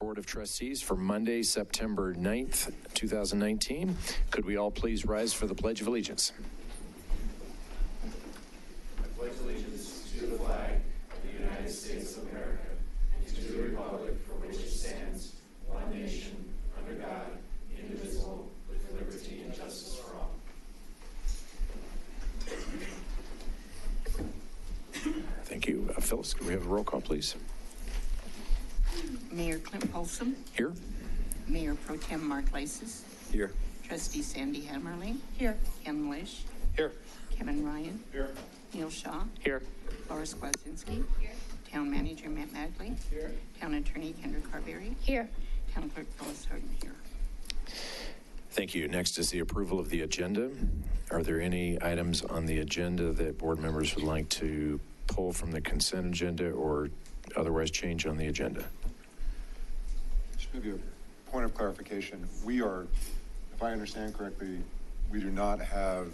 Board of Trustees for Monday, September 9th, 2019. Could we all please rise for the Pledge of Allegiance? I pledge allegiance to the flag of the United States of America and to the republic for which it stands, one nation, under God, indivisible, with liberty and justice for all. Thank you. Phyllis, can we have a roll call, please? Mayor Clint Paulson. Here. Mayor Pro Tem Mark Laces. Here. Trustee Sandy Hammerling. Here. Ken Lish. Here. Kevin Ryan. Here. Neil Shaw. Here. Laura Skwazinski. Here. Town Manager Matt Magley. Here. Town Attorney Kendra Carberry. Here. Town Clerk Phyllis Harden. Here. Thank you. Next is the approval of the agenda. Are there any items on the agenda that board members would like to pull from the consent agenda or otherwise change on the agenda? Just maybe a point of clarification. We are, if I understand correctly, we do not have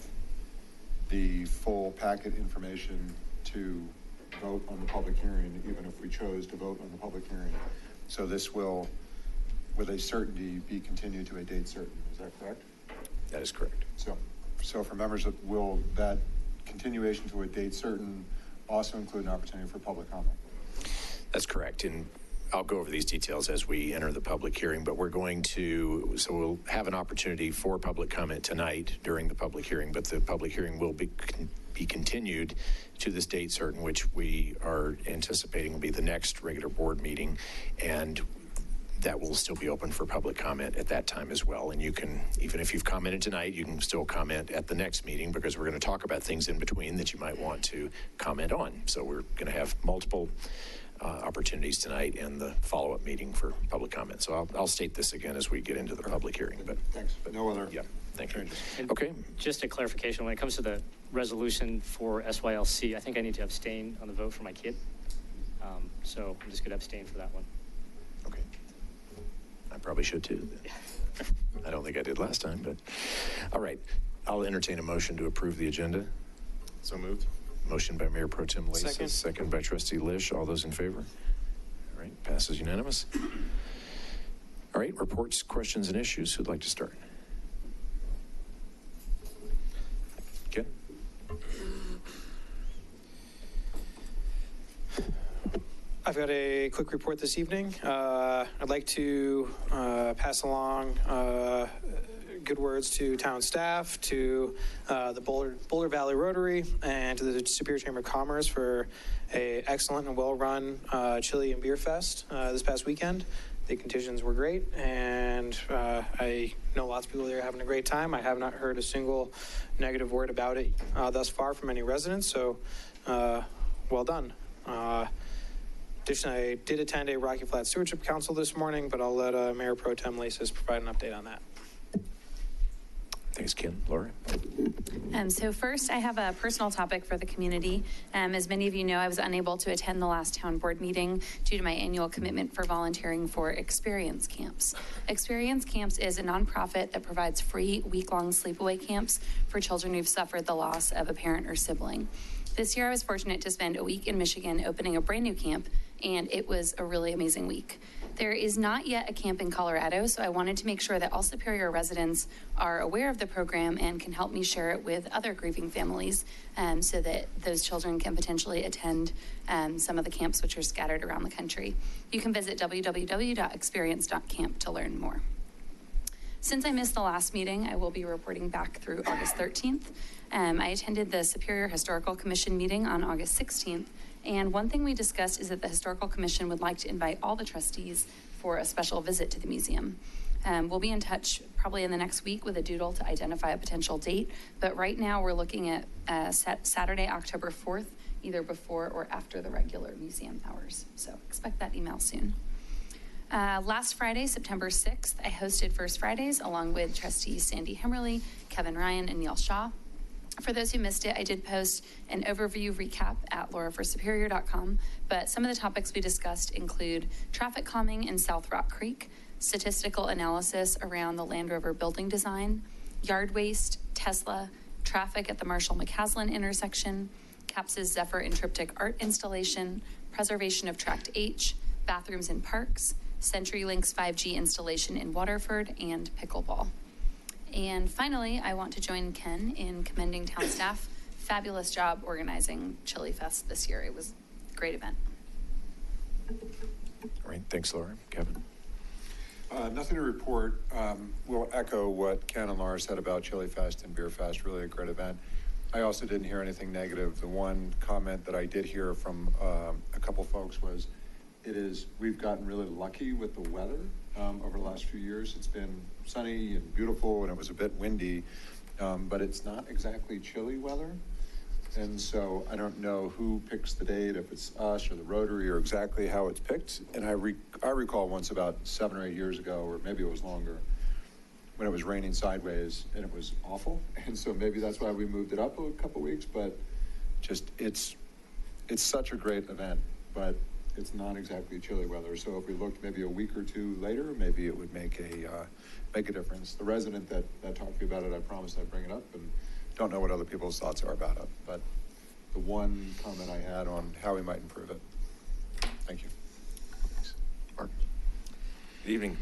the full packet information to vote on the public hearing, even if we chose to vote on the public hearing. So this will, with a certainty, be continued to a date certain. Is that correct? That is correct. So for members, will that continuation to a date certain also include an opportunity for public comment? That's correct. And I'll go over these details as we enter the public hearing, but we'll have an opportunity for public comment tonight during the public hearing, but the public hearing will be continued to this date certain, which we are anticipating will be the next regular board meeting. And that will still be open for public comment at that time as well. And you can, even if you've commented tonight, you can still comment at the next meeting because we're going to talk about things in between that you might want to comment on. So we're going to have multiple opportunities tonight and the follow-up meeting for public comment. So I'll state this again as we get into the public hearing. But thanks. But no other. Yeah. Thank you. And okay. Just a clarification, when it comes to the resolution for SYLC, I think I need to abstain on the vote for my kid. So I'm just going to abstain for that one. Okay. I probably should too. I don't think I did last time, but all right. I'll entertain a motion to approve the agenda. So moved. Motion by Mayor Pro Tem Laces, second by Trustee Lish. All those in favor? All right, passes unanimous. All right, reports, questions, and issues. Who'd like to start? Ken? I've got a quick report this evening. I'd like to pass along good words to town staff, to the Boulder Valley Rotary, and to the Superior Chamber of Commerce for an excellent and well-run chili and beer fest this past weekend. The conditions were great, and I know lots of people there having a great time. I have not heard a single negative word about it thus far from any residents, so well done. Additionally, I did attend a Rocky Flat Stewardship Council this morning, but I'll let Mayor Pro Tem Laces provide an update on that. Thanks, Ken. Laura? So first, I have a personal topic for the community. As many of you know, I was unable to attend the last town board meeting due to my annual commitment for volunteering for Experience Camps. Experience Camps is a nonprofit that provides free week-long sleepaway camps for children who've suffered the loss of a parent or sibling. This year, I was fortunate to spend a week in Michigan opening a brand new camp, and it was a really amazing week. There is not yet a camp in Colorado, so I wanted to make sure that all Superior residents are aware of the program and can help me share it with other grieving families so that those children can potentially attend some of the camps which are scattered around the country. You can visit www.experience.camp to learn more. Since I missed the last meeting, I will be reporting back through August 13th. I attended the Superior Historical Commission meeting on August 16th, and one thing we discussed is that the Historical Commission would like to invite all the trustees for a special visit to the museum. We'll be in touch probably in the next week with a doodle to identify a potential date, but right now we're looking at Saturday, October 4th, either before or after the regular museum hours. So expect that email soon. Last Friday, September 6th, I hosted First Fridays along with trustees Sandy Hemmerly, Kevin Ryan, and Neil Shaw. For those who missed it, I did post an overview recap at lauraforsuperior.com, but some of the topics we discussed include traffic calming in South Rock Creek, statistical analysis around the Land Rover building design, yard waste, Tesla, traffic at the Marshall-McCaslin intersection, CAPS's Zephyr and Triptych art installation, preservation of Tract H, bathrooms in parks, CenturyLink's 5G installation in Waterford, and pickleball. And finally, I want to join Ken in commending town staff. Fabulous job organizing Chili Fest this year. It was a great event. All right, thanks, Laura. Kevin? Nothing to report. We'll echo what Ken and Laura said about Chili Fest and Beer Fest, really a great event. I also didn't hear anything negative. The one comment that I did hear from a couple folks was, we've gotten really lucky with the weather over the last few years. It's been sunny and beautiful, and it was a bit windy, but it's not exactly chilly weather. And so I don't know who picks the date, if it's us or the Rotary, or exactly how it's picked. And I recall once about 7 or 8 years ago, or maybe it was longer, when it was raining sideways and it was awful. And so maybe that's why we moved it up a couple weeks, but just it's such a great event, but it's not exactly chilly weather. So if we looked maybe a week or two later, maybe it would make a difference. The resident that talked to me about it, I promised I'd bring it up, and don't know what other people's thoughts are about it, but the one comment I had on how we might improve it. Thank you. Thanks. Mark? Good evening.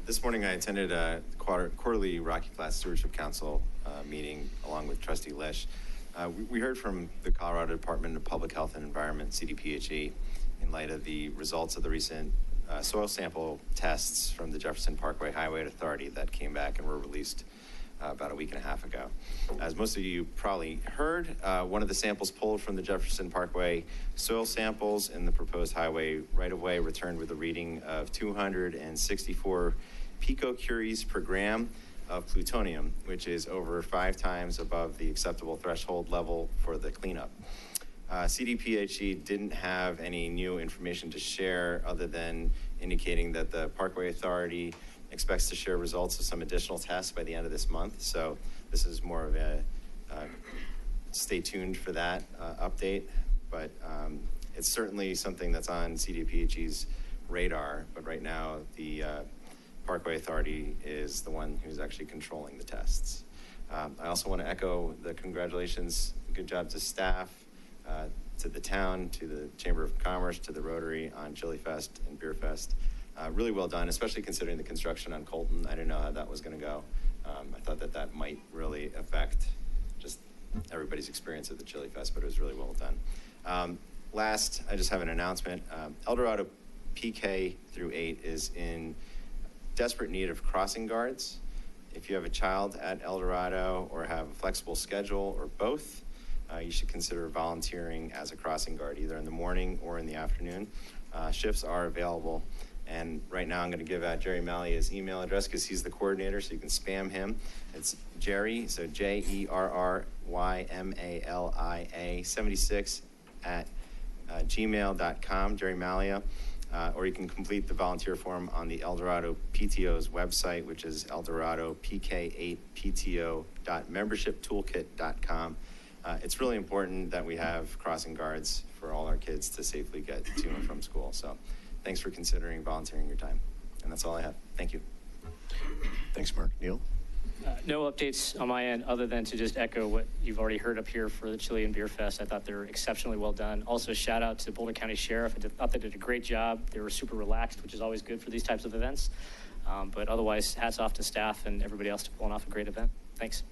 This morning I attended a quarterly Rocky Flats Stewardship Council meeting along with Trustee Lish. We heard from the Colorado Department of Public Health and Environment, CDPHE, in light of the results of the recent soil sample tests from the Jefferson Parkway Highway Authority that came back and were released about a week and a half ago. As most of you probably heard, one of the samples pulled from the Jefferson Parkway soil samples in the proposed highway right-of-way returned with a reading of 264 picocuries per gram of plutonium, which is over 5 times above the acceptable threshold level for the cleanup. CDPHE didn't have any new information to share other than indicating that the Parkway Authority expects to share results of some additional tests by the end of this month. So this is more of a stay tuned for that update. But it's certainly something that's on CDPHE's radar. But right now, the Parkway Authority is the one who's actually controlling the tests. I also want to echo the congratulations, good job to staff, to the town, to the Chamber of Commerce, to the Rotary on Chili Fest and Beer Fest. Really well done, especially considering the construction on Colton. I didn't know how that was going to go. I thought that might really affect just everybody's experience at the Chili Fest, but it was really well done. Last, I just have an announcement. El Dorado PK through 8 is in desperate need of crossing guards. If you have a child at El Dorado or have a flexible schedule or both, you should consider volunteering as a crossing guard, either in the morning or in the afternoon. Shifts are available. And right now I'm going to give out Jerry Malia's email address because he's the coordinator, so you can spam him. It's Jerry, so JERRYMALIA 76 at gmail.com, Jerry Malia. Or you can complete the volunteer form on the El Dorado PTO's website, which is eldoradopk8pto.membershiptoolkit.com. It's really important that we have crossing guards for all our kids to safely get to and from school. So thanks for considering volunteering your time. And that's all I have. Thank you. Thanks, Mark. Neil? No updates on my end other than to just echo what you've already heard up here for the Chili and Beer Fest. I thought they were exceptionally well done. Also, shout out to Boulder County Sheriff. I thought they did a great job. They were super relaxed, which is always good for these types of events. But otherwise, hats off to staff and everybody else for pulling off a great event. Thanks.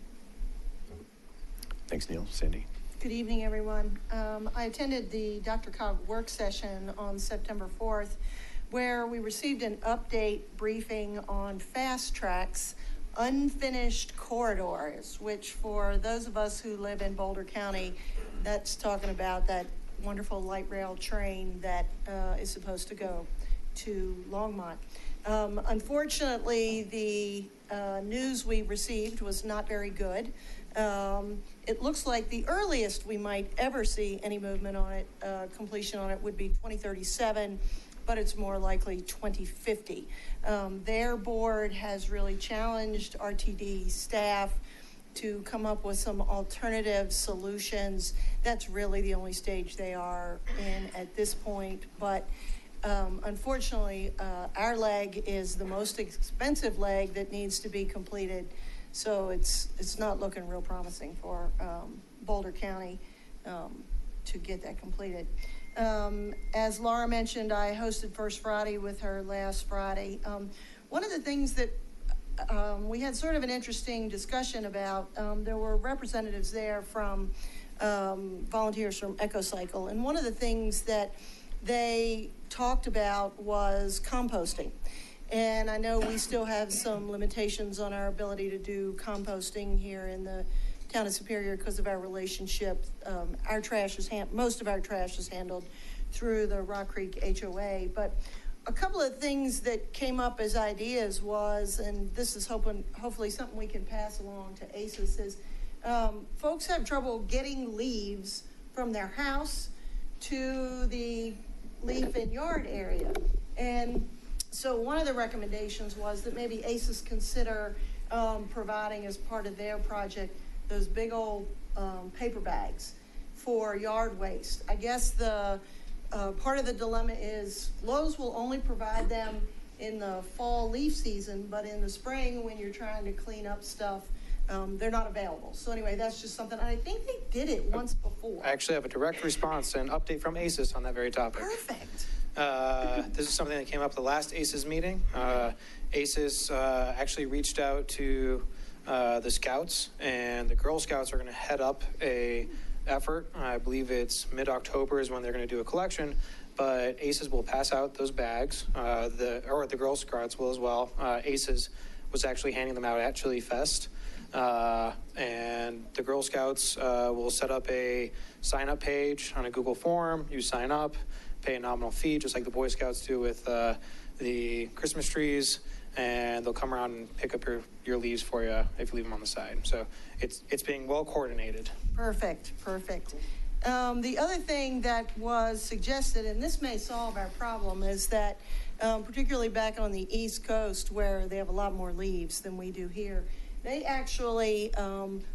Thanks, Neil. Sandy? Good evening, everyone. I attended the DRCOG work session on September 4th, where we received an update briefing on Fast Track's unfinished corridors, which for those of us who live in Boulder County, that's talking about that wonderful light rail train that is supposed to go to Longmont. Unfortunately, the news we received was not very good. It looks like the earliest we might ever see any movement on it, completion on it, would be 2037, but it's more likely 2050. Their board has really challenged RTD staff to come up with some alternative solutions. That's really the only stage they are in at this point, but unfortunately, our leg is the most expensive leg that needs to be completed. So it's not looking real promising for Boulder County to get that completed. As Laura mentioned, I hosted First Friday with her last Friday. One of the things that we had sort of an interesting discussion about, there were representatives there from volunteers from EcoCycle, and one of the things that they talked about was composting. And I know we still have some limitations on our ability to do composting here in the town of Superior because of our relationship. Our trash is most of our trash is handled through the Rock Creek HOA. But a couple of things that came up as ideas was, and this is hopefully something we can pass along to ACES, is folks have trouble getting leaves from their house to the leaf and yard area. And so one of the recommendations was that maybe ACES consider providing as part of their project those big old paper bags for yard waste. I guess the part of the dilemma is Lowe's will only provide them in the fall leaf season, but in the spring when you're trying to clean up stuff, they're not available. So anyway, that's just something, I think they did it once before. I actually have a direct response and update from ACES on that very topic. Perfect. This is something that came up at the last ACES meeting. ACES actually reached out to the Scouts, and the Girl Scouts are going to head up a effort. I believe it's mid-October is when they're going to do a collection, but ACES will pass out those bags, the Girl Scouts will as well. ACES was actually handing them out at Chili Fest. And the Girl Scouts will set up a sign-up page on a Google form. You sign up, pay a nominal fee, just like the Boy Scouts do with the Christmas trees, and they'll come around and pick up your leaves for you if you leave them on the side. So it's being well coordinated. Perfect. The other thing that was suggested, and this may solve our problem, is that particularly back on the East Coast where they have a lot more leaves than we do here, they actually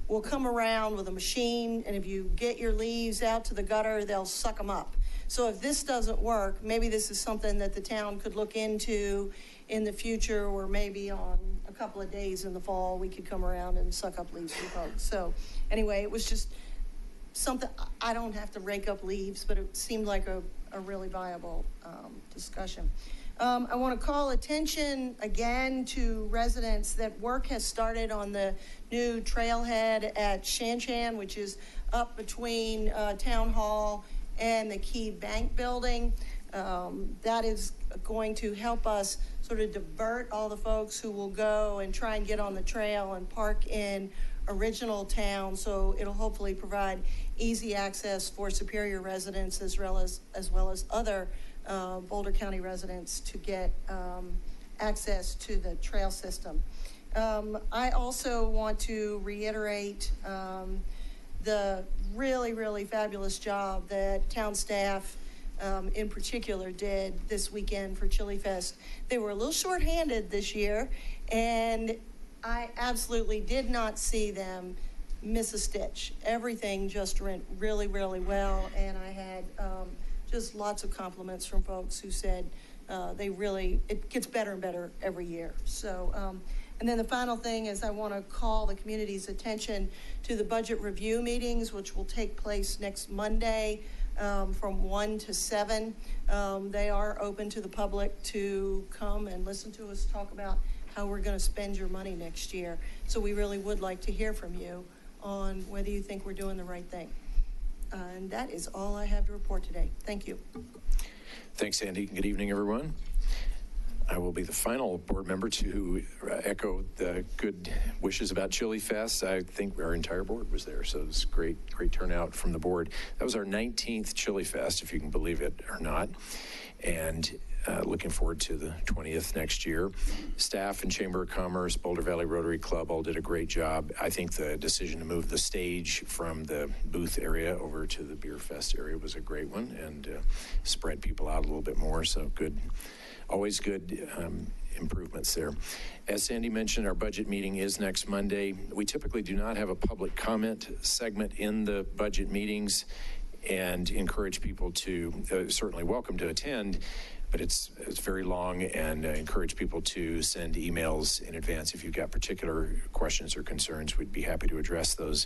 will come around with a machine, and if you get your leaves out to the gutter, they'll suck them up. So if this doesn't work, maybe this is something that the town could look into in the future, or maybe on a couple of days in the fall, we could come around and suck up leaves for folks. So anyway, it was just something, I don't have to rake up leaves, but it seemed like a really viable discussion. I want to call attention again to residents that work has started on the new trailhead at Shanshan, which is up between Town Hall and the Key Bank building. That is going to help us sort of divert all the folks who will go and try and get on the trail and park in original town. So it'll hopefully provide easy access for Superior residents as well as other Boulder County residents to get access to the trail system. I also want to reiterate the really, really fabulous job that town staff in particular did this weekend for Chili Fest. They were a little short-handed this year, and I absolutely did not see them miss a stitch. Everything just went really, really well, and I had just lots of compliments from folks who said it gets better and better every year. So, and then the final thing is I want to call the community's attention to the budget review meetings, which will take place next Monday from 1 to 7. They are open to the public to come and listen to us talk about how we're going to spend your money next year. So we really would like to hear from you on whether you think we're doing the right thing. And that is all I have to report today. Thank you. Thanks, Sandy. Good evening, everyone. I will be the final board member to echo the good wishes about Chili Fest. I think our entire board was there, so it was great turnout from the board. That was our 19th Chili Fest, if you can believe it or not, and looking forward to the 20th next year. Staff and Chamber of Commerce, Boulder Valley Rotary Club all did a great job. I think the decision to move the stage from the booth area over to the Beer Fest area was a great one, and spread people out a little bit more, so good. Always good improvements there. As Sandy mentioned, our budget meeting is next Monday. We typically do not have a public comment segment in the budget meetings, and encourage people to, certainly welcome to attend, but it's very long, and encourage people to send emails in advance if you've got particular questions or concerns. We'd be happy to address those.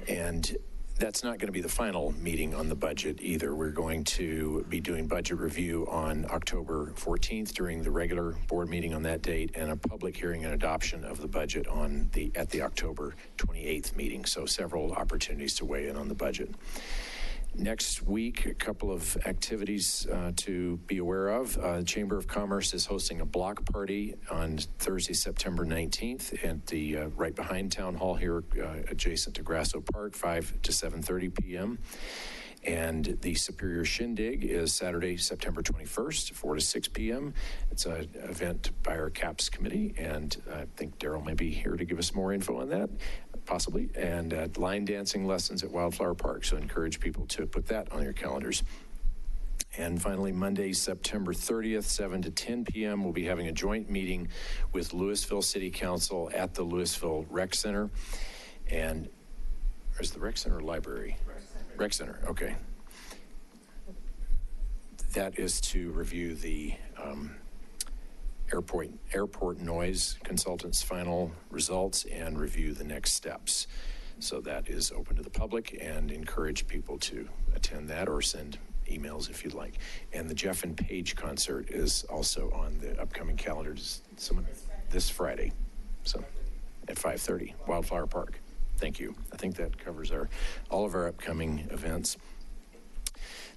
And That's not going to be the final meeting on the budget either. We're going to be doing budget review on October 14th during the regular board meeting on that date, and a public hearing and adoption of the budget at the October 28th meeting. So several opportunities to weigh in on the budget. Next week, a couple of activities to be aware of. Chamber of Commerce is hosting a block party on Thursday, September 19th at the right behind Town Hall here, adjacent to Grasso Park, 5 to 7:30 p.m. And the Superior Shindig is Saturday, September 21st, 4 to 6 p.m. It's an event by our CAPS committee, and I think Daryl may be here to give us more info on that, possibly. And line dancing lessons at Wildflower Park, so I encourage people to put that on your calendars. And finally, Monday, September 30th, 7 to 10 p.m., we'll be having a joint meeting with Louisville City Council at the Louisville Rec Center. And is the Rec Center or library? Rec Center, okay. That is to review the airport noise consultant's final results and review the next steps. So that is open to the public, and encourage people to attend that or send emails if you'd like. And the Jeff and Paige concert is also on the upcoming calendar. This Friday, so at 5:30, Wildflower Park. Thank you. I think that covers all of our upcoming events.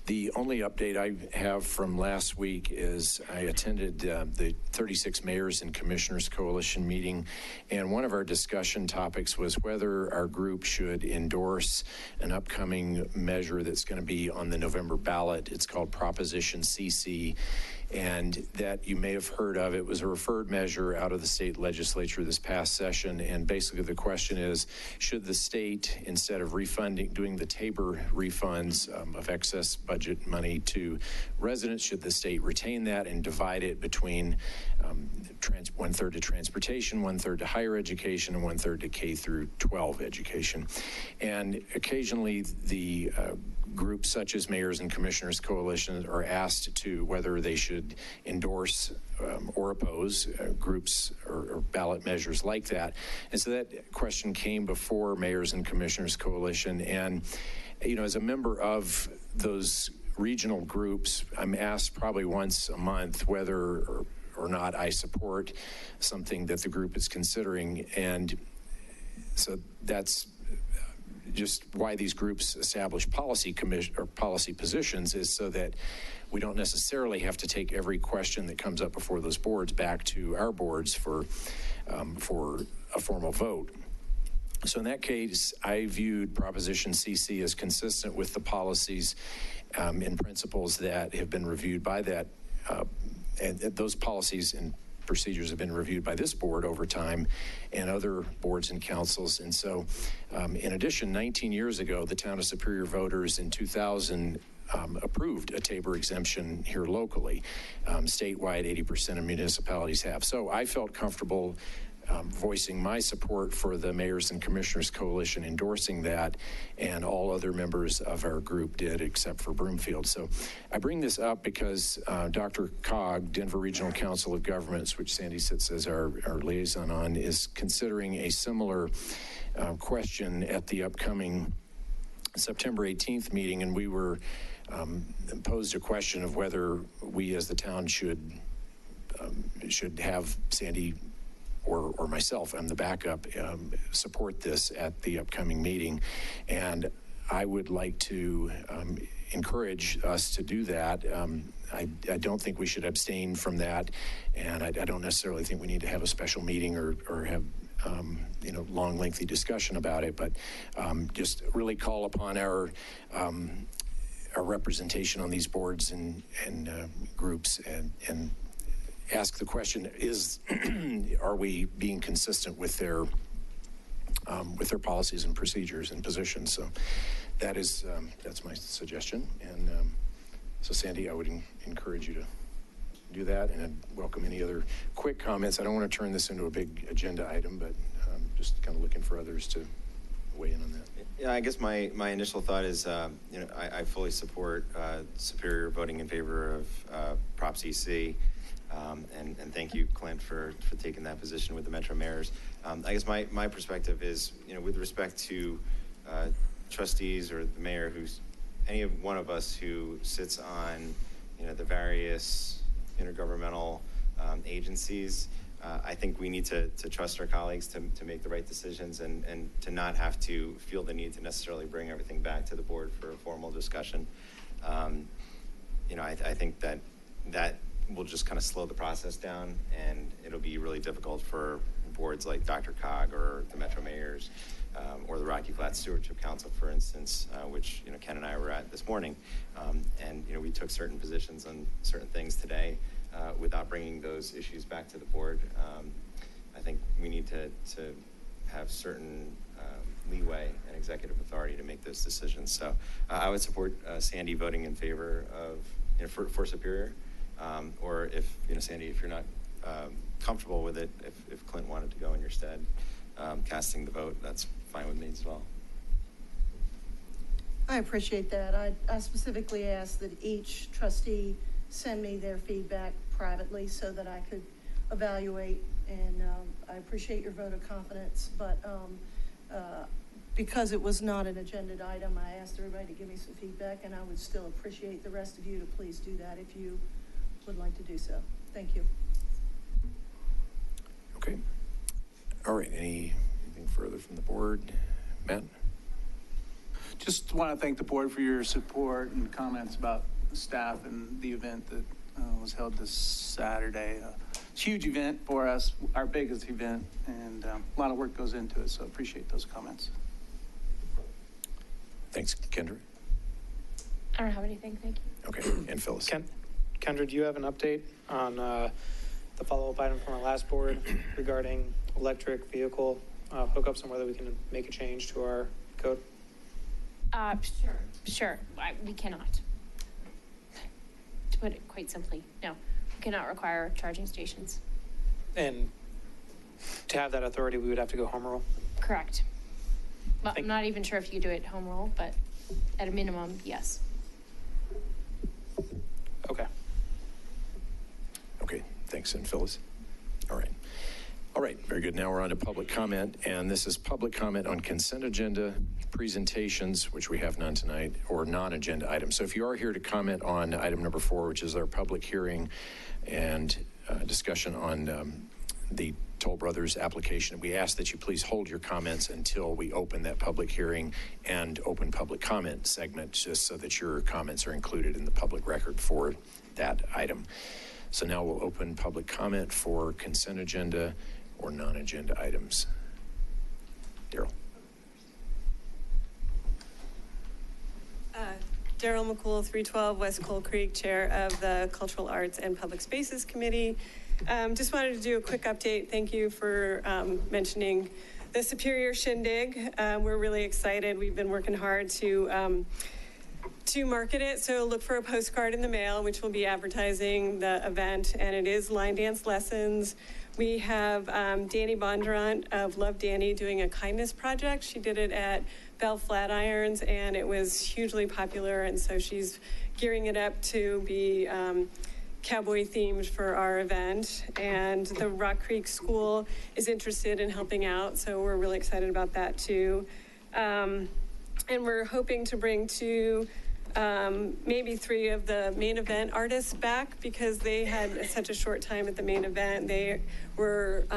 The only update I have from last week is I attended the 36 Mayors and Commissioners Coalition meeting, and one of our discussion topics was whether our group should endorse an upcoming measure that's going to be on the November ballot. It's called Proposition CC, and that you may have heard of. It was a referred measure out of the state legislature this past session, and basically the question is, should the state, instead of doing the Tabor refunds of excess budget money to residents, should the state retain that and divide it between 1/3 to transportation, 1/3 to higher education, and 1/3 to K through 12 education. And occasionally the groups such as Mayors and Commissioners Coalition are asked to whether they should endorse or oppose groups or ballot measures like that. And so that question came before Mayors and Commissioners Coalition. And, as a member of those regional groups, I'm asked probably once a month whether or not I support something that the group is considering. And so that's just why these groups establish policy positions, is so that we don't necessarily have to take every question that comes up before those boards back to our boards for a formal vote. So in that case, I viewed Proposition CC as consistent with the policies and principles that have been reviewed by that, and those policies and procedures have been reviewed by this board over time and other boards and councils. And so, in addition, 19 years ago, the town of Superior voters in 2000 approved a Tabor exemption here locally. Statewide, 80% of municipalities have. So I felt comfortable voicing my support for the Mayors and Commissioners Coalition endorsing that, and all other members of our group did except for Broomfield. So I bring this up because Dr. Cog, Denver Regional Council of Governments, which Sandy sits as our liaison on, is considering a similar question at the upcoming September 18th meeting, and we were posed a question of whether we as the town should have Sandy or myself, I'm the backup, support this at the upcoming meeting. And I would like to encourage us to do that. I don't think we should abstain from that, and I don't necessarily think we need to have a special meeting or have long, lengthy discussion about it, but just really call upon our representation on these boards and groups and ask the question: are we being consistent with their policies and procedures and positions? So that's my suggestion. And so Sandy, I would encourage you to do that, and I'd welcome any other quick comments. I don't want to turn this into a big agenda item, but just kind of looking for others to weigh in on that. Yeah, I guess my initial thought is, I fully support Superior voting in favor of Prop CC. And thank you, Clint, for taking that position with the Metro Mayors. I guess my perspective is, with respect to trustees or the mayor, who's any of one of us who sits on, the various intergovernmental agencies, I think we need to trust our colleagues to make the right decisions and to not have to feel the need to necessarily bring everything back to the board for a formal discussion. I think that will just kind of slow the process down, and it'll be really difficult for boards like DRCOG or the Metro Mayors or the Rocky Flats Stewardship Council, for instance, which Ken and I were at this morning. And we took certain positions on certain things today without bringing those issues back to the board. I think we need to have certain leeway and executive authority to make those decisions. So I would support Sandy voting in favor of for Superior, or if Sandy, if you're not comfortable with it, if Clint wanted to go in your stead, casting the vote, that's fine with me as well. I appreciate that. I specifically asked that each trustee send me their feedback privately so that I could evaluate, and I appreciate your vote of confidence, but because it was not an agenda item, I asked everybody to give me some feedback, and I would still appreciate the rest of you to please do that if you would like to do so. Thank you. Okay. All right. Anything further from the board? Matt? Just want to thank the board for your support and comments about the staff and the event that was held this Saturday. It's a huge event for us, our biggest event, and a lot of work goes into it, so appreciate those comments. Thanks, Kendra. I don't have anything, thank you. Okay, and Phyllis. Kendra, do you have an update on the follow-up item from our last board regarding electric vehicle hookups and whether we can make a change to our code? Sure. We cannot. To put it quite simply, no. We cannot require charging stations. And to have that authority, we would have to go home rule? Correct. Well, I'm not even sure if you do it home rule, but at a minimum, yes. Okay. Okay, thanks, and Phyllis. All right, very good. Now we're on to public comment, and this is public comment on consent agenda presentations, which we have none tonight, or non-agenda items. So if you are here to comment on item number 4, which is our public hearing and discussion on the Toll Brothers application, we ask that you please hold your comments until we open that public hearing and open public comment segment, just so that your comments are included in the public record for that item. So now we'll open public comment for consent agenda or non-agenda items. Daryl. Daryl McCool, 312 West Coal Creek, Chair of the Cultural Arts and Public Spaces Committee. Just wanted to do a quick update. Thank you for mentioning the Superior Shindig. We're really excited. We've been working hard to market it. So look for a postcard in the mail, which will be advertising the event, and it is line dance lessons. We have Danny Bondurant of Love Danny doing a kindness project. She did it at Bell Flatirons, and it was hugely popular, and so she's gearing it up to be cowboy themed for our event. And the Rock Creek School is interested in helping out, so we're really excited about that too. And we're hoping to bring 2, maybe 3 of the main event artists back, because they had such a short time at the main event. They were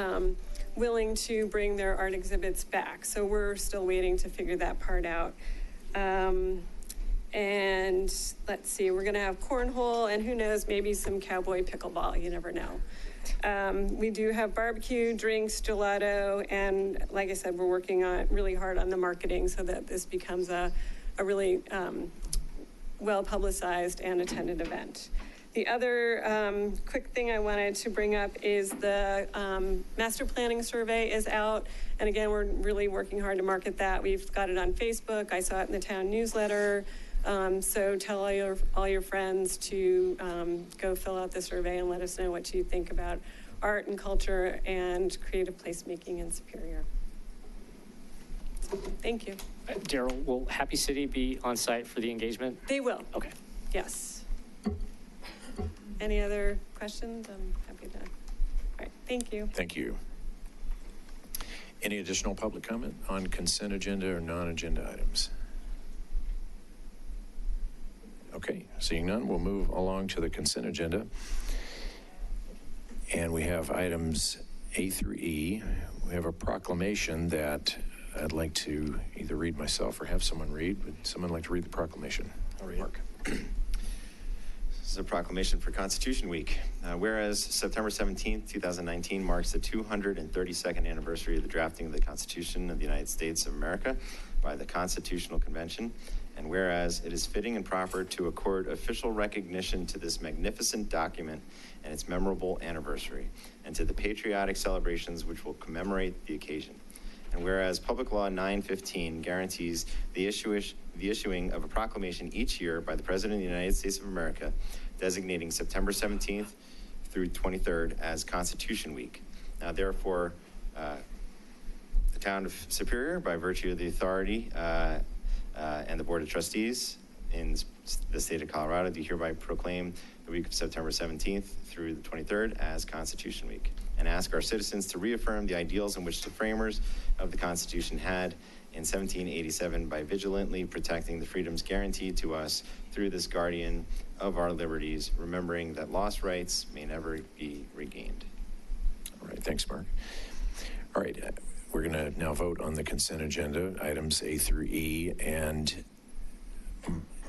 willing to bring their art exhibits back. So we're still waiting to figure that part out. And let's see, we're gonna have cornhole, and who knows, maybe some cowboy pickleball, you never know. We do have barbecue, drinks, gelato, and like I said, we're working on really hard on the marketing so that this becomes a really well-publicized and attended event. The other quick thing I wanted to bring up is the master planning survey is out. And again, we're really working hard to market that. We've got it on Facebook. I saw it in the town newsletter. So tell all your friends to go fill out the survey and let us know what you think about art and culture and creative placemaking in Superior. So, thank you. Daryl, will Happy City be on site for the engagement? They will. Okay. Yes. Any other questions? I'm happy to. All right, thank you. Thank you. Any additional public comment on consent agenda or non-agenda items? Okay, seeing none, we'll move along to the consent agenda. And we have items A through E. We have a proclamation that I'd like to either read myself or have someone read. Would someone like to read the proclamation? I'll read. Mark. This is a proclamation for Constitution Week. Whereas September 17th, 2019 marks the 232nd anniversary of the drafting of the Constitution of the United States of America by the Constitutional Convention, and whereas it is fitting and proper to accord official recognition to this magnificent document and its memorable anniversary, and to the patriotic celebrations which will commemorate the occasion. And whereas Public Law 915 guarantees the issuing of a proclamation each year by the President of the United States of America, designating September 17th through 23rd as Constitution Week. Now, therefore, the town of Superior, by virtue of the authority and the Board of Trustees in the state of Colorado, do hereby proclaim the week of September 17th through the 23rd as Constitution Week, and ask our citizens to reaffirm the ideals in which the framers of the Constitution had in 1787 by vigilantly protecting the freedoms guaranteed to us through this guardian of our liberties, remembering that lost rights may never be regained. All right, thanks, Mark. All right, we're going to now vote on the consent agenda, items A through E, and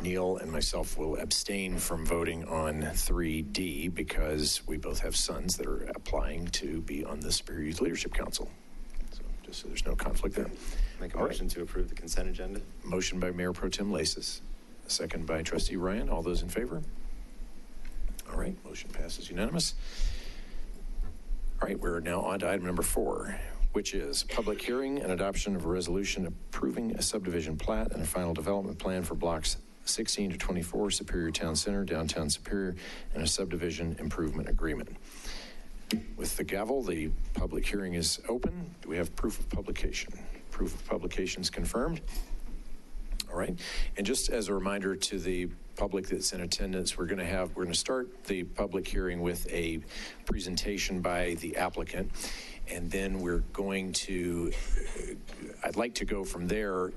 Neil and myself will abstain from voting on 3D because we both have sons that are applying to be on the Superior Youth Leadership Council. So just so there's no conflict there. Make a motion to approve the consent agenda. Motion by Mayor Pro Tem Lasis, second by Trustee Ryan. All those in favor? All right, motion passes unanimous. All right, we're now on to item number 4, which is public hearing and adoption of a resolution approving a subdivision plat and a final development plan for blocks 16 to 24 Superior Town Center, downtown Superior, and a subdivision improvement agreement. With the gavel, the public hearing is open. Do we have proof of publication? Proof of publication is confirmed. All right. And just as a reminder to the public that's in attendance, we're going to start the public hearing with a presentation by the applicant. And then we're going to, I'd like to go from there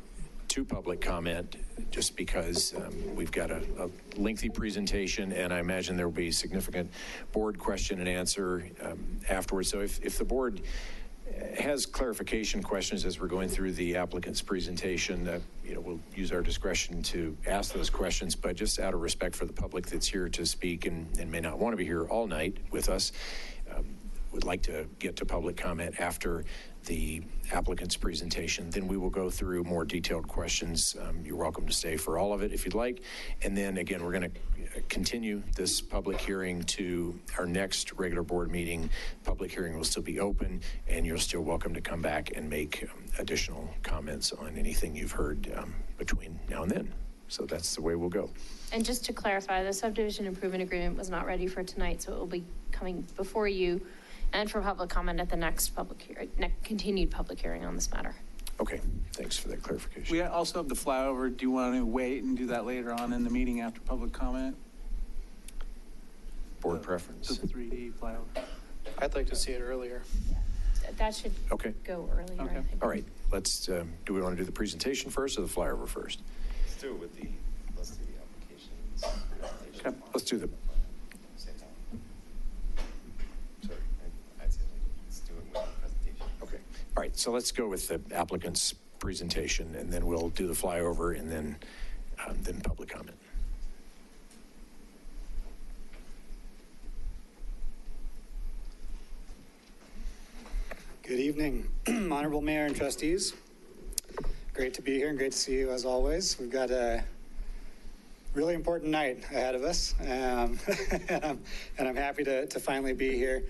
to public comment, just because we've got a lengthy presentation, and I imagine there will be significant board question and answer afterwards. So if the board has clarification questions as we're going through the applicant's presentation, we'll use our discretion to ask those questions, but just out of respect for the public that's here to speak and may not want to be here all night with us, would like to get to public comment after the applicant's presentation. Then we will go through more detailed questions. You're welcome to stay for all of it if you'd like. And then again, we're going to continue this public hearing to our next regular board meeting. Public hearing will still be open, and you're still welcome to come back and make additional comments on anything you've heard between now and then. So that's the way we'll go. And just to clarify, the subdivision improvement agreement was not ready for tonight, so it will be coming before you and for public comment at the next continued public hearing on this matter. Okay, thanks for that clarification. We also have the flyover. Do you want to wait and do that later on in the meeting after public comment? Board preference? The 3D flyover. I'd like to see it earlier. That should go earlier, Okay. I think. All right, let's, do we want to do the presentation first or the flyover first? Let's do it with let's do the applications. Okay, let's do the, Same time. Sorry, I'd say let's do it with the presentation. okay. All right, so let's go with the applicant's presentation, and then we'll do the flyover, and then public comment. Good evening, Honorable Mayor and Trustees. Great to be here and great to see you as always. We've got a really important night ahead of us, and I'm happy to finally be here.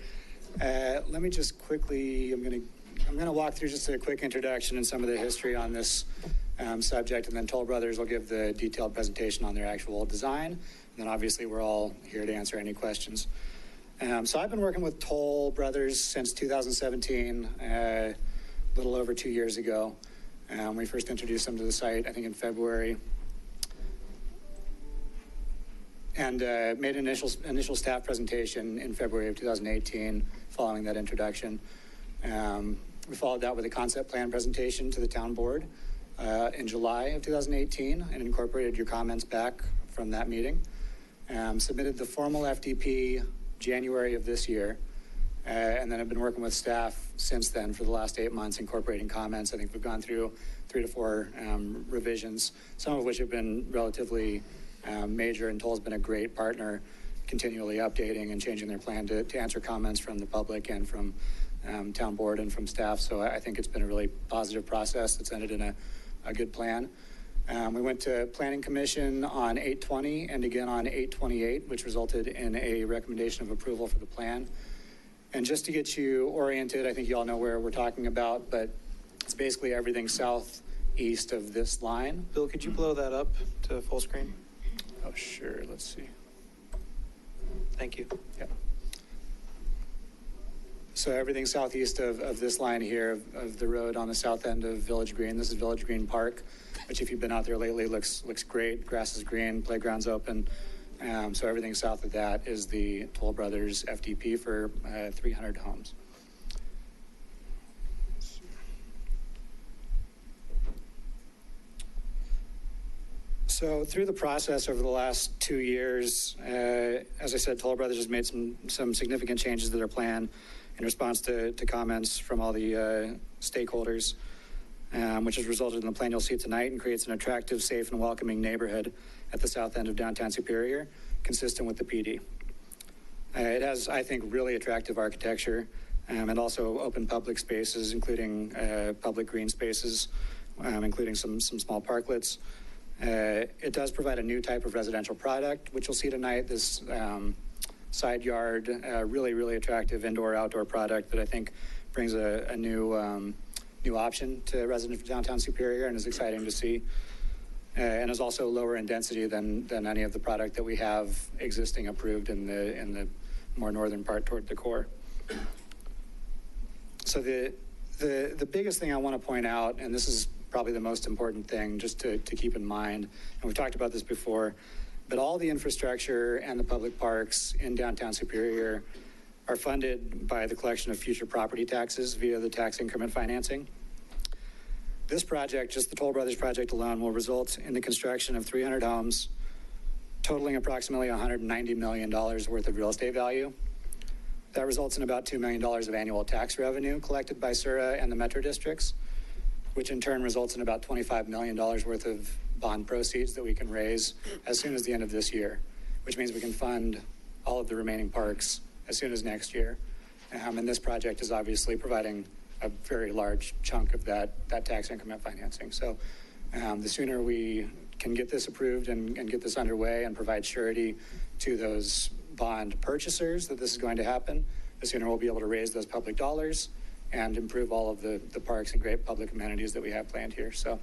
Let me just quickly, I'm going to walk through just a quick introduction and some of the history on this subject, and then Toll Brothers will give the detailed presentation on their actual design, and then obviously we're all here to answer any questions. So I've been working with Toll Brothers since 2017, a little over 2 years ago. We first introduced them to the site, I think in February, and made an initial staff presentation in February of 2018 following that introduction. We followed that with a concept plan presentation to the town board in July of 2018 and incorporated your comments back from that meeting. Submitted the formal FDP January of this year, and then I've been working with staff since then for the last 8 months, incorporating comments. I think we've gone through 3 to 4 revisions, some of which have been relatively major, and Toll's been a great partner, continually updating and changing their plan to answer comments from the public and from town board and from staff. So I think it's been a really positive process that's ended in a good plan. We went to Planning Commission on 8/20 and again on 8/28, which resulted in a recommendation of approval for the plan. And just to get you oriented, I think you all know where we're talking about, but it's basically everything southeast of this line. Bill, could you blow that up to full screen? Oh, sure. Let's see. Thank you. Yeah. So everything southeast of this line here of the road on the south end of Village Green. This is Village Green Park, which if you've been out there lately looks great. Grass is green, playground's open. So everything south of that is the Toll Brothers FDP for 300 homes. So through the process over the last 2 years, as I said, Toll Brothers has made some significant changes to their plan in response to comments from all the stakeholders, which has resulted in the plan you'll see tonight and creates an attractive, safe, and welcoming neighborhood at the south end of downtown Superior, consistent with the PD. It has, I think, really attractive architecture and also open public spaces, including public green spaces, including some small parklets. It does provide a new type of residential product, which you'll see tonight, this side yard, really, really attractive indoor-outdoor product that I think brings a new option to residents of downtown Superior and is exciting to see. And is also lower in density than any of the product that we have existing approved in the more northern part toward the core. So the biggest thing I want to point out, and this is probably the most important thing just to keep in mind, and we've talked about this before, but all the infrastructure and the public parks in downtown Superior are funded by the collection of future property taxes via the tax increment financing. This project, just the Toll Brothers project alone, will result in the construction of 300 homes, totaling approximately $190 million worth of real estate value. That results in about $2 million of annual tax revenue collected by SURA and the metro districts, which in turn results in about $25 million worth of bond proceeds that we can raise as soon as the end of this year, which means we can fund all of the remaining parks as soon as next year. And this project is obviously providing a very large chunk of that tax increment financing. So the sooner we can get this approved and get this underway and provide surety to those bond purchasers that this is going to happen, the sooner we'll be able to raise those public dollars and improve all of the parks and great public amenities that we have planned here. So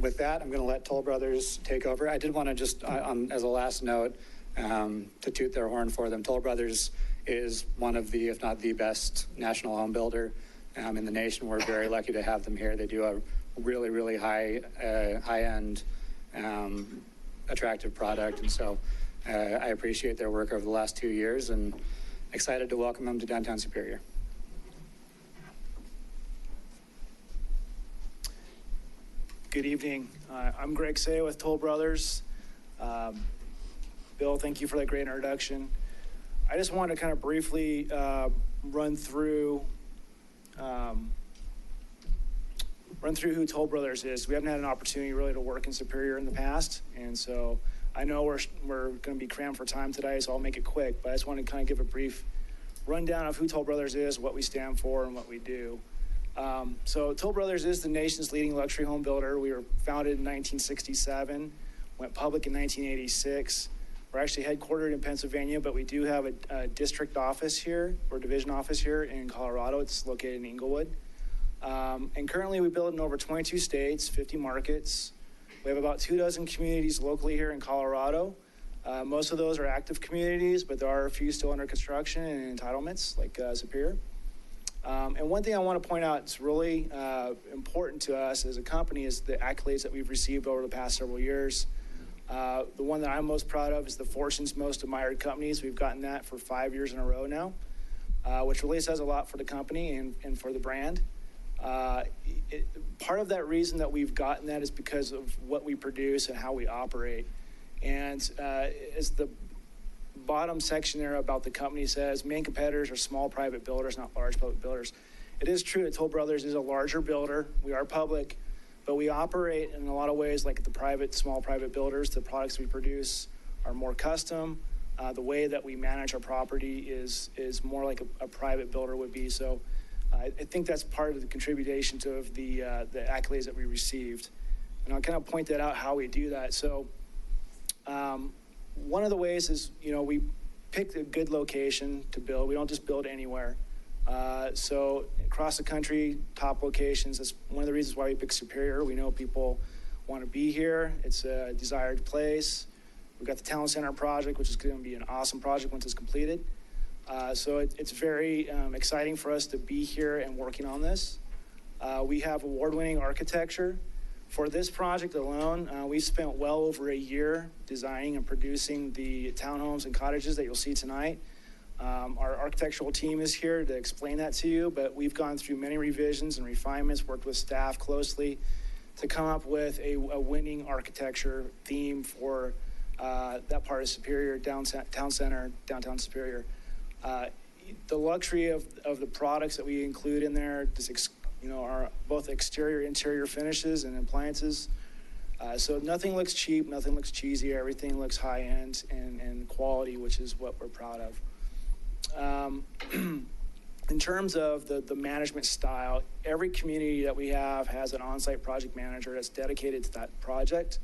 with that, I'm going to let Toll Brothers take over. I did want to just, as a last note, to toot their horn for them. Toll Brothers is one of the, if not the best national home builder in the nation. We're very lucky to have them here. They do a really, really high-end, attractive product. And so I appreciate their work over the last 2 years and excited to welcome them to downtown Superior. Good evening. I'm Greg Say with Toll Brothers. Bill, thank you for that great introduction. I just want to kind of briefly run through who Toll Brothers is. We haven't had an opportunity really to work in Superior in the past, and so I know we're going to be crammed for time today, so I'll make it quick, but I just want to kind of give a brief rundown of who Toll Brothers is, what we stand for, and what we do. So Toll Brothers is the nation's leading luxury home builder. We were founded in 1967, went public in 1986. We're actually headquartered in Pennsylvania, but we do have a district office here, or division office here in Colorado. It's located in Inglewood. And currently we build in over 22 states, 50 markets. We have about 24 communities locally here in Colorado. Most of those are active communities, but there are a few still under construction and entitlements, like Superior. And one thing I want to point out that's really important to us as a company is the accolades that we've received over the past several years. The one that I'm most proud of is the Fortune's Most Admired Companies. We've gotten that for 5 years in a row now, which really says a lot for the company and for the brand. Part of that reason that we've gotten that is because of what we produce and how we operate. And as the bottom section there about the company says, main competitors are small private builders, not large public builders. It is true that Toll Brothers is a larger builder. We are public, but we operate in a lot of ways like the small private builders. The products we produce are more custom. The way that we manage our property is more like a private builder would be. So I think that's part of the contribution to the accolades that we received. And I'll kind of point that out how we do that. So one of the ways is, we pick a good location to build. We don't just build anywhere. So across the country, top locations, that's one of the reasons why we pick Superior. We know people want to be here. It's a desired place. We've got the Town Center project, which is going to be an awesome project once it's completed. So it's very exciting for us to be here and working on this. We have award-winning architecture. For this project alone, we spent well over a year designing and producing the townhomes and cottages that you'll see tonight. Our architectural team is here to explain that to you, but we've gone through many revisions and refinements, worked with staff closely to come up with a winning architecture theme for that part of Superior, Town Center, downtown Superior. The luxury of the products that we include in there, are both exterior, interior finishes and appliances. So nothing looks cheap, nothing looks cheesy, everything looks high end and quality, which is what we're proud of. In terms of the management style, every community that we have has an on-site project manager that's dedicated to that project.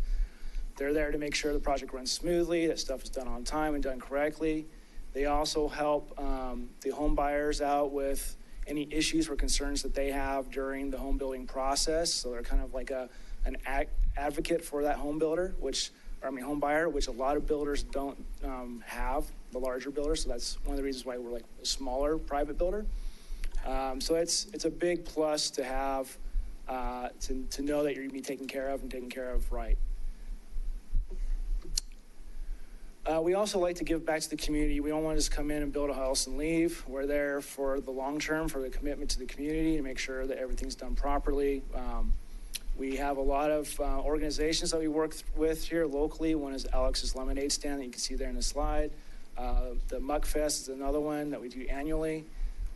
They're there to make sure the project runs smoothly, that stuff is done on time and done correctly. They also help the home buyers out with any issues or concerns that they have during the home building process. So they're kind of like an advocate for that home buyer, which a lot of builders don't have, the larger builders. So that's one of the reasons why we're like a smaller private builder. So it's a big plus to have, to know that you're going to be taken care of and taken care of right. We also like to give back to the community. We don't want to just come in and build a house and leave. We're there for the long term, for the commitment to the community, to make sure that everything's done properly. We have a lot of organizations that we work with here locally. One is Alex's Lemonade Stand that you can see there in the slide. The Muck Fest is another one that we do annually.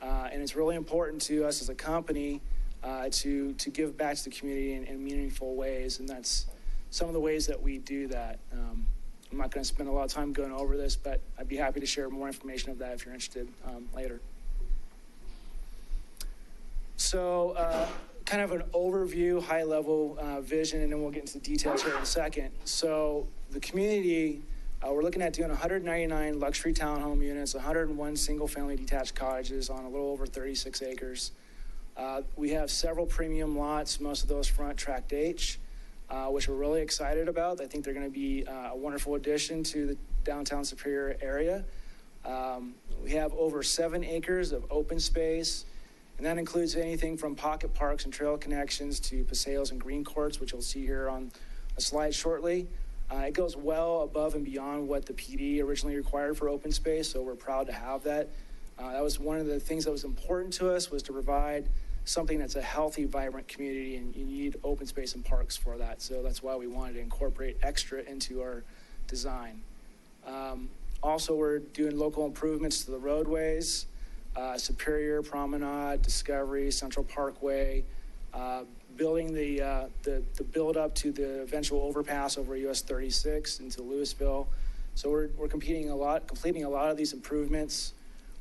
And it's really important to us as a company to give back to the community in meaningful ways. And that's some of the ways that we do that. I'm not going to spend a lot of time going over this, but I'd be happy to share more information of that if you're interested later. So kind of an overview, high-level vision, and then we'll get into the details here in a second. So the community, we're looking at doing 199 luxury townhome units, 101 single-family detached cottages on a little over 36 acres. We have several premium lots, most of those front Tract H, which we're really excited about. I think they're going to be a wonderful addition to the downtown Superior area. We have over 7 acres of open space, and that includes anything from pocket parks and trail connections to paseos and green courts, which you'll see here on a slide shortly. It goes well above and beyond what the PD originally required for open space, so we're proud to have that. That was one of the things that was important to us, was to provide something that's a healthy, vibrant community, and you need open space and parks for that. So that's why we wanted to incorporate extra into our design. Also, we're doing local improvements to the roadways, Superior, Promenade, Discovery, Central Parkway, building the build up to the eventual overpass over US 36 into Louisville. So we're completing a lot of these improvements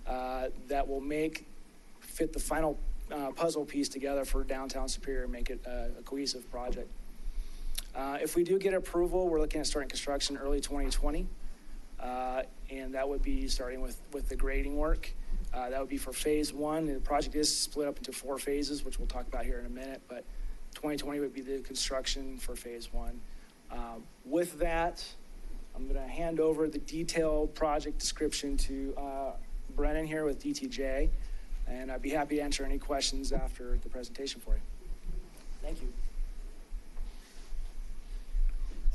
that will fit the final puzzle piece together for downtown Superior and make it a cohesive project. If we do get approval, we're looking at starting construction early 2020, and that would be starting with the grading work. That would be for phase 1. The project is split up into 4 phases, which we'll talk about here in a minute, but 2020 would be the construction for phase 1. With that, I'm going to hand over the detailed project description to Brennan here with DTJ. And I'd be happy to answer any questions after the presentation for you. Thank you.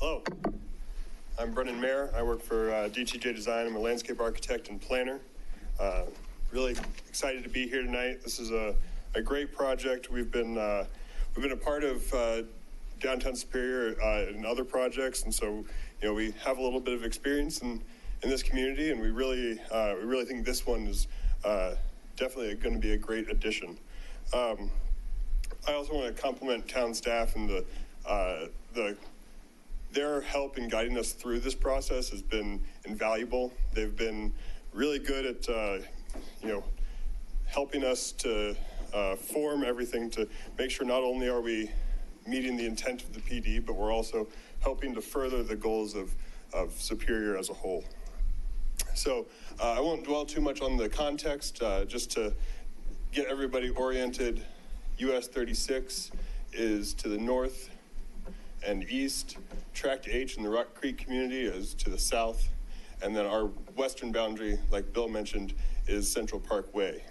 Hello, I'm Brennan Mayer. I work for DTJ Design. I'm a landscape architect and planner. Really excited to be here tonight. This is a great project. We've been a part of downtown Superior in other projects, and so we have a little bit of experience in this community, and we really think this one is definitely going to be a great addition. I also want to compliment town staff and their help in guiding us through this process has been invaluable. They've been really good at, helping us to form everything to make sure not only are we meeting the intent of the PD, but we're also helping to further the goals of Superior as a whole. So I won't dwell too much on the context, just to get everybody oriented. US 36 is to the north and east. Tract H in the Rock Creek community is to the south. And then our western boundary, like Bill mentioned, is Central Park Way.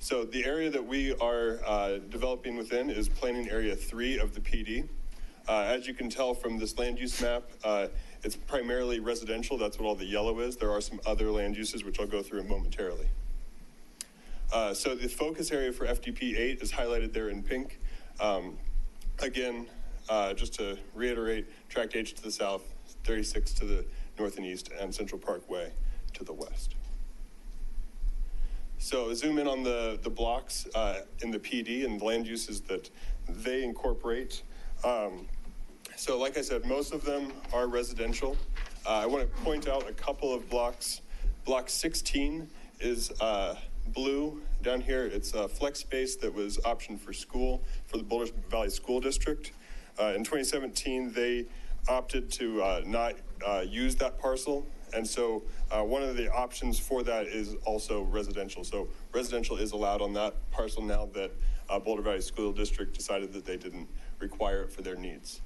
So the area that we are developing within is Planning Area 3 of the PD. As you can tell from this land use map, it's primarily residential. That's what all the yellow is. There are some other land uses, which I'll go through momentarily. So the focus area for FDP 8 is highlighted there in pink. Again, just to reiterate, Tract H to the south, 36 to the north and east, and Central Park Way to the west. So zoom in on the blocks in the PD and the land uses that they incorporate. So like I said, most of them are residential. I want to point out a couple of blocks. Block 16 is blue down here. It's a flex space that was optioned for school for the Boulder Valley School District. In 2017, they opted to not use that parcel. And so one of the options for that is also residential. So residential is allowed on that parcel now that Boulder Valley School District decided that they didn't require it for their needs.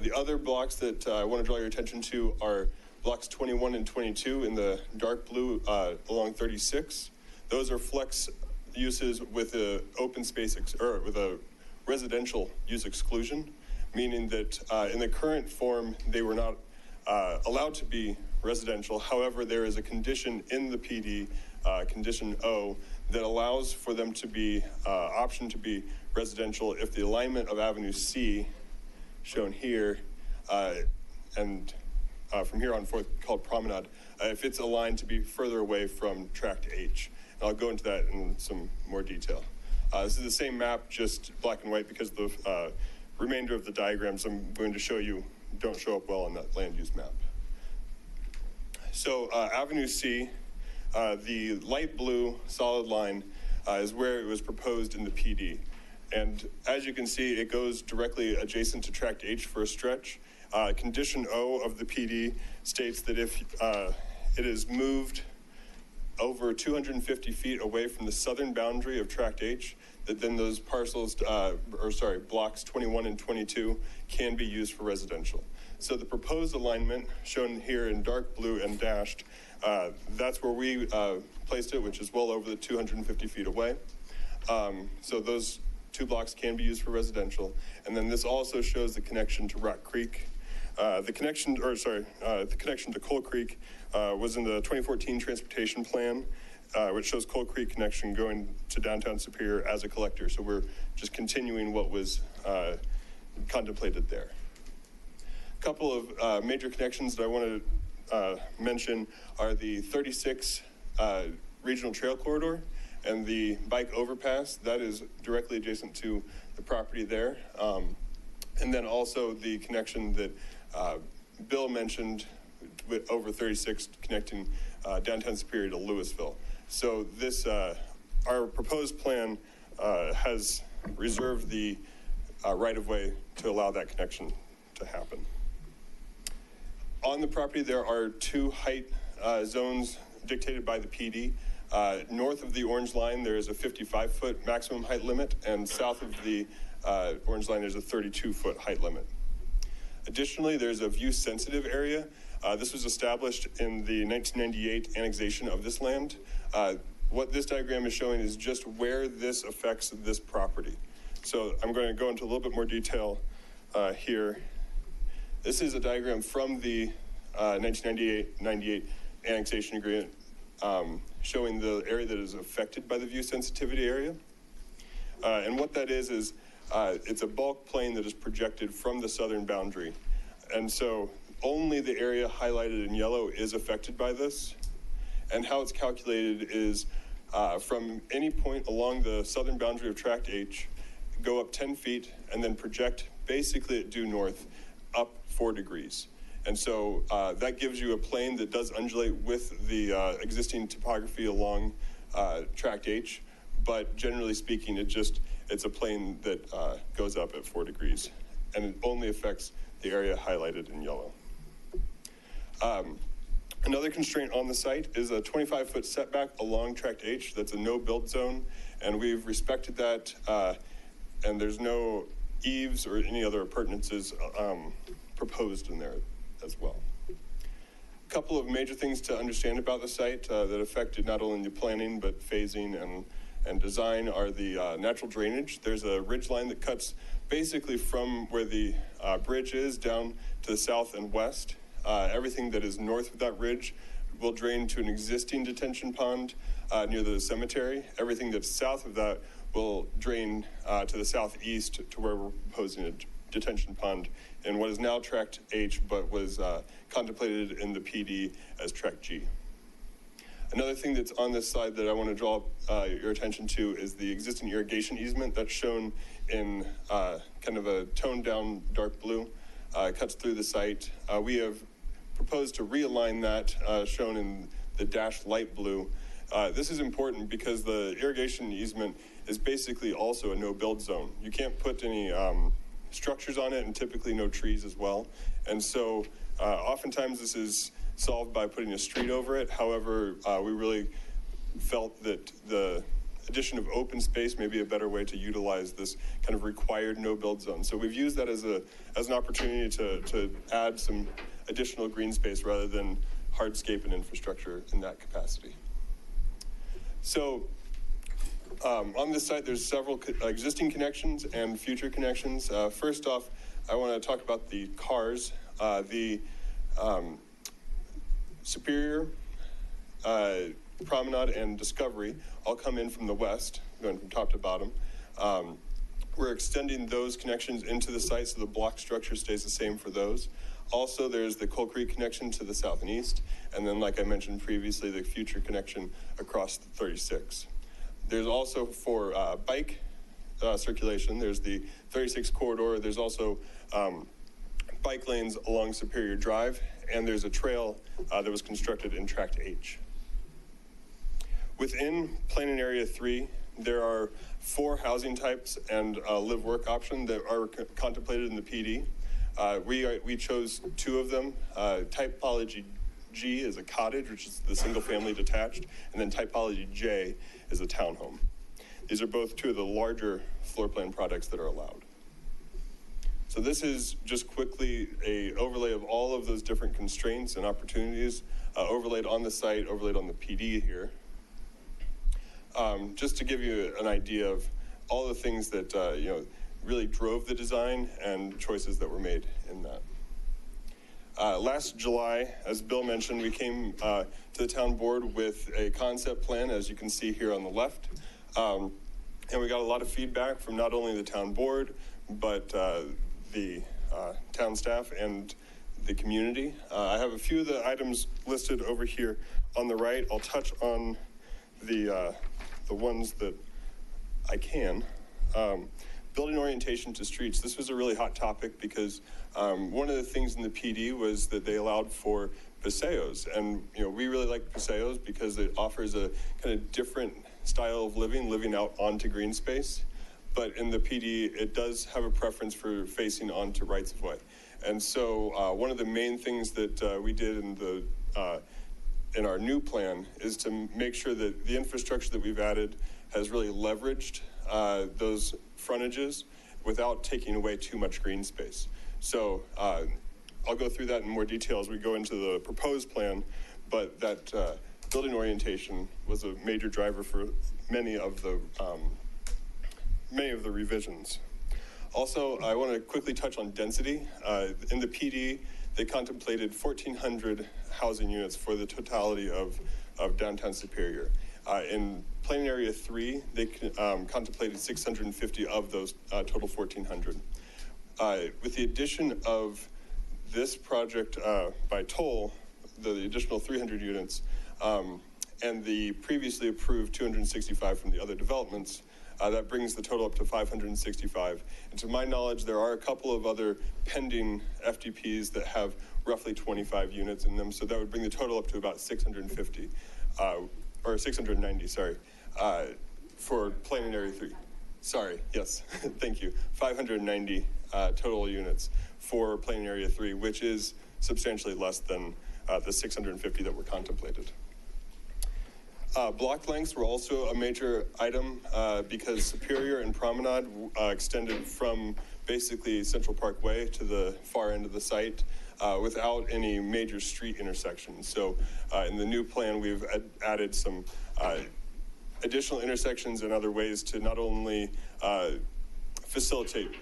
The other blocks that I want to draw your attention to are blocks 21 and 22 in the dark blue along 36. Those are flex uses with a open space or with a residential use exclusion, meaning that in the current form they were not allowed to be residential. However, there is a condition in the PD, condition O, that allows for them to be option to be residential if the alignment of Avenue C, shown here, and from here on forth called Promenade, if it's aligned to be further away from Tract H. And I'll go into that in some more detail. This is the same map, just black and white, because the remainder of the diagrams I'm going to show you don't show up well on that land use map. So Avenue C, the light blue solid line is where it was proposed in the PD. And as you can see, it goes directly adjacent to Tract H for a stretch. Condition O of the PD states that if it is moved over 250 feet away from the southern boundary of Tract H, that then those parcels, blocks 21 and 22 can be used for residential. So the proposed alignment, shown here in dark blue and dashed, that's where we placed it, which is well over the 250 feet away. So those two blocks can be used for residential. And then this also shows the connection to Rock Creek. The connection to Coal Creek was in the 2014 transportation plan, which shows Coal Creek connection going to downtown Superior as a collector. So we're just continuing what was contemplated there. A couple of major connections that I want to mention are the 36 regional trail corridor and the bike overpass. That is directly adjacent to the property there. And then also the connection that Bill mentioned with over 36 connecting downtown Superior to Louisville. So this, our proposed plan has reserved the right-of-way to allow that connection to happen. On the property, there are two height zones dictated by the PD. North of the orange line, there is a 55-foot maximum height limit, and south of the orange line, there's a 32-foot height limit. Additionally, there's a view-sensitive area. This was established in the 1998 annexation of this land. What this diagram is showing is just where this affects this property. So I'm going to go into a little bit more detail here. This is a diagram from the 1998 annexation agreement showing the area that is affected by the view sensitivity area. And what that is it's a bulk plane that is projected from the southern boundary. And so only the area highlighted in yellow is affected by this. And how it's calculated is from any point along the southern boundary of Tract H, go up 10 feet, and then project basically at due north up 4 degrees. And so that gives you a plane that does undulate with the existing topography along Tract H, but generally speaking, it's a plane that goes up at 4 degrees, and it only affects the area highlighted in yellow. Another constraint on the site is a 25-foot setback along Tract H. That's a no-build zone, and we've respected that, and there's no eaves or any other appurtenances proposed in there as well. A couple of major things to understand about the site that affected not only the planning but phasing and design are the natural drainage. There's a ridge line that cuts basically from where the bridge is down to the south and west. Everything that is north of that ridge will drain to an existing detention pond near the cemetery. Everything that's south of that will drain to the southeast to where we're proposing a detention pond in what is now Tract H, but was contemplated in the PD as Tract G. Another thing that's on this slide that I want to draw your attention to is the existing irrigation easement that's shown in kind of a toned down dark blue. Cuts through the site. We have proposed to realign that, shown in the dashed light blue. This is important because the irrigation easement is basically also a no-build zone. You can't put any structures on it, and typically no trees as well. And so oftentimes this is solved by putting a street over it. However, we really felt that the addition of open space may be a better way to utilize this kind of required no-build zone. So we've used that as an opportunity to add some additional green space rather than hardscape and infrastructure in that capacity. So on this site, there's several existing connections and future connections. First off, I want to talk about the cars. The Superior, Promenade, and Discovery all come in from the west, going from top to bottom. We're extending those connections into the site so the block structure stays the same for those. Also, there's the Coal Creek connection to the south and east, and then, like I mentioned previously, the future connection across the 36. There's also for bike circulation, there's the 36 corridor. There's also bike lanes along Superior Drive, and there's a trail that was constructed in Tract H. Within Planning Area 3, there are 4 housing types and a live-work option that are contemplated in the PD. We chose 2 of them. Typology G is a cottage, which is the single-family detached, and then Typology J is a townhome. These are both 2 of the larger floor plan products that are allowed. So this is just quickly an overlay of all of those different constraints and opportunities overlaid on the site, overlaid on the PD here. Just to give you an idea of all the things that really drove the design and choices that were made in that. Last July, as Bill mentioned, we came to the town board with a concept plan, as you can see here on the left. And we got a lot of feedback from not only the town board, but the town staff and the community. I have a few of the items listed over here on the right. I'll touch on the ones that I can. Building orientation to streets. This was a really hot topic because one of the things in the PD was that they allowed for paseos, and we really like paseos because it offers a kind of different style of living out onto green space. But in the PD, it does have a preference for facing onto rights of way. And so one of the main things that we did in our new plan is to make sure that the infrastructure that we've added has really leveraged those frontages without taking away too much green space. So I'll go through that in more detail as we go into the proposed plan, but that building orientation was a major driver for many of the revisions. Also, I want to quickly touch on density. In the PD, they contemplated 1,400 housing units for the totality of downtown Superior. In Planning Area 3, they contemplated 650 of those total 1,400. With the addition of this project by toll, the additional 300 units, and the previously approved 265 from the other developments, that brings the total up to 565. And to my knowledge, there are a couple of other pending FDPs that have roughly 25 units in them, so that would bring the total up to about 650, or 690, sorry, for planning area 3. Sorry, yes, thank you. 590 total units for planning area 3, which is substantially less than the 650 that were contemplated. Block lengths were also a major item because Superior and Promenade extended from basically Central Park Way to the far end of the site without any major street intersections. So in the new plan, we've added some additional intersections and other ways to not only facilitate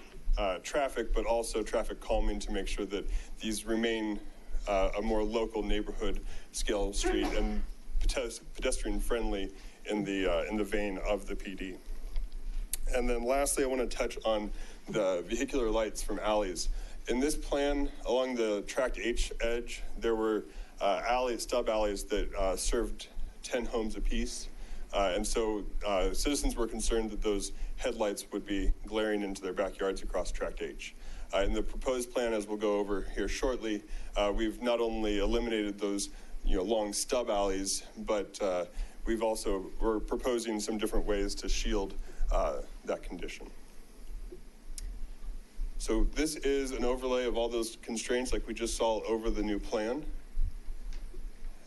traffic, but also traffic calming to make sure that these remain a more local neighborhood scale street and pedestrian friendly in the vein of the PD. And then lastly, I want to touch on the vehicular lights from alleys. In this plan, along the Tract H edge, there were stub alleys that served 10 homes apiece. And so citizens were concerned that those headlights would be glaring into their backyards across Tract H. In the proposed plan, as we'll go over here shortly, we've not only eliminated those long stub alleys, but we're proposing some different ways to shield that condition. So this is an overlay of all those constraints like we just saw over the new plan.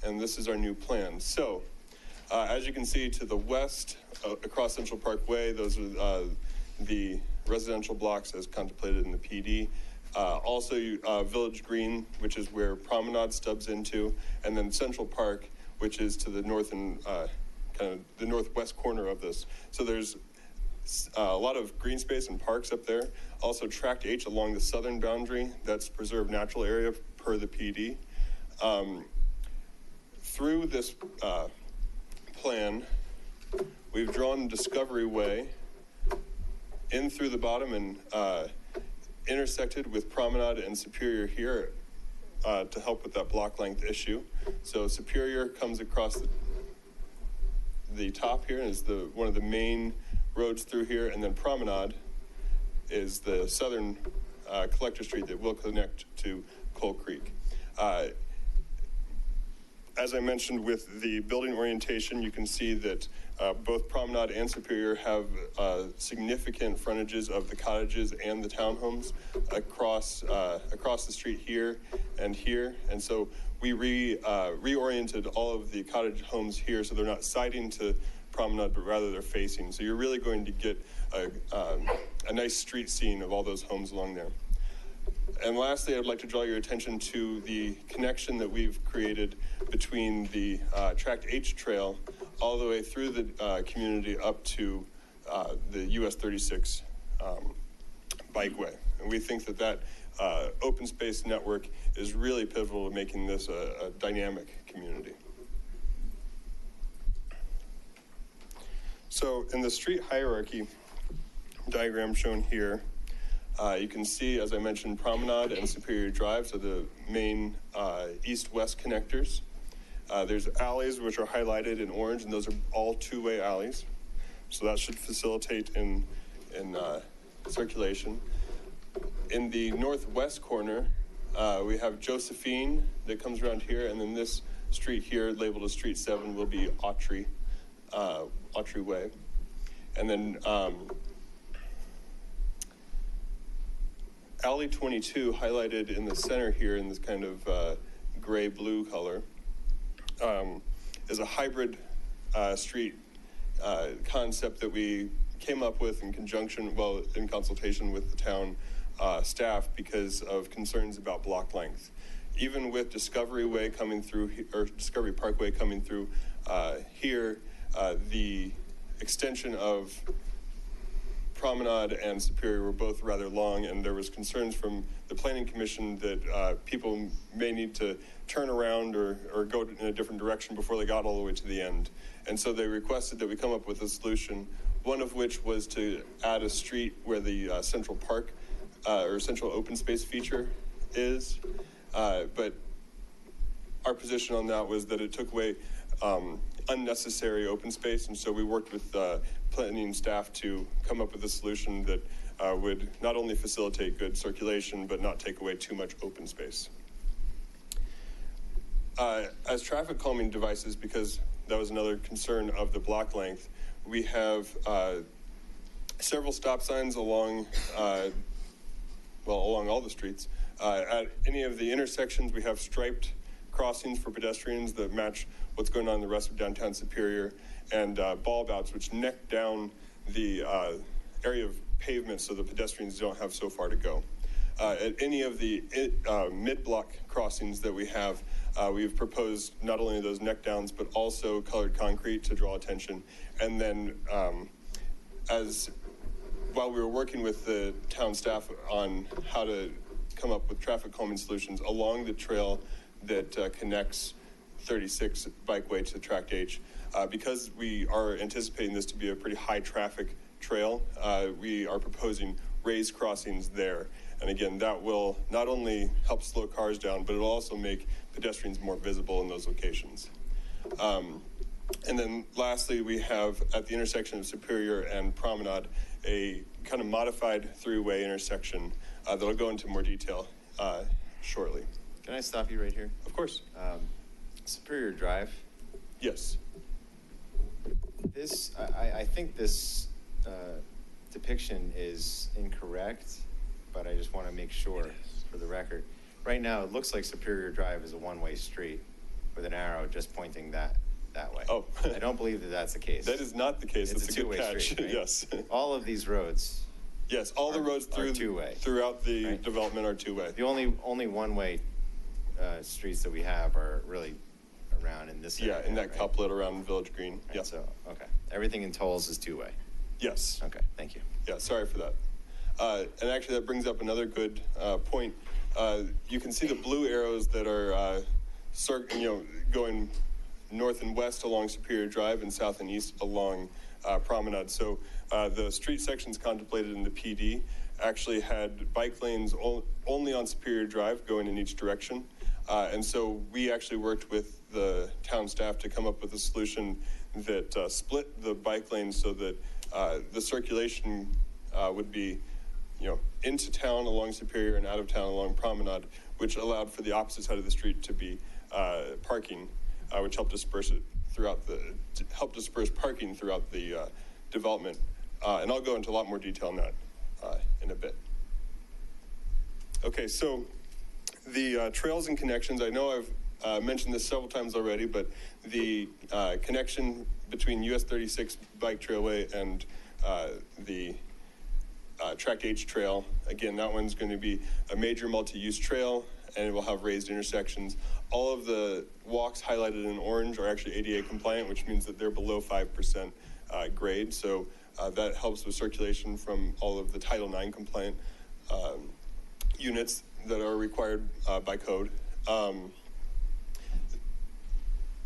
And this is our new plan. So as you can see to the west, across Central Park Way, those are the residential blocks as contemplated in the PD. Also Village Green, which is where Promenade stubs into, and then Central Park, which is to the north and kind of the northwest corner of this. So there's a lot of green space and parks up there. Also Tract H along the southern boundary, that's preserved natural area per the PD. Through this plan, we've drawn Discovery Way in through the bottom and intersected with Promenade and Superior here to help with that block length issue. So Superior comes across the top here and is one of the main roads through here, and then Promenade is the southern collector street that will connect to Coal Creek. As I mentioned with the building orientation, you can see that both Promenade and Superior have significant frontages of the cottages and the townhomes across the street here. And so we reoriented all of the cottage homes here so they're not siding to Promenade, but rather they're facing. So you're really going to get a nice street scene of all those homes along there. And lastly, I'd like to draw your attention to the connection that we've created between the Tract H trail all the way through the community up to the US 36 bikeway. And we think that open space network is really pivotal to making this a dynamic community. So in the street hierarchy diagram shown here, you can see, as I mentioned, Promenade and Superior Drive, so the main east-west connectors. There's alleys which are highlighted in orange, and those are all two-way alleys. So that should facilitate in circulation. In the northwest corner, we have Josephine that comes around here, and then this street here, labeled as Street 7, will be Autry Way. And then Alley 22, highlighted in the center here in this kind of gray-blue color, is a hybrid street concept that we came up with in consultation with the town staff because of concerns about block length. Even with Discovery Way coming through, or Discovery Parkway coming through here, the extension of Promenade and Superior were both rather long, and there was concerns from the Planning Commission that people may need to turn around or go in a different direction before they got all the way to the end. And so they requested that we come up with a solution, one of which was to add a street where the Central Park or Central Open Space feature is. But our position on that was that it took away unnecessary open space, and so we worked with planning staff to come up with a solution that would not only facilitate good circulation, but not take away too much open space. As traffic calming devices, because that was another concern of the block length, we have several stop signs along, along all the streets. At any of the intersections, we have striped crossings for pedestrians that match what's going on in the rest of downtown Superior, and bulb outs which neck down the area of pavement so the pedestrians don't have so far to go. At any of the mid-block crossings that we have, we've proposed not only those neck downs, but also colored concrete to draw attention. And then while we were working with the town staff on how to come up with traffic calming solutions along the trail that connects 36 Bikeway to Tract H, because we are anticipating this to be a pretty high traffic trail, we are proposing raised crossings there. And again, that will not only help slow cars down, but it'll also make pedestrians more visible in those locations. And then lastly, we have at the intersection of Superior and Promenade, a kind of modified three-way intersection that'll go into more detail shortly. Can I stop you right here? Of course. Superior Drive. Yes. This, I think this depiction is incorrect, but I just want to make sure for the record. Right now, it looks like Superior Drive is a one-way street with an arrow just pointing that way. Oh. I don't believe that that's the case. That is not the case. It's That's a a good two-way catch. street, right? Yes. All of these roads. Yes, all the roads throughout the development are two-way. The only one-way streets that we have are really around in this area. Yeah, in that couplet around Village Green. Right, Yeah. so, okay. Everything in tolls is two-way. Yes. Okay, thank you. Yeah, sorry for that. And actually, that brings up another good point. You can see the blue arrows that are going north and west along Superior Drive and south and east along Promenade. So the street sections contemplated in the PD actually had bike lanes only on Superior Drive going in each direction. And so we actually worked with the town staff to come up with a solution that split the bike lanes so that the circulation would be, into town along Superior and out of town along Promenade, which allowed for the opposite side of the street to be parking, which helped disperse parking throughout the development. And I'll go into a lot more detail on that in a bit. Okay, so the trails and connections, I know I've mentioned this several times already, but the connection between US 36 Bike Trailway and the Tract H Trail, again, that one's going to be a major multi-use trail, and it will have raised intersections. All of the walks highlighted in orange are actually ADA compliant, which means that they're below 5% grade. So that helps with circulation from all of the Title IX compliant units that are required by code.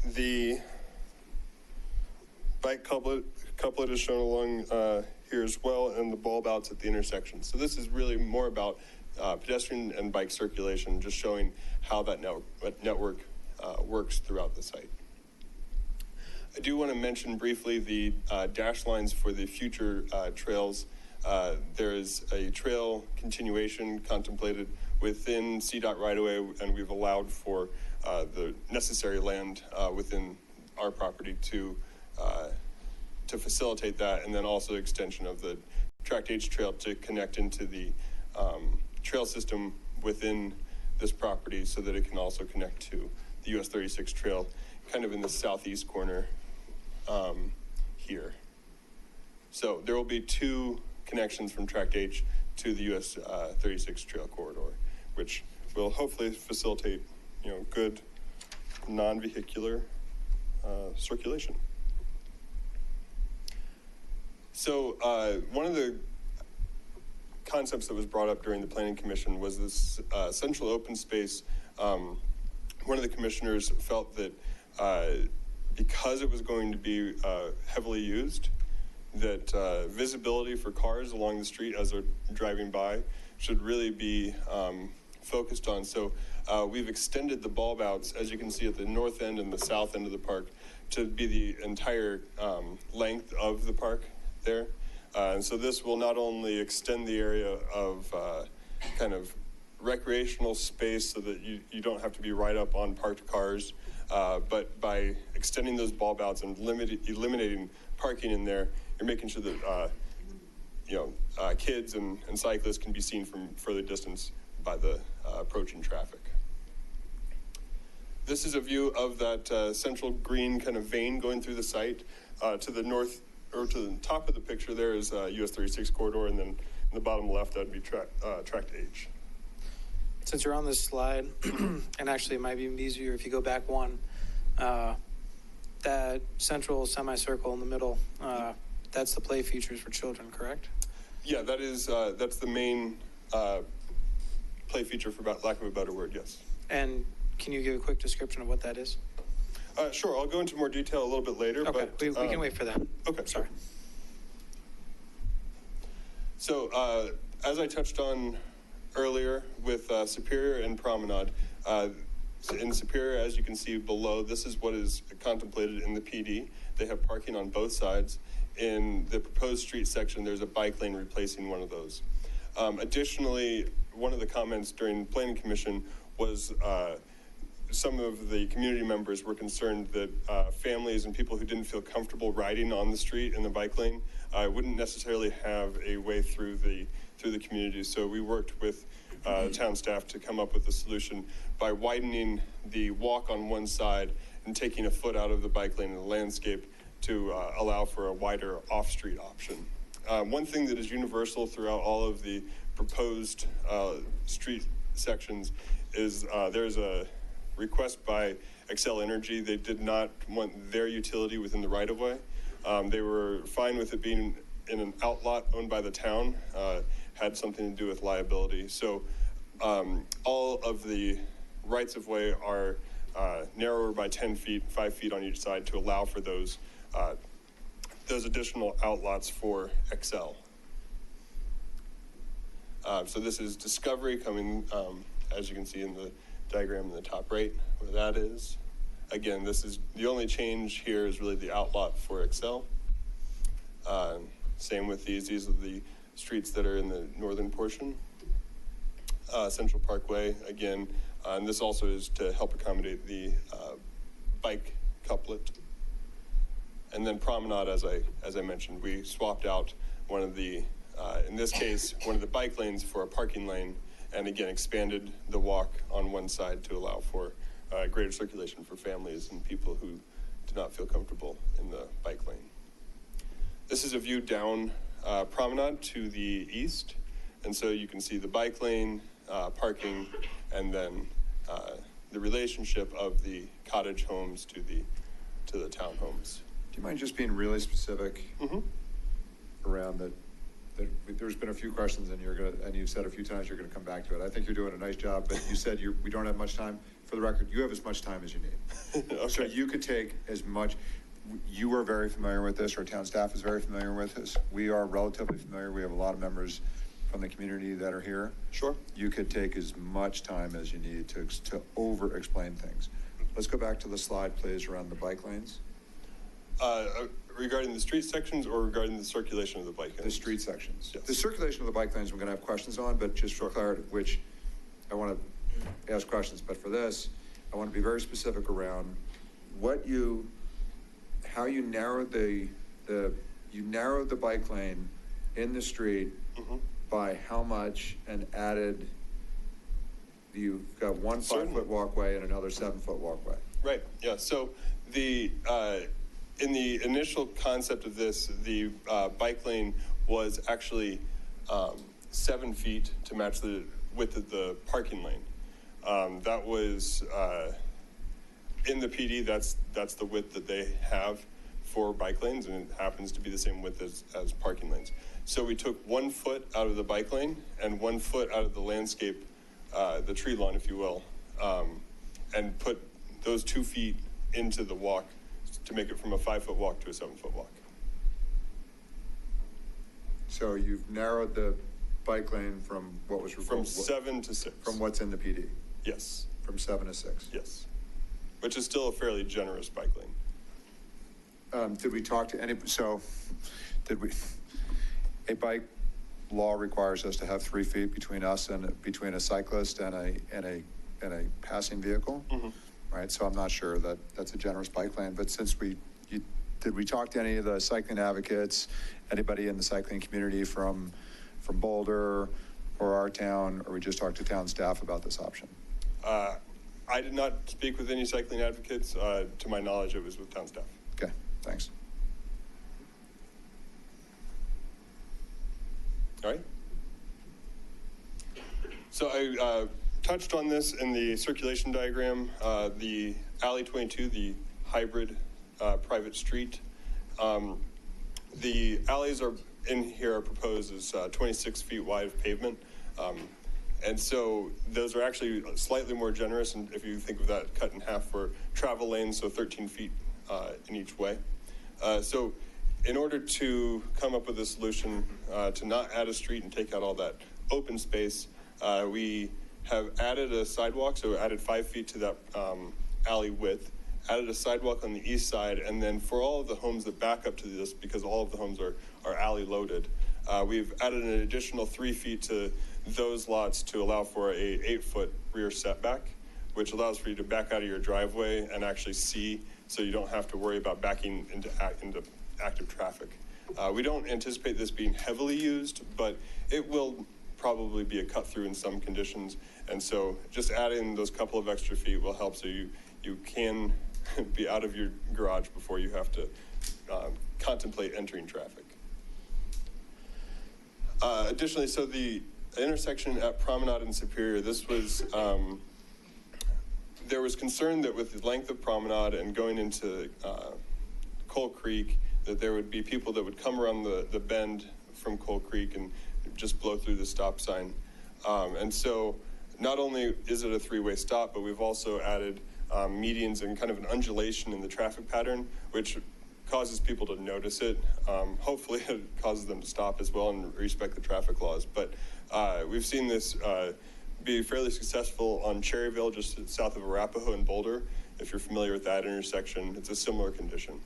The bike couplet is shown along here as well, and the bulb outs at the intersection. So this is really more about pedestrian and bike circulation, just showing how that network works throughout the site. I do want to mention briefly the dash lines for the future trails. There is a trail continuation contemplated within CDOT right-of-way, and we've allowed for the necessary land within our property to facilitate that, and then also extension of the Tract H Trail to connect into the trail system within this property so that it can also connect to the US 36 Trail kind of in the southeast corner here. So there will be two connections from Tract H to the US 36 Trail corridor, which will hopefully facilitate, good non-vehicular circulation. So one of the concepts that was brought up during the Planning Commission was this central open space. One of the commissioners felt that because it was going to be heavily used, that visibility for cars along the street as they're driving by should really be focused on. So we've extended the bulb outs, as you can see, at the north end and the south end of the park to be the entire length of the park there. And so this will not only extend the area of kind of recreational space so that you don't have to be right up on parked cars, but by extending those bulb outs and eliminating parking in there, you're making sure that kids and cyclists can be seen from further distance by the approaching traffic. This is a view of that central green kind of vein going through the site. To the north, or to the top of the picture there is US 36 corridor, and then in the bottom left, that'd be tract H. Since you're on this slide, and actually it might be easier if you go back one, that central semicircle in the middle, that's the play features for children, correct? Yeah, that is, that's the main play feature, for lack of a better word, yes. And can you give a quick description of what that is? Sure, I'll go into more detail a little bit later. Okay, but, we can wait for that. Okay. Sorry. So, as I touched on earlier with Superior and Promenade, in Superior, as you can see below, this is what is contemplated in the PD. They have parking on both sides. In the proposed street section, there's a bike lane replacing one of those. Additionally, one of the comments during the Planning Commission was some of the community members were concerned that families and people who didn't feel comfortable riding on the street in the bike lane wouldn't necessarily have a way through the community. So we worked with town staff to come up with a solution by widening the walk on one side and taking a foot out of the bike lane in the landscape to allow for a wider off-street option. One thing that is universal throughout all of the proposed street sections is there's a request by Xcel Energy. They did not want their utility within the right-of-way. They were fine with it being in an outlot owned by the town, had something to do with liability. So all of the rights-of-way are narrower by 10 feet, 5 feet on each side to allow for those additional outlots for Xcel. So this is Discovery coming, as you can see in the diagram in the top right, where that is. Again, this is the only change here is really the outlot for Xcel. Same with these are the streets that are in the northern portion. Central Parkway, again, and this also is to help accommodate the bike couplet. And then Promenade, as I mentioned, we swapped out one of the, in this case, one of the bike lanes for a parking lane, and again, expanded the walk on one side to allow for greater circulation for families and people who do not feel comfortable in the bike lane. This is a view down Promenade to the east, and so you can see the bike lane, parking, and then the relationship of the cottage homes to the townhomes. Do you mind just being really specific around that? There's been a few questions, and you've said a few times you're going to come back to it. I think you're doing a nice job, but you said we don't have much time. For the record, you have as much time as you need. Okay. So you could take as much. You are very familiar with this. Our town staff is very familiar with this. We are relatively familiar. We have a lot of members from the community that are here. Sure. You could take as much time as you need to over-explain things. Let's go back to the slide, please, around the bike lanes. Regarding the street sections or regarding the circulation of the bike lanes? The street sections. Yes. The circulation of the bike lanes we're going to have questions on, but just for clarity, which I want to ask questions, but for this, I want to be very specific around how you narrowed the bike lane in the street by how much, and added, you've got one 5-foot walkway and another 7-foot walkway. Right, yeah, so in the initial concept of this, the bike lane was actually 7 feet to match the width of the parking lane. That was, in the PD, that's the width that they have for bike lanes, and it happens to be the same width as parking lanes. So we took 1 foot out of the bike lane and 1 foot out of the landscape, the tree lawn, if you will, and put those 2 feet into the walk to make it from a 5-foot walk to a 7-foot walk. So you've narrowed the bike lane from what was From 7 to 6. From what's in the PD? Yes. From 7 to 6? Yes. Which is still a fairly generous bike lane. Did we talk to a bike law requires us to have 3 feet between us and between a cyclist and a passing vehicle? Mm-hmm. Right, so I'm not sure that that's a generous bike lane, but since did we talk to any of the cycling advocates, anybody in the cycling community from Boulder or our town, or we just talked to town staff about this option? I did not speak with any cycling advocates. To my knowledge, it was with town staff. Okay, thanks. All right. So I touched on this in the circulation diagram. The Alley 22, the hybrid private street. The alleys are in here are proposed as 26 feet wide of pavement. And so those are actually slightly more generous, and if you think of that cut in half for travel lanes, so 13 feet in each way. So in order to come up with a solution to not add a street and take out all that open space, we have added a sidewalk, so added 5 feet to that alley width, added a sidewalk on the east side, and then for all of the homes that back up to this, because all of the homes are alley loaded, we've added an additional 3 feet to those lots to allow for a 8-foot rear setback, which allows for you to back out of your driveway and actually see, so you don't have to worry about backing into active traffic. We don't anticipate this being heavily used, but it will probably be a cut through in some conditions. And so just adding those couple of extra feet will help so you can be out of your garage before you have to contemplate entering traffic. Additionally, so the intersection at Promenade and Superior, this was, there was concern that with the length of Promenade and going into Coal Creek, that there would be people that would come around the bend from Coal Creek and just blow through the stop sign. And so not only is it a 3-way stop, but we've also added medians and kind of an undulation in the traffic pattern, which causes people to notice it. Hopefully it causes them to stop as well and respect the traffic laws. But we've seen this be fairly successful on Cherryville, just south of Arapahoe and Boulder. If you're familiar with that intersection, it's a similar condition.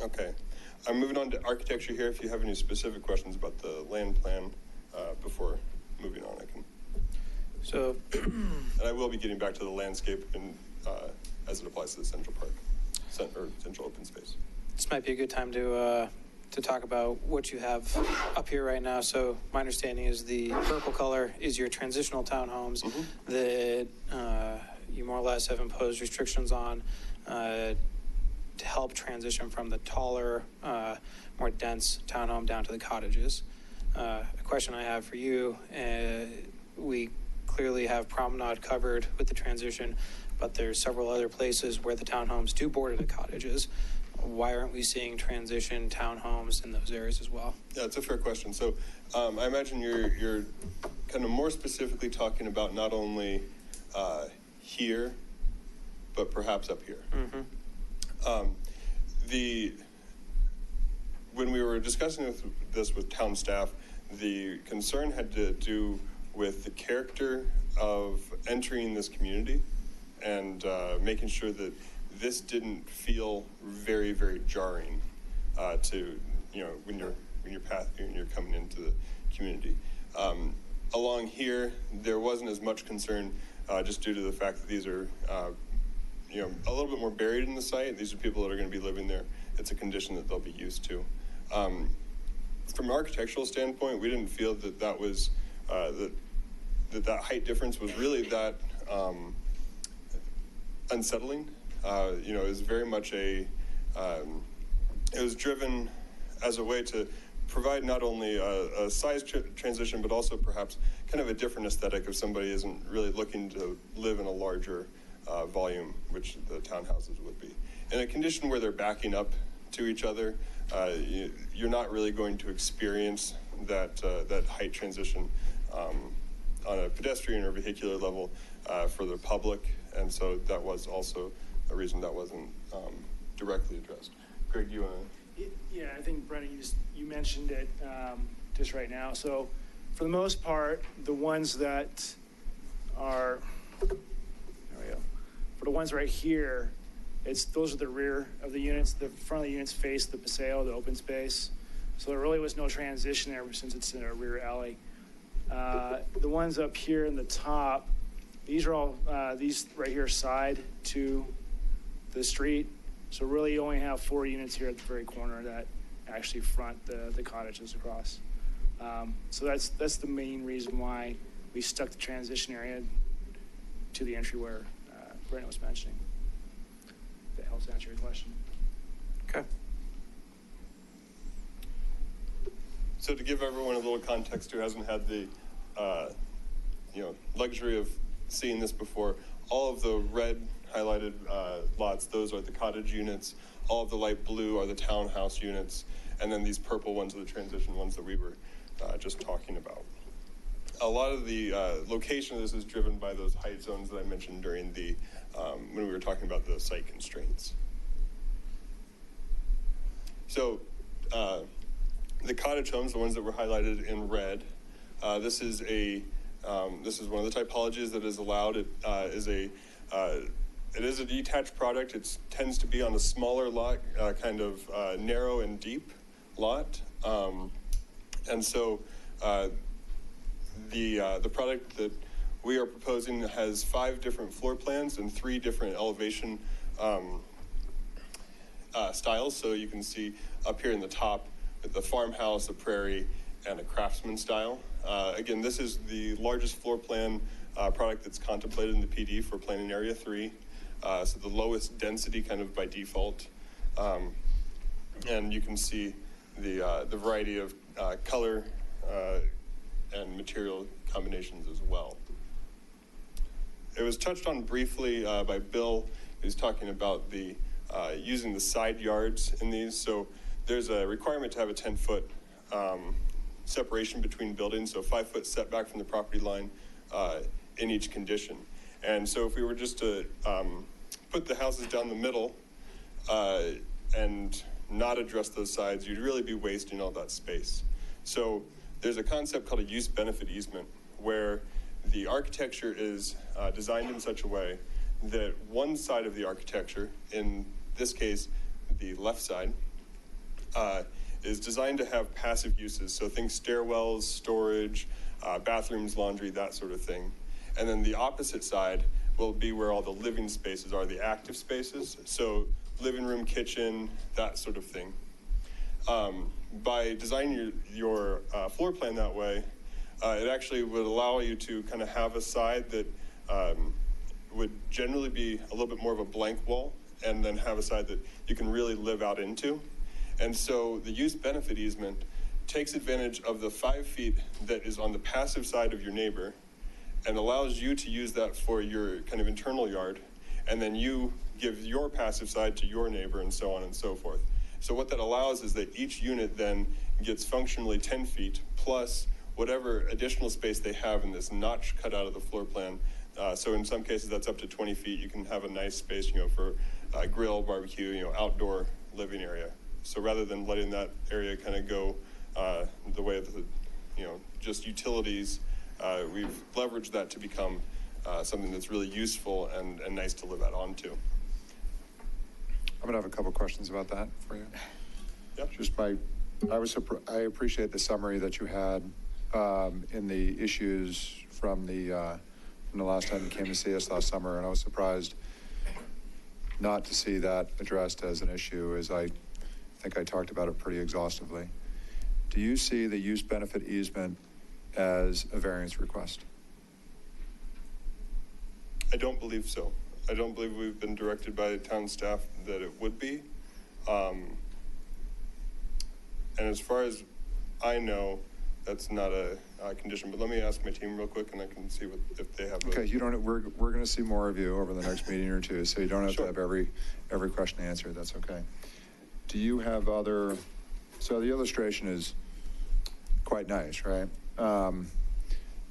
Okay, I'm moving on to architecture here. If you have any specific questions about the land plan before moving on, I can. So, and I will be getting back to the landscape and as it applies to the Central Park, or Central Open Space. this might be a good time to talk about what you have up here right now. So my understanding is the purple color is your transitional townhomes that you more or less have imposed restrictions on to help transition from the taller, more dense townhome down to the cottages. A question I have for you, we clearly have Promenade covered with the transition, but there's several other places where the townhomes do border the cottages. Why aren't we seeing transition townhomes in those areas as well? Yeah, it's a fair question. So I imagine you're kind of more specifically talking about not only here, but perhaps up here. When we were discussing this with town staff, the concern had to do with the character of entering this community and making sure that this didn't feel very, very jarring to, when you're coming into the community. Along here, there wasn't as much concern just due to the fact that these are a little bit more buried in the site. These are people that are going to be living there. It's a condition that they'll be used to. From an architectural standpoint, we didn't feel that that was that height difference was really that unsettling. It was very much it was driven as a way to provide not only a size transition, but also perhaps kind of a different aesthetic if somebody isn't really looking to live in a larger volume, which the townhouses would be. In a condition where they're backing up to each other, you're not really going to experience that height transition on a pedestrian or vehicular level for the public, and so that was also a reason that wasn't directly addressed. Greg, do you want to? Yeah, I think Brennan, you mentioned it just right now. So for the most part, the ones that are, there we go. For the ones right here, those are the rear of the units. The front of the units face the paseo, the open space. So there really was no transition there since it's in a rear alley. The ones up here in the top, these are all, these right here side to the street. So really you only have 4 units here at the very corner that actually front the cottages across. So that's the main reason why we stuck the transition area to the entry where Brandon was mentioning. If that helps answer your question. Okay. So to give everyone a little context who hasn't had the luxury of seeing this before, all of the red highlighted lots, those are the cottage units. All of the light blue are the townhouse units. And then these purple ones are the transition ones that we were just talking about. A lot of the location of this is driven by those height zones that I mentioned during the, when we were talking about the site constraints. So the cottage homes, the ones that were highlighted in red, this is one of the typologies that is allowed. It is a detached product. It tends to be on a smaller lot, kind of narrow and deep lot. And so the product that we are proposing has 5 different floor plans and 3 different elevation styles. So you can see up here in the top, the farmhouse, a prairie, and a craftsman style. Again, this is the largest floor plan product that's contemplated in the PD for planning area 3. So the lowest density kind of by default. And you can see the variety of color and material combinations as well. It was touched on briefly by Bill. He was talking about the using the side yards in these. So there's a requirement to have a 10-foot separation between buildings, so 5-foot setback from the property line in each condition. And so if we were just to put the houses down the middle and not address those sides, you'd really be wasting all that space. So there's a concept called a use benefit easement, where the architecture is designed in such a way that one side of the architecture, in this case, the left side, is designed to have passive uses. So think stairwells, storage, bathrooms, laundry, that sort of thing. And then the opposite side will be where all the living spaces are, the active spaces. So living room, kitchen, that sort of thing. By designing your floor plan that way, it actually would allow you to kind of have a side that would generally be a little bit more of a blank wall, and then have a side that you can really live out into. And so the use benefit easement takes advantage of the 5 feet that is on the passive side of your neighbor and allows you to use that for your kind of internal yard. And then you give your passive side to your neighbor, and so on and so forth. So what that allows is that each unit then gets functionally 10 feet plus whatever additional space they have in this notch cut out of the floor plan. So in some cases that's up to 20 feet. You can have a nice space, for grill, barbecue, outdoor living area. So rather than letting that area kind of go the way of the, just utilities, we've leveraged that to become something that's really useful and nice to live out onto. I'm gonna have a couple questions about that for you. Yep. I appreciate the summary that you had in the issues from the last time you came to see us last summer, and I was surprised not to see that addressed as an issue, as I think I talked about it pretty exhaustively. Do you see the use benefit easement as a variance request? I don't believe so. I don't believe we've been directed by town staff that it would be. And as far as I know, that's not a condition, but let me ask my team real quick and I can see if they have. Okay, we're going to see more of you over the next meeting or two, so you don't have to have every question answered. That's okay. Do you have other, so the illustration is quite nice, right?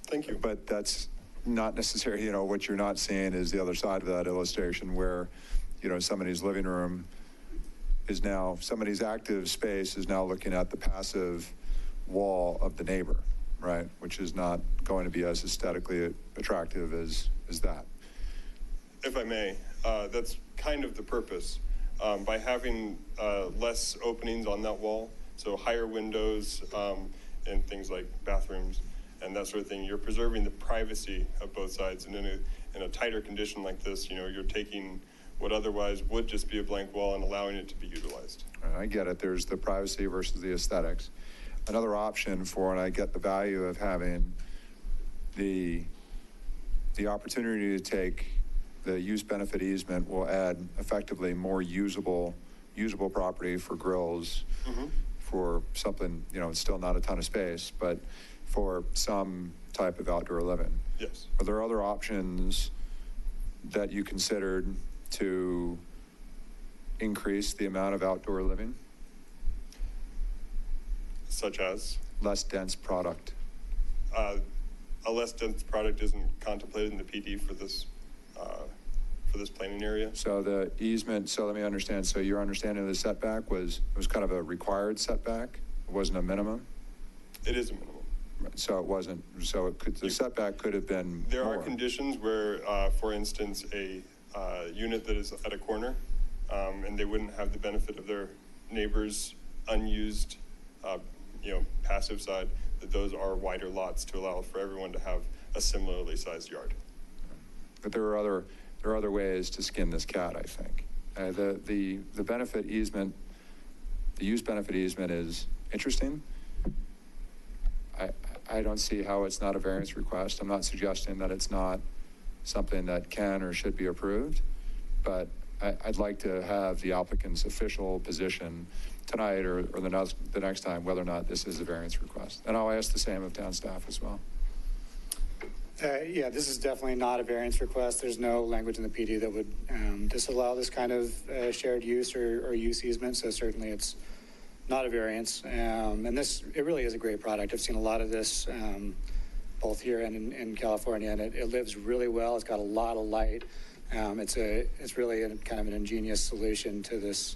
Thank you. But that's not necessarily, what you're not seeing is the other side of that illustration where, somebody's living room is now, somebody's active space is now looking at the passive wall of the neighbor, right? Which is not going to be as aesthetically attractive as that. If I may, that's kind of the purpose. By having less openings on that wall, so higher windows and things like bathrooms and that sort of thing, you're preserving the privacy of both sides. And in a tighter condition like this, you know, you're taking what otherwise would just be a blank wall and allowing it to be utilized. I get it. There's the privacy versus the aesthetics. Another option for, and I get the value of having the opportunity to take the use benefit easement will add effectively more usable property for grills, for something, you know, it's still not a ton of space, but for some type of outdoor living. Yes. Are there other options that you considered to increase the amount of outdoor living? Such as? Less dense product. A less dense product isn't contemplated in the PD for this planning area. So the easement, so let me understand, so your understanding of the setback was kind of a required setback? It wasn't a minimum? It is a minimum. So it wasn't, so it could, the setback could have been There more. are conditions where, for instance, a unit that is at a corner, and they wouldn't have the benefit of their neighbor's unused, passive side, that those are wider lots to allow for everyone to have a similarly sized yard. But there are other ways to skin this cat, I think. The benefit easement, the use benefit easement is interesting. I don't see how it's not a variance request. I'm not suggesting that it's not something that can or should be approved, but I'd like to have the applicant's official position tonight or the next time whether or not this is a variance request. And I'll ask the same of town staff as well. Yeah, this is definitely not a variance request. There's no language in the PD that would disallow this kind of shared use or use easement, so certainly it's not a variance. And it really is a great product. I've seen a lot of this both here and in California, and it lives really well. It's got a lot of light. It's really kind of an ingenious solution to this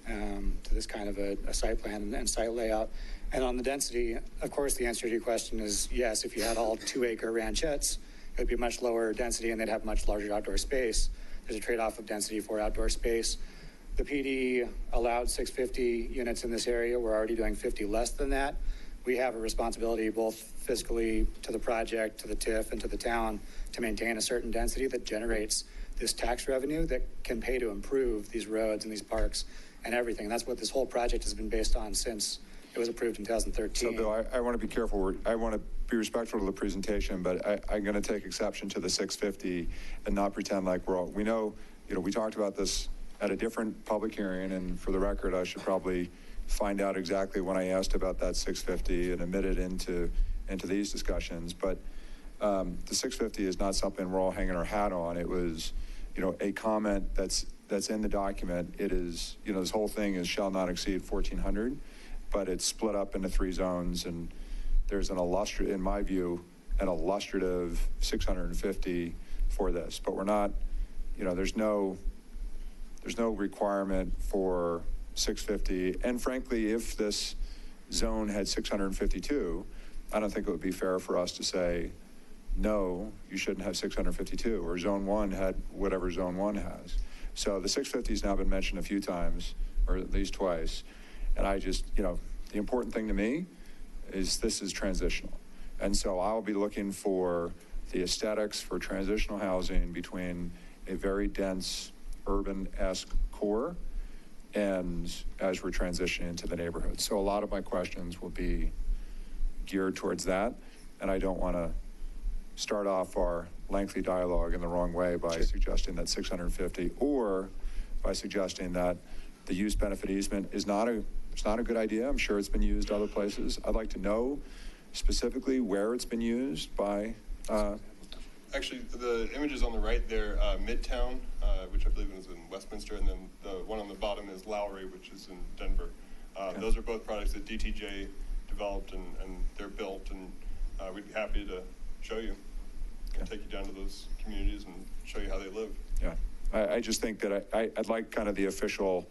kind of a site plan and site layout. And on the density, of course, the answer to your question is yes. If you had all 2-acre ranchettes, it would be much lower density and they'd have much larger outdoor space. There's a trade-off of density for outdoor space. The PD allowed 650 units in this area. We're already doing 50 less than that. We have a responsibility both fiscally to the project, to the TIF, and to the town to maintain a certain density that generates this tax revenue that can pay to improve these roads and these parks and everything. And that's what this whole project has been based on since it was approved in 2013. So, Bill, I want to be careful. I want to be respectful of the presentation, but I'm going to take exception to the 650 and not pretend like we know, we talked about this at a different public hearing, and for the record, I should probably find out exactly when I asked about that 650 and admit it into these discussions. But the 650 is not something we're all hanging our hat on. It was, a comment that's in the document. It is, this whole thing is shall not exceed 1,400. But it's split up into 3 zones, and there's in my view, an illustrative 650 for this. But we're not, there's no requirement for 650. And frankly, if this zone had 652, I don't think it would be fair for us to say, no, you shouldn't have 652, or zone 1 had whatever zone 1 has. So the 650 has now been mentioned a few times, or at least twice. And I just, the important thing to me is this is transitional. And so I'll be looking for the aesthetics for transitional housing between a very dense urban-esque core and as we're transitioning into the neighborhood. So a lot of my questions will be geared towards that. And I don't want to start off our lengthy dialogue in the wrong way by suggesting that 650 or by suggesting that the use benefit easement is not a good idea. I'm sure it's been used other places. I'd like to know specifically where it's been used by. Actually, the images on the right there, Midtown, which I believe is in Westminster, and then the one on the bottom is Lowry, which is in Denver. Okay. Those are both products that DTJ developed and they're built, and we'd be happy to show you. Take you down to those communities and show you how they live. Yeah, I just think that I'd like kind of the official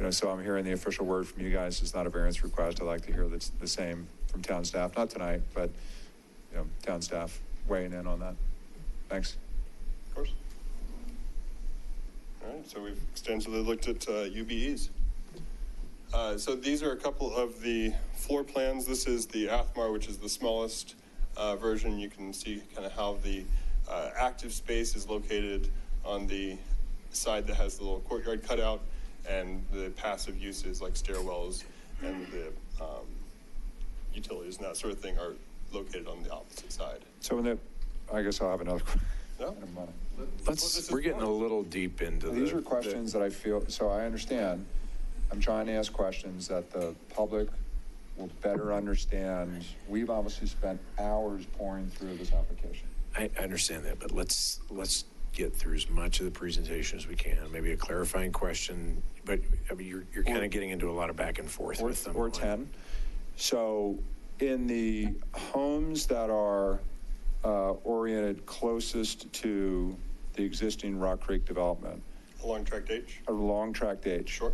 so I'm hearing the official word from you guys. It's not a variance request. I'd like to hear the same from town staff, not tonight, but, town staff weighing in on that. Thanks. Of course. All right, so we've extensively looked at UBEs. So these are a couple of the floor plans. This is the Athmar, which is the smallest version. You can see kind of how the active space is located on the side that has the little courtyard cutout, and the passive uses like stairwells and the utilities and that sort of thing are located on the opposite side. So I guess I'll have another question. No? We're getting a little deep into These are questions that I feel, so I understand. I'm trying to ask questions that the public will better understand. We've obviously spent hours pouring through this application. I understand that, but let's get through as much of the presentation as we can. Maybe a clarifying question, but I mean, you're kind of getting into a lot of back and forth with them. Or 10. So in the homes that are oriented closest to the existing Rock Creek development. Along Tract H? Along Tract H. Sure.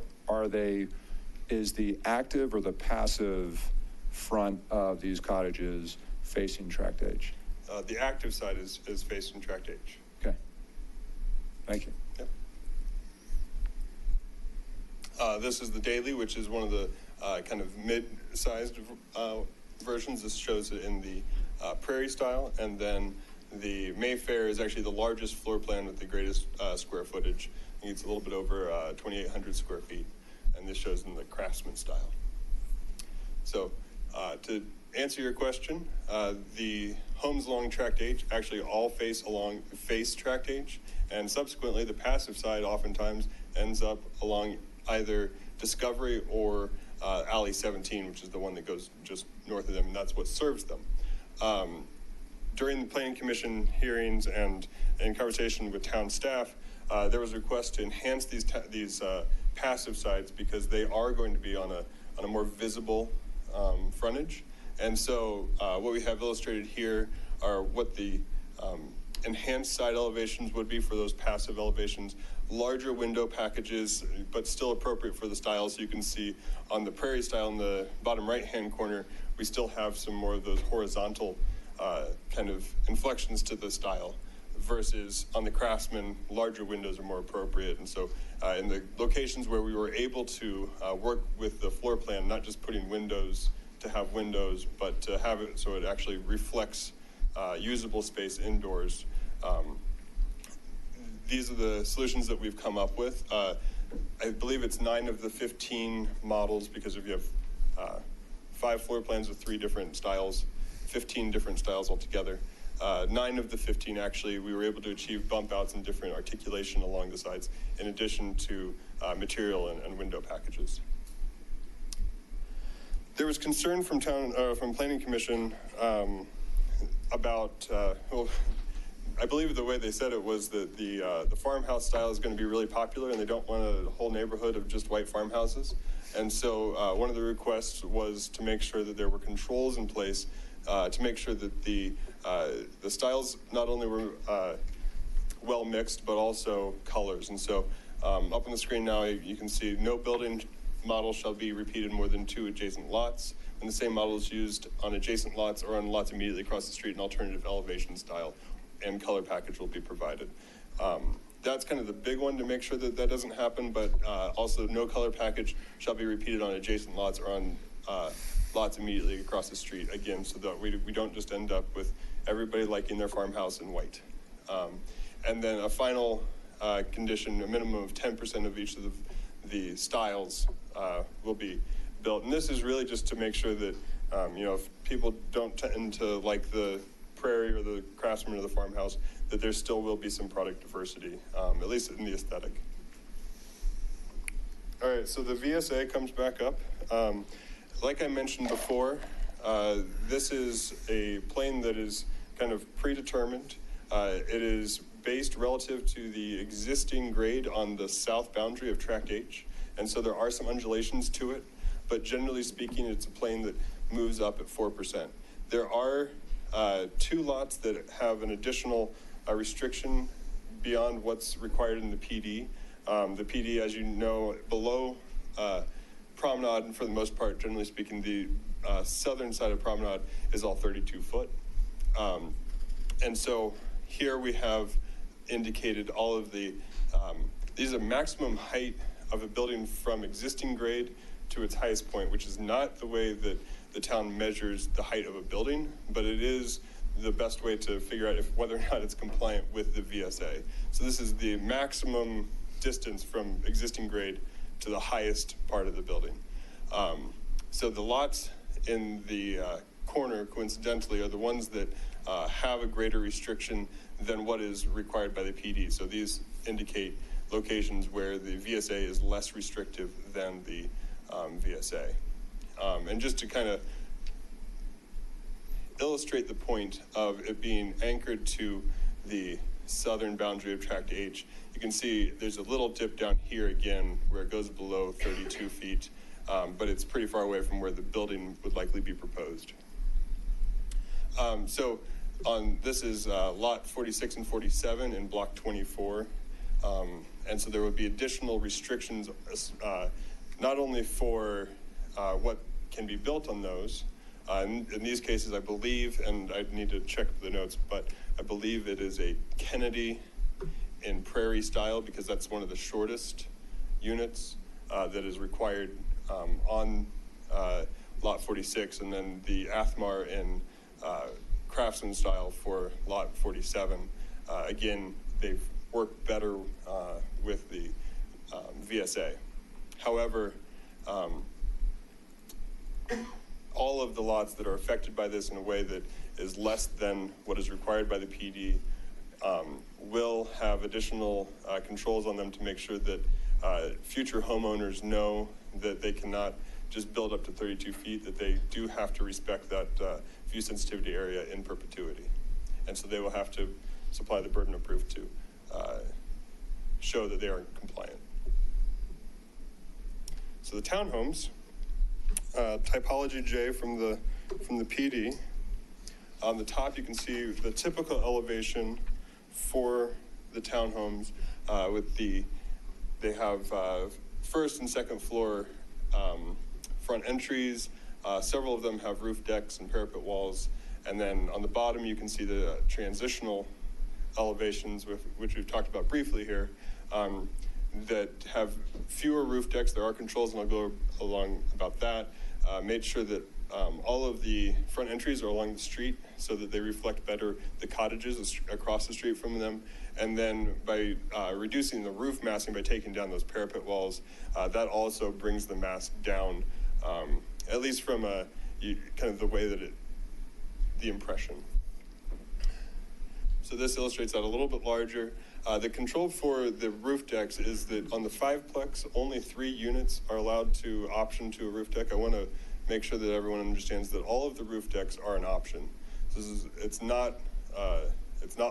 Is the active or the passive front of these cottages facing Tract H? The active side is facing Tract H. Okay. Thank you. Yep. This is the Daily, which is one of the kind of mid-sized versions. This shows it in the Prairie style, and then the Mayfair is actually the largest floor plan with the greatest square footage. It's a little bit over 2,800 square feet, and this shows in the Craftsman style. So to answer your question, the homes along Tract H actually all face Tract H, and subsequently the passive side oftentimes ends up along either Discovery or Alley 17, which is the one that goes just north of them, and that's what serves them. During the Planning Commission hearings and in conversation with town staff, there was a request to enhance these passive sides because they are going to be on a more visible frontage. And so what we have illustrated here are what the enhanced side elevations would be for those passive elevations, larger window packages, but still appropriate for the style. So you can see on the Prairie style in the bottom right-hand corner, we still have some more of those horizontal kind of inflections to the style, versus on the Craftsman, larger windows are more appropriate. And so in the locations where we were able to work with the floor plan, not just putting windows to have windows, but to have it so it actually reflects usable space indoors. These are the solutions that we've come up with. I believe it's 9 of the 15 models, because if you have 5 floor plans with 3 different styles, 15 different styles altogether. 9 of the 15 actually, we were able to achieve bump outs and different articulation along the sides, in addition to material and window packages. There was concern from Planning Commission about, well, I believe the way they said it was that the farmhouse style is going to be really popular, and they don't want a whole neighborhood of just white farmhouses. And so one of the requests was to make sure that there were controls in place to make sure that the styles not only were well mixed, but also colors. And so up on the screen now, you can see no building model shall be repeated more than 2 adjacent lots. When the same model is used on adjacent lots or on lots immediately across the street, an alternative elevation style and color package will be provided. That's kind of the big one to make sure that that doesn't happen, but also no color package shall be repeated on adjacent lots or on lots immediately across the street, again, so that we don't just end up with everybody liking their farmhouse in white. And then a final condition, a minimum of 10% of each of the styles will be built. And this is really just to make sure that, if people don't tend to like the Prairie or the Craftsman or the farmhouse, that there still will be some product diversity, at least in the aesthetic. All right, so the VSA comes back up. Like I mentioned before, this is a plane that is kind of predetermined. It is based relative to the existing grade on the south boundary of Tract H, and so there are some undulations to it, but generally speaking, it's a plane that moves up at 4%. There are 2 lots that have an additional restriction beyond what's required in the PD. The PD, as you know, below Promenade, and for the most part, generally speaking, the southern side of Promenade is all 32 foot. And so here we have indicated all of the, these are maximum height of a building from existing grade to its highest point, which is not the way that the town measures the height of a building, but it is the best way to figure out whether or not it's compliant with the VSA. So this is the maximum distance from existing grade to the highest part of the building. So the lots in the corner, coincidentally, are the ones that have a greater restriction than what is required by the PD. So these indicate locations where the VSA is less restrictive than the VSA. And just to kind of illustrate the point of it being anchored to the southern boundary of Tract H, you can see there's a little dip down here again where it goes below 32 feet, but it's pretty far away from where the building would likely be proposed. So this is lot 46 and 47 in block 24. And so there would be additional restrictions, not only for what can be built on those. In these cases, I believe, and I'd need to check the notes, but I believe it is a Kennedy in prairie style because that's one of the shortest units that is required on lot 46, and then the Athmar in craftsman style for lot 47. Again, they've worked better with the VSA. However, all of the lots that are affected by this in a way that is less than what is required by the PD will have additional controls on them to make sure that future homeowners know that they cannot just build up to 32 feet, that they do have to respect that view sensitivity area in perpetuity. And so they will have to supply the burden of proof to show that they are compliant. So the townhomes, typology J from the PD. On the top, you can see the typical elevation for the townhomes they have first and second floor front entries. Several of them have roof decks and parapet walls. And then on the bottom, you can see the transitional elevations, which we've talked about briefly here, that have fewer roof decks. There are controls, and I'll go along about that. Made sure that all of the front entries are along the street so that they reflect better the cottages across the street from them. And then by reducing the roof massing by taking down those parapet walls, that also brings the mass down, at least from kind of the way that the impression. So this illustrates that a little bit larger. The control for the roof decks is that on the 5-plex, only 3 units are allowed to option to a roof deck. I want to make sure that everyone understands that all of the roof decks are an option. It's not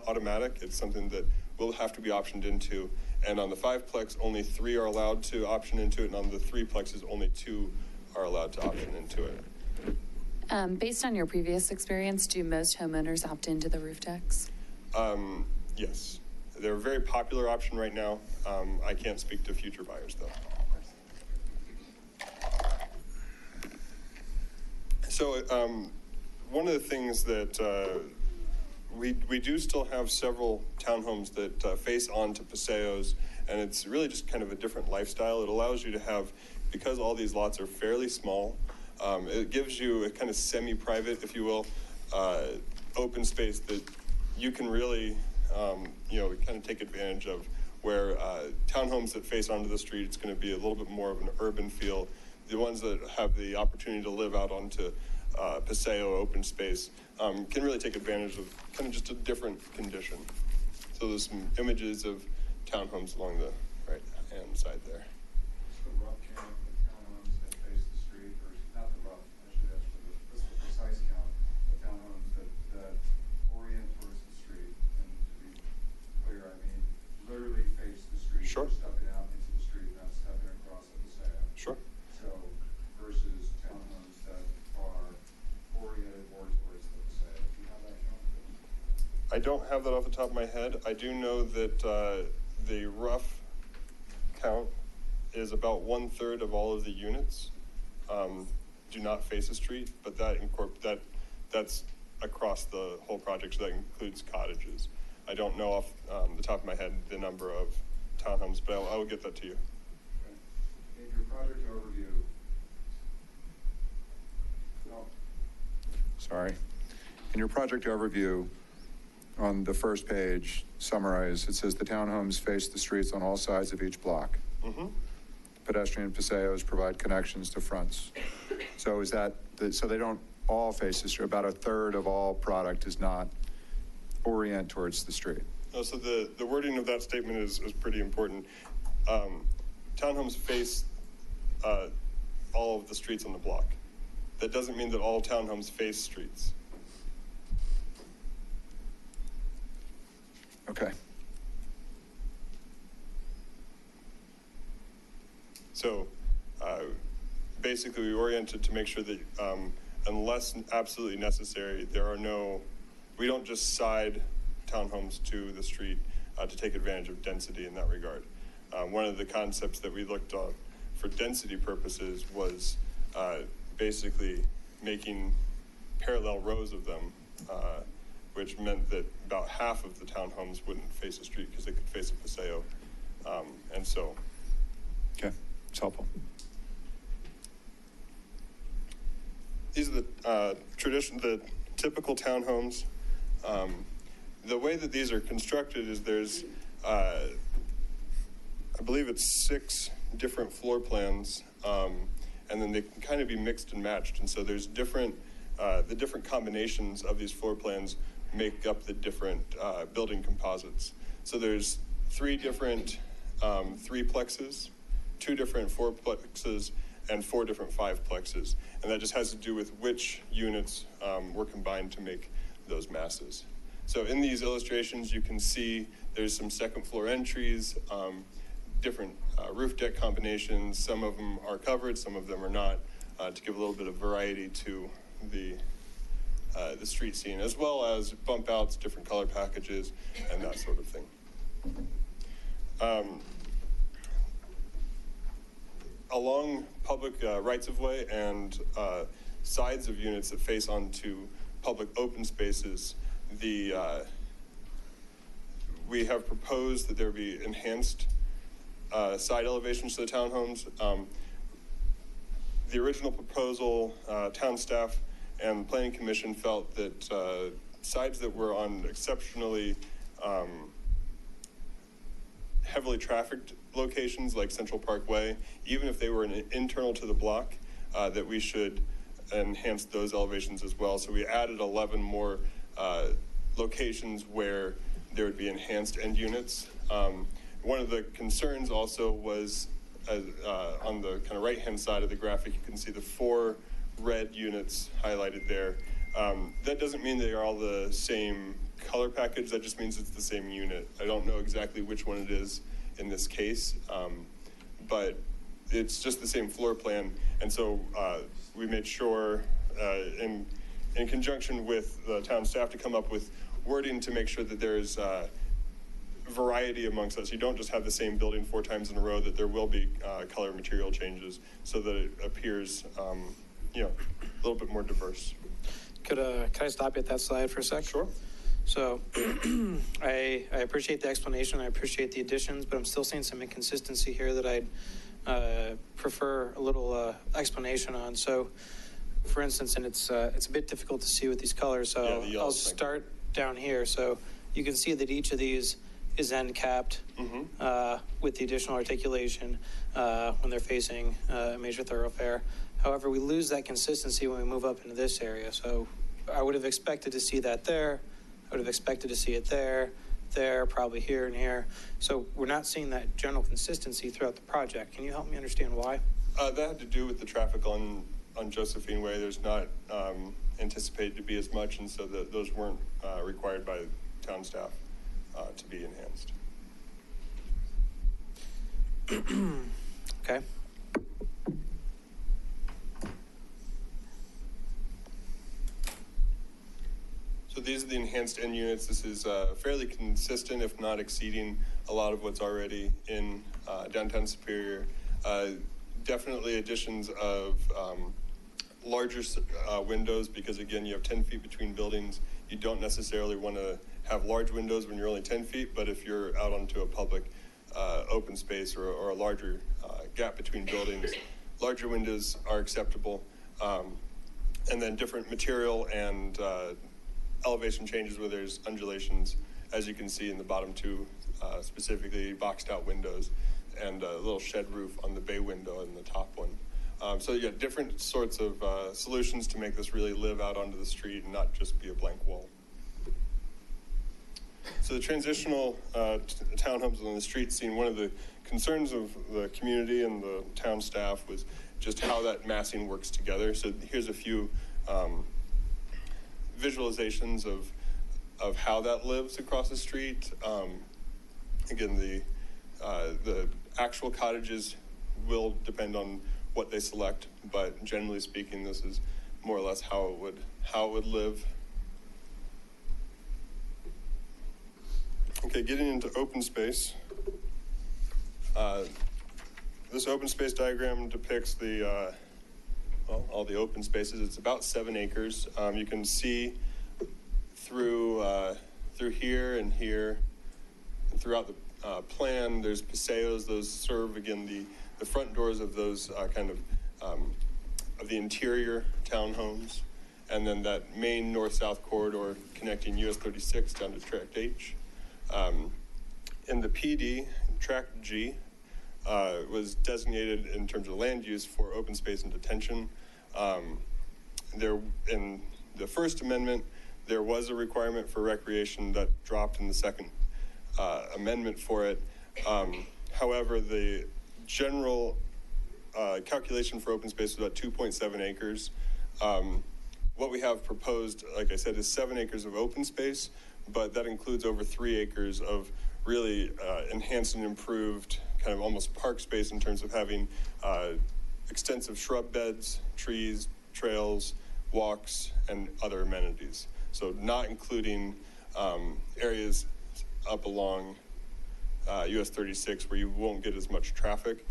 automatic. It's something that will have to be optioned into. And on the 5-plex, only 3 are allowed to option into it, and on the 3-plexes, only 2 are allowed to option into it. Based on your previous experience, do most homeowners opt into the roof decks? Yes. They're a very popular option right now. I can't speak to future buyers, though. So one of the things that we do still have several townhomes that face onto paseos, and it's really just kind of a different lifestyle. It allows you to have, because all these lots are fairly small, it gives you a kind of semi-private, if you will, open space that you can really, kind of take advantage of, where townhomes that face onto the street, it's going to be a little bit more of an urban feel. The ones that have the opportunity to live out onto paseo open space can really take advantage of kind of just a different condition. So there's some images of townhomes along the right-hand side there. So the rough count of townhomes that face the street, or not the rough, I should ask for the precise count of townhomes that orient towards the street. And to be clear, I mean literally face the street. Sure. Stepping out into the street, not stepping across the paseo. Sure. So versus townhomes that are oriented more towards the paseo. Do you have that count? I don't have that off the top of my head. I do know that the rough count is about 1/3 of all of the units do not face a street, but that's across the whole project, so that includes cottages. I don't know off the top of my head the number of townhomes, but I will get that to you. In your project overview, in your project overview, on the first page, summarized, it says the townhomes face the streets on all sides of each block. Mm-hmm. Pedestrian paseos provide connections to fronts. So is that, so they don't all face the street? About 1/3 of all product is not orient towards the street. No, so the wording of that statement is pretty important. Townhomes face all of the streets on the block. That doesn't mean that all townhomes face streets. Okay. So basically, we oriented to make sure that unless absolutely necessary, we don't just side townhomes to the street to take advantage of density in that regard. One of the concepts that we looked at for density purposes was basically making parallel rows of them, which meant that about half of the townhomes wouldn't face a street because they could face a paseo. And so. Okay, it's helpful. These are the typical townhomes. The way that these are constructed is there's, I believe it's 6 different floor plans, and then they can kind of be mixed and matched. And so there's the different combinations of these floor plans make up the different building composites. So there's 3 different 3-plexes, 2 different 4-plexes, and 4 different 5-plexes. And that just has to do with which units were combined to make those masses. So in these illustrations, you can see there's some second floor entries, different roof deck combinations. Some of them are covered, some of them are not, to give a little bit of variety to the street scene, as well as bump outs, different color packages, and that sort of thing. Along public rights-of-way and sides of units that face onto public open spaces, we have proposed that there be enhanced side elevations to the townhomes. The original proposal, town staff and the Planning Commission felt that sides that were on exceptionally heavily trafficked locations like Central Parkway, even if they were internal to the block, that we should enhance those elevations as well. So we added 11 more locations where there would be enhanced end units. One of the concerns also was on the kind of right-hand side of the graphic, you can see the 4 red units highlighted there. That doesn't mean they are all the same color package, that just means it's the same unit. I don't know exactly which one it is in this case, but it's just the same floor plan. And so we made sure in conjunction with the town staff to come up with wording to make sure that there's variety amongst us. You don't just have the same building 4 times in a row, that there will be color material changes so that it appears a little bit more diverse. Could I stop you at that slide for a sec? Sure. So I appreciate the explanation. I appreciate the additions, but I'm still seeing some inconsistency here that I'd prefer a little explanation on. So, for instance, and it's a bit difficult to see with these colors, so Yeah, I'll start down here. So you can see that each of these is end capped with the additional articulation when they're facing a major thoroughfare. However, we lose that consistency when we move up into this area. So I would have expected to see that there. I would have expected to see it there, probably here and here. So we're not seeing that general consistency throughout the project. Can you help me understand why? That had to do with the traffic on Josephine Way. There's not anticipated to be as much, and so those weren't required by town staff to be enhanced. Okay. So these are the enhanced end units. This is fairly consistent, if not exceeding, a lot of what's already in downtown Superior. Definitely additions of larger windows, because again, you have 10 feet between buildings. You don't necessarily want to have large windows when you're only 10 feet, but if you're out onto a public open space or a larger gap between buildings, larger windows are acceptable. And then different material and elevation changes where there's undulations, as you can see in the bottom two, specifically boxed out windows and a little shed roof on the bay window in the top one. So yeah, different sorts of solutions to make this really live out onto the street and not just be a blank wall. So the transitional townhomes on the street scene, one of the concerns of the community and the town staff was just how that massing works together. So here's a few visualizations of how that lives across the street. Again, the actual cottages will depend on what they select, but generally speaking, this is more or less how it would live. Okay, getting into open space. This open space diagram depicts all the open spaces. It's about 7 acres. You can see through here and here, and throughout the plan, there's paseos. Those serve, again, the front doors of those of the interior townhomes, and then that main north-south corridor connecting US 36 down to Tract H. In the PD, Tract G was designated in terms of land use for open space and detention. There, in the First Amendment, there was a requirement for recreation that dropped in the Second Amendment for it. However, the general calculation for open space was about 2.7 acres. What we have proposed, like I said, is 7 acres of open space, but that includes over 3 acres of really enhanced and improved kind of almost park space in terms of having extensive shrub beds, trees, trails, walks, and other amenities. So not including areas up along US 36 where you won't get as much traffic.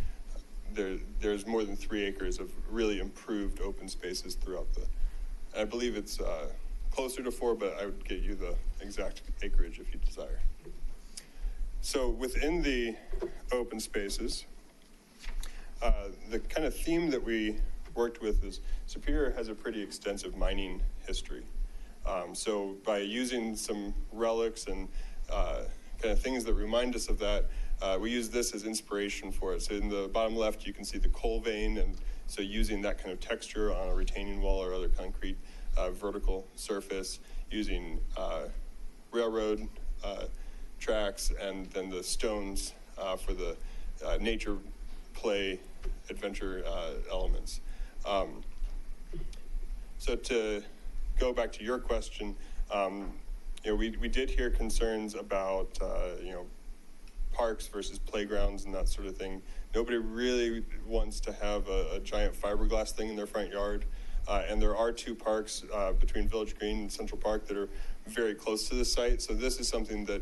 There's more than 3 acres of really improved open spaces throughout I believe it's closer to 4, but I would get you the exact acreage if you desire. So within the open spaces, the kind of theme that we worked with is Superior has a pretty extensive mining history. So by using some relics and kind of things that remind us of that, we use this as inspiration for it. So in the bottom left, you can see the coal vein, and so using that kind of texture on a retaining wall or other concrete vertical surface, using railroad tracks, and then the stones for the nature play adventure elements. So to go back to your question, we did hear concerns about parks versus playgrounds and that sort of thing. Nobody really wants to have a giant fiberglass thing in their front yard. And there are 2 parks between Village Green and Central Park that are very close to the site. So this is something that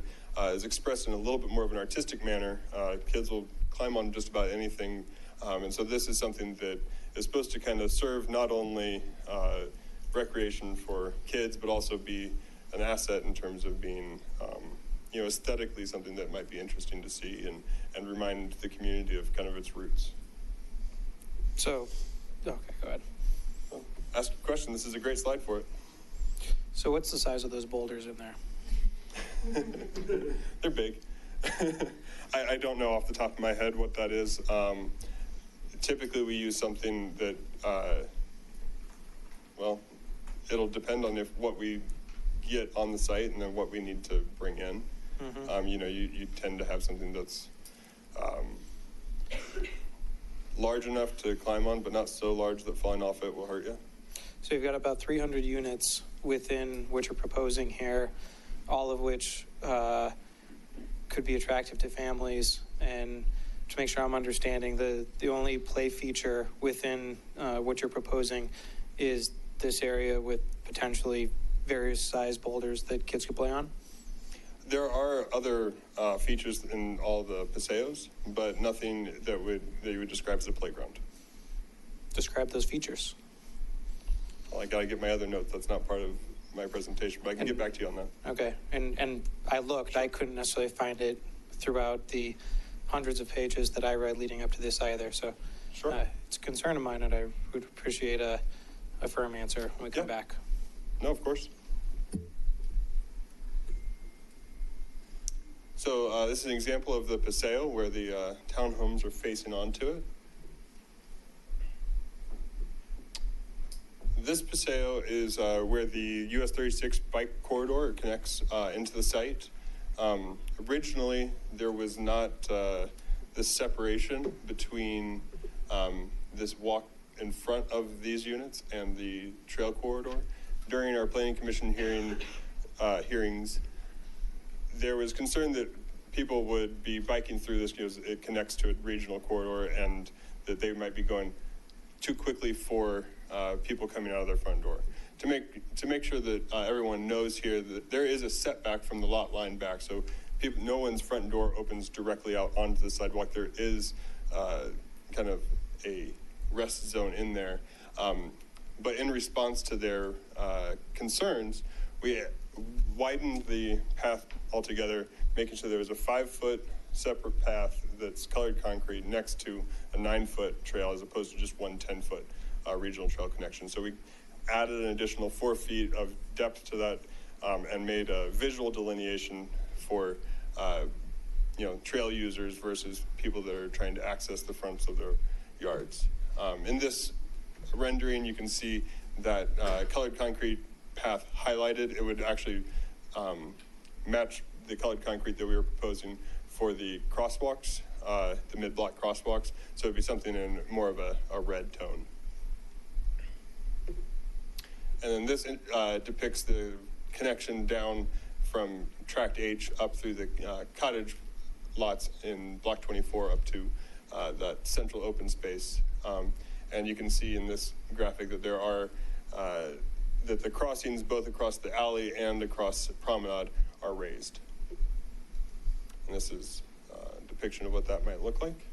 is expressed in a little bit more of an artistic manner. Kids will climb on just about anything. And so this is something that is supposed to kind of serve not only recreation for kids, but also be an asset in terms of being aesthetically something that might be interesting to see and remind the community of kind of its roots. So, okay, go ahead. Well, ask a question. This is a great slide for it. So what's the size of those boulders in there? They're big. I don't know off the top of my head what that is. Typically we use something that, it'll depend on what we get on the site and then what we need to bring in. Mm-hmm. You tend to have something that's large enough to climb on, but not so large that falling off it will hurt you. So you've got about 300 units within what you're proposing here, all of which could be attractive to families. And to make sure I'm understanding, the only play feature within what you're proposing is this area with potentially various size boulders that kids could play on? There are other features in all the paseos, but nothing that you would describe as a playground. Describe those features. Well, I got to get my other notes. That's not part of my presentation, but I can get back to you on that. Okay, and I looked, I couldn't necessarily find it throughout the hundreds of pages that I read leading up to this either, so Sure. It's a concern of mine, and I would appreciate a firm answer when we come back. No, of course. So this is an example of the paseo where the townhomes are facing onto it. This paseo is where the US 36 bike corridor connects into the site. Originally, there was not this separation between this walk in front of these units and the trail corridor. During our Planning Commission hearings, there was concern that people would be biking through this because it connects to a regional corridor and that they might be going too quickly for people coming out of their front door. To make sure that everyone knows here that there is a setback from the lot line back, so no one's front door opens directly out onto the sidewalk. There is kind of a rest zone in there. But in response to their concerns, we widened the path altogether, making sure there was a 5-foot separate path that's colored concrete next to a 9-foot trail as opposed to just one 10-foot regional trail connection. So we added an additional 4 feet of depth to that and made a visual delineation for trail users versus people that are trying to access the fronts of their yards. In this rendering, you can see that colored concrete path highlighted. It would actually match the colored concrete that we were proposing for the crosswalks, the mid-block crosswalks. So it'd be something in more of a red tone. And then this depicts the connection down from Tract H up through the cottage lots in Block 24 up to that central open space. And you can see in this graphic that there are, that the crossings both across the alley and across Promenade are raised. And this is a depiction of what that might look like.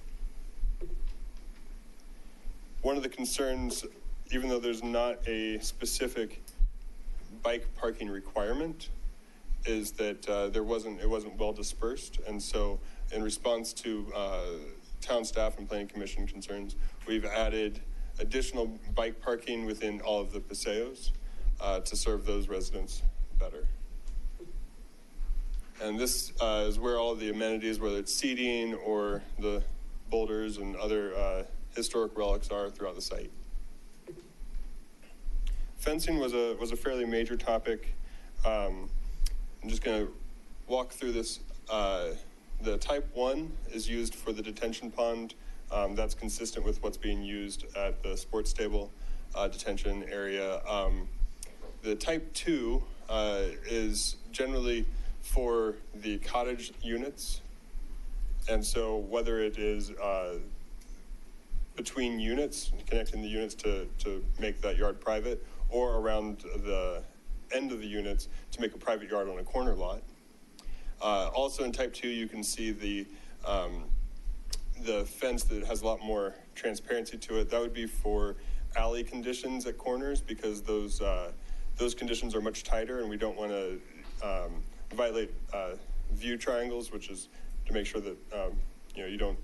One of the concerns, even though there's not a specific bike parking requirement, is that it wasn't well dispersed. And so in response to town staff and planning commission concerns, we've added additional bike parking within all of the paseos to serve those residents better. And this is where all of the amenities, whether it's seating or the boulders and other historic relics are throughout the site. Fencing was a fairly major topic. I'm just going to walk through this. The type 1 is used for the detention pond. That's consistent with what's being used at the sports stable detention area. The type 2 is generally for the cottage units. And so whether it is between units, connecting the units to make that yard private, or around the end of the units to make a private yard on a corner lot. Also in type 2, you can see the fence that has a lot more transparency to it. That would be for alley conditions at corners, because those conditions are much tighter, and we don't want to violate view triangles, which is to make sure that you don't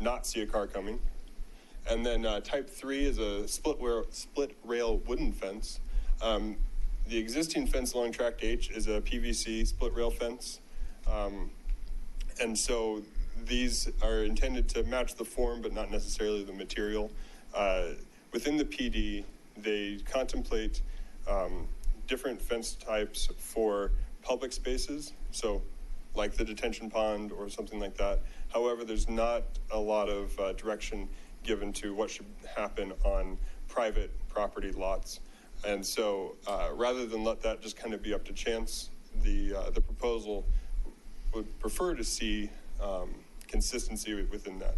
not see a car coming. And then type 3 is a split rail wooden fence. The existing fence along Tract H is a PVC split rail fence. And so these are intended to match the form, but not necessarily the material. Within the PD, they contemplate different fence types for public spaces, so like the detention pond or something like that. However, there's not a lot of direction given to what should happen on private property lots. And so rather than let that just kind of be up to chance, the proposal would prefer to see consistency within that.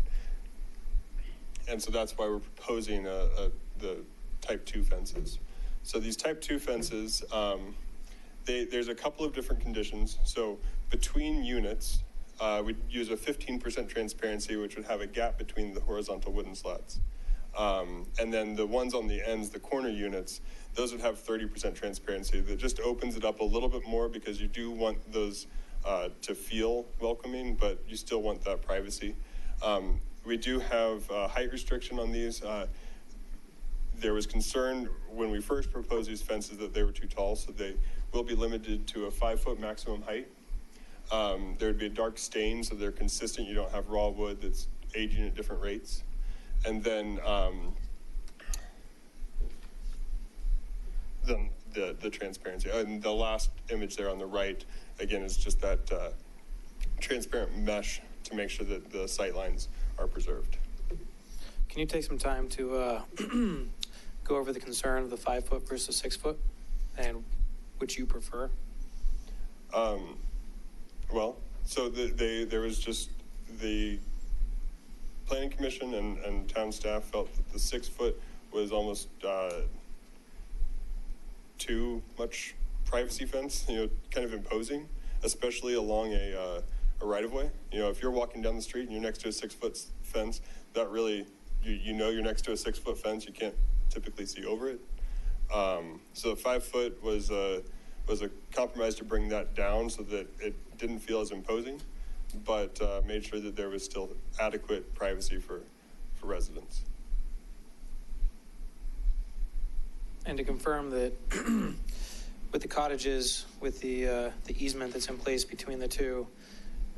And so that's why we're proposing the type 2 fences. So these type 2 fences, There's a couple of different conditions. So between units, we'd use a 15% transparency, which would have a gap between the horizontal wooden slats. And then the ones on the ends, the corner units, those would have 30% transparency. That just opens it up a little bit more because you do want those to feel welcoming, but you still want that privacy. We do have a height restriction on these. There was concern when we first proposed these fences that they were too tall, so they will be limited to a 5-foot maximum height. There would be a dark stain, so they're consistent. You don't have raw wood that's aging at different rates. And then the transparency. And the last image there on the right, again, is just that transparent mesh to make sure that the sight lines are preserved. Can you take some time to go over the concern of the 5-foot versus 6-foot and which you prefer? Well, so there was just the Planning Commission and town staff felt that the 6-foot was almost too much privacy fence, kind of imposing, especially along a right-of-way. If you're walking down the street and you're next to a 6-foot fence, that really, you're next to a 6-foot fence, you can't typically see over it. So 5-foot was a compromise to bring that down so that it didn't feel as imposing, but made sure that there was still adequate privacy for residents. And to confirm that with the cottages, with the easement that's in place between the two,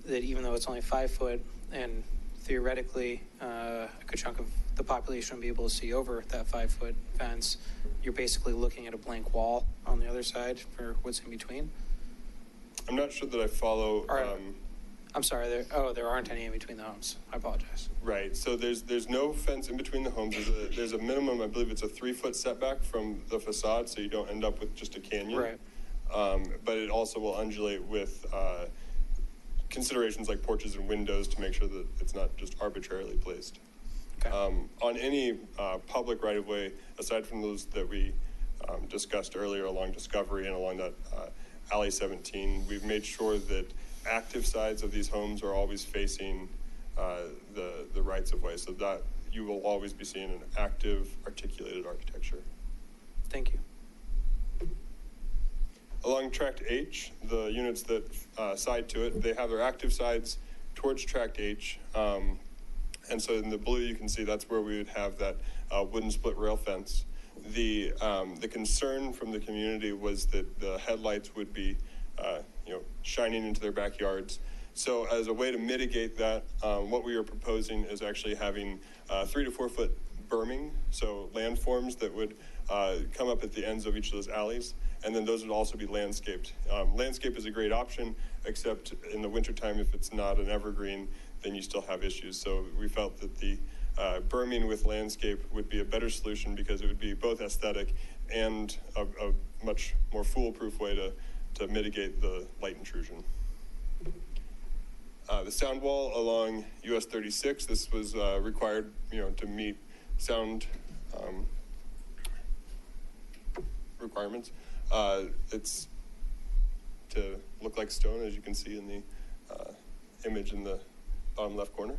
that even though it's only 5 foot and theoretically a good chunk of the population will be able to see over that 5-foot fence, you're basically looking at a blank wall on the other side for what's in between? I'm not sure that I follow. I'm sorry, there aren't any in between the homes. I apologize. Right, so there's no fence in between the homes. There's a minimum, I believe it's a 3-foot setback from the facade, so you don't end up with just a canyon. Right. But it also will undulate with considerations like porches and windows to make sure that it's not just arbitrarily placed. Okay. On any public right-of-way, aside from those that we discussed earlier along Discovery and along that Alley 17, we've made sure that active sides of these homes are always facing the rights-of-way, so that you will always be seeing an active, articulated architecture. Thank you. Along Tract H, the units that side to it, they have their active sides towards Tract H. And so in the blue, you can see that's where we would have that wooden split rail fence. The concern from the community was that the headlights would be, shining into their backyards. So as a way to mitigate that, what we are proposing is actually having 3 to 4 foot berming, so landforms that would come up at the ends of each of those alleys, and then those would also be landscaped. Landscape is a great option, except in the wintertime, if it's not an evergreen, then you still have issues. So we felt that the berming with landscape would be a better solution because it would be both aesthetic and a much more foolproof way to mitigate the light intrusion. The sound wall along US 36, this was required, to meet sound requirements. It's to look like stone, as you can see in the image in the bottom left corner.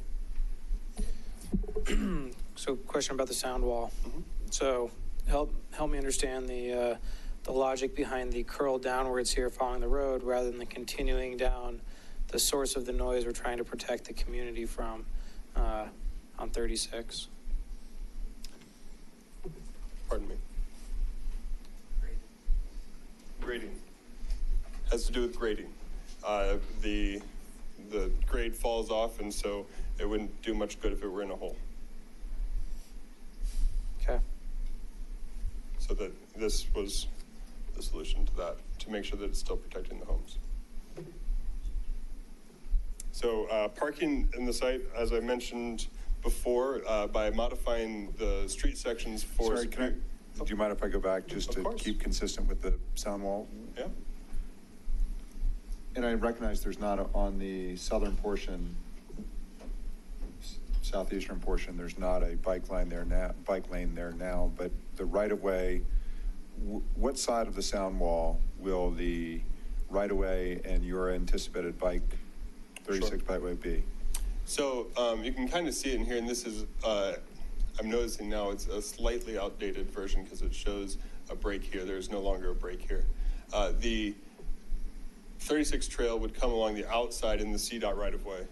So question about the sound wall. Mm-hmm. So help me understand the logic behind the curl downwards here following the road rather than the continuing down the source of the noise we're trying to protect the community from on 36. Pardon me. Grading. Has to do with grading. The grade falls off, and so it wouldn't do much good if it were in a hole. Okay. So that this was the solution to that, to make sure that it's still protecting the homes. So parking in the site, as I mentioned before, by modifying the street sections for... Sorry, do you mind if I go back just to keep consistent with the sound wall? Yeah. And I recognize there's not on the southern portion, southeastern portion, there's not a bike lane there now, but the right of way what side of the sound wall will the right-of-way and your anticipated 36 bikeway be? So you can kind of see it in here, and this is, I'm noticing now it's a slightly outdated version because it shows a break here. There's no longer a break here. The 36 trail would come along the outside in the CDOT right-of-way.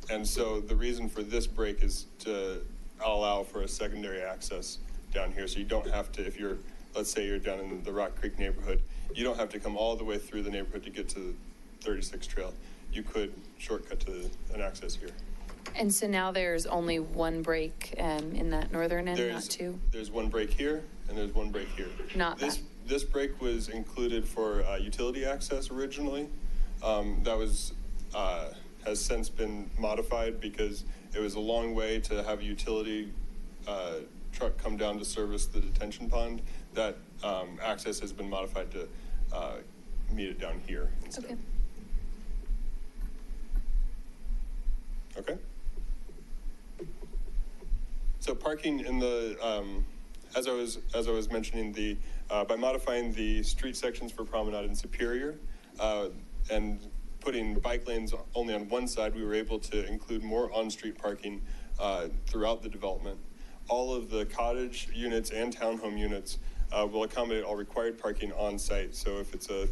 And so the reason for this break is to allow for a secondary access down here. So you don't have to, if you're, let's say you're down in the Rock Creek neighborhood, you don't have to come all the way through the neighborhood to get to the 36 trail. You could shortcut to an access here. And so now there's only one break in that northern end, not two? There's one break here, and there's one break here. Not that. This break was included for utility access originally. That was has since been modified because it was a long way to have a utility truck come down to service the detention pond. That access has been modified to meet it down here instead. Okay. Okay. So parking in the, as I was mentioning, the by modifying the street sections for Promenade and Superior, and putting bike lanes only on one side, we were able to include more on-street parking throughout the development. All of the cottage units and townhome units will accommodate all required parking on site. So if it's a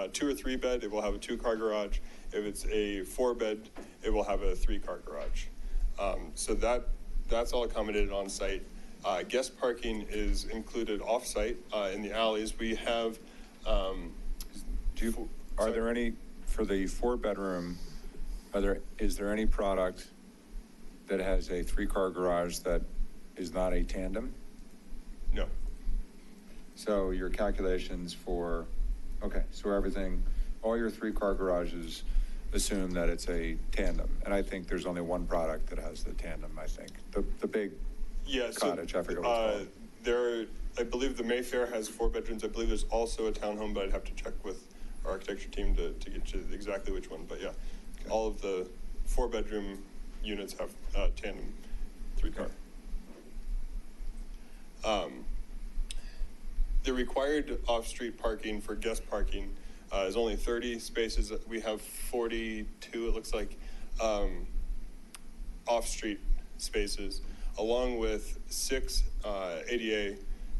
2 or 3 bed, it will have a 2-car garage. If it's a 4 bed, it will have a 3-car garage. So that's all accommodated on site. Guest parking is included off site in the alleys. We have. Are there any, for the 4-bedroom, is there any product that has a 3-car garage that is not a tandem? No. So your calculations for, okay, so everything, all your 3-car garages assume that it's a tandem. And I think there's only one product that has the tandem, I think. The big cottage, I forget what it's called. I believe the Mayfair has 4 bedrooms. I believe there's also a townhome, but I'd have to check with our architecture team to get you exactly which one. But yeah, okay. All of the 4-bedroom units have tandem 3-car. The required off-street parking for guest parking is only 30 spaces. We have 42, it looks like, off-street spaces, along with 6 ADA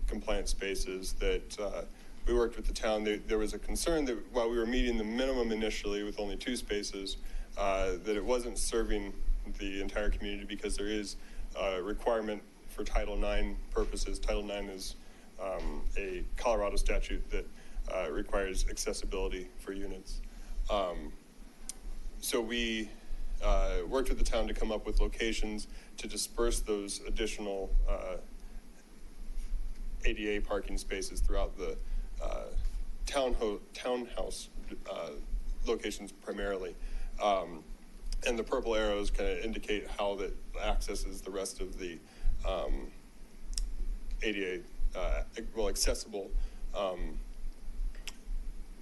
compliant spaces that we worked with the town. There was a concern that while we were meeting the minimum initially with only 2 spaces, that it wasn't serving the entire community because there is a requirement for Title IX purposes. Title IX is a Colorado statute that requires accessibility for units. So we worked with the town to come up with locations to disperse those additional ADA parking spaces throughout the townhouse locations primarily. And the purple arrows kind of indicate how that accesses the rest of the ADA, accessible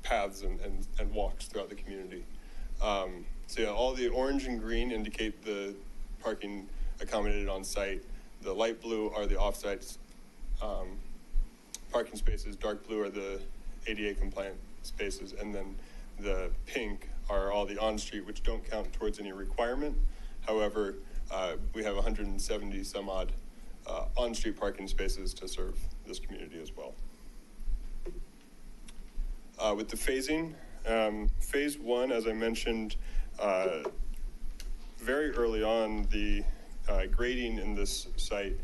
paths and walks throughout the community. So yeah, all the orange and green indicate the parking accommodated on site. The light blue are the off-site parking spaces. Dark blue are the ADA compliant spaces. And then the pink are all the on-street, which don't count towards any requirement. However, we have 170 some odd on-street parking spaces to serve this community as well. With the phasing, phase 1, as I mentioned, very early on, the grading in this site,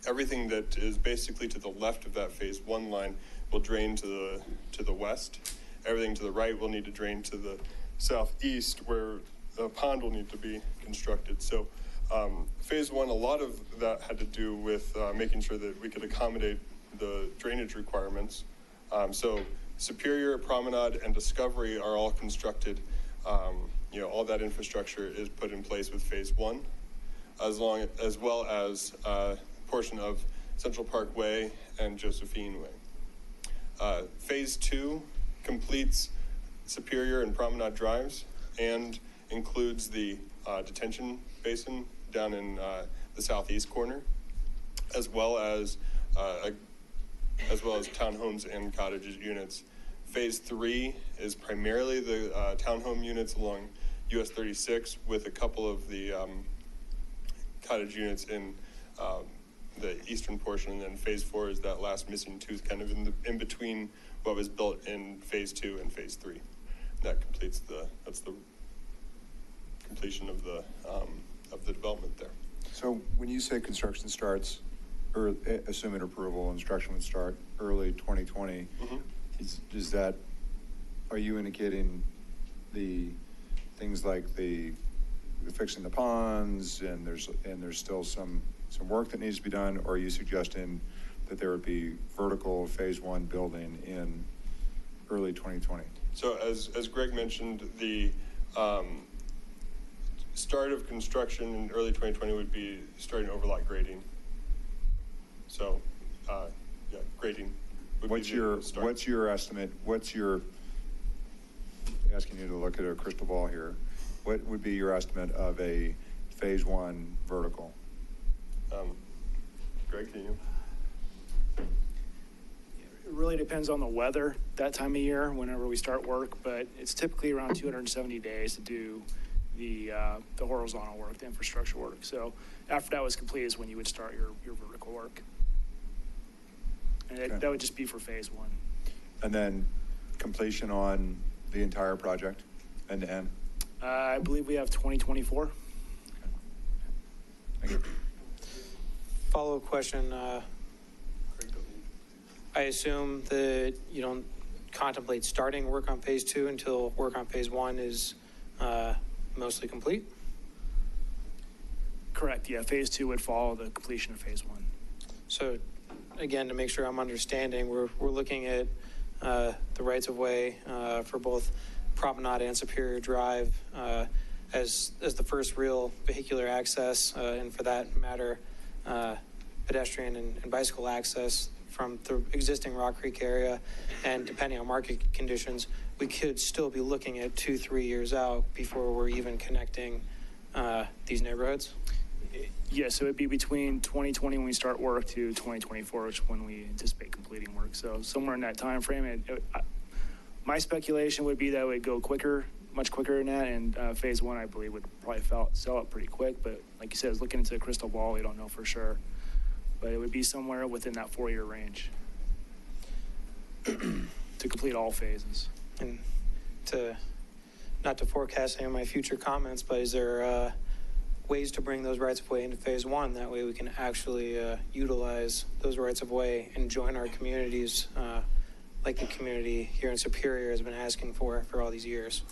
everything that is basically to the left of that phase 1 line will drain to the west. Everything to the right will need to drain to the southeast, where a pond will need to be constructed. So phase 1, a lot of that had to do with making sure that we could accommodate the drainage requirements. So Superior, Promenade, and Discovery are all constructed. All that infrastructure is put in place with phase 1, as well as a portion of Central Park Way and Josephine Way. Phase 2 completes Superior and Promenade Drives and includes the detention basin down in the southeast corner, as well as a as well as townhomes and cottages units. Phase 3 is primarily the townhome units along US 36 with a couple of the cottage units in the eastern portion, and then phase 4 is that last missing tooth kind of in between what was built in phase 2 and phase 3. That completes that's the completion of the development there. So when you say construction starts, or assuming approval, construction would start early 2020, is that, are you indicating the things like the fixing the ponds and there's still some work that needs to be done, or are you suggesting that there would be vertical phase 1 building in early 2020? So as Greg mentioned, the start of construction in early 2020 would be starting overlot grading. So, yeah, grading would be the start. What's your estimate? Asking you to look at a crystal ball here. What would be your estimate of a phase 1 vertical? Greg, can you? It really depends on the weather that time of year, whenever we start work, but it's typically around 270 days to do the horizontal work, the infrastructure work. So after that was complete is when you would start your vertical work. And that would just be for phase 1. And then completion on the entire project, end to end? I believe we have 2024. Thank you. Follow-up question. I assume that you don't contemplate starting work on phase 2 until work on phase 1 is mostly complete? Correct, yeah. Phase 2 would follow the completion of phase 1. So again, to make sure I'm understanding, we're looking at the rights of way for both Promenade and Superior Drive as the first real vehicular access, and for that matter, pedestrian and bicycle access from the existing Rock Creek area. And depending on market conditions, we could still be looking at 2-3 years out before we're even connecting these neighborhoods. Yeah, so it'd be between 2020 when we start work to 2024, which is when we anticipate completing work. So somewhere in that time frame. My speculation would be that it would go quicker, much quicker than that, and phase 1, I believe, would probably sell out pretty quick. But like you said, looking into a crystal ball, we don't know for sure. But it would be somewhere within that 4-year range to complete all phases. And not to forecast any of my future comments, but is there ways to bring those rights of way into phase 1? That way we can actually utilize those rights of way and join our communities like the community here in Superior has been asking for all these years.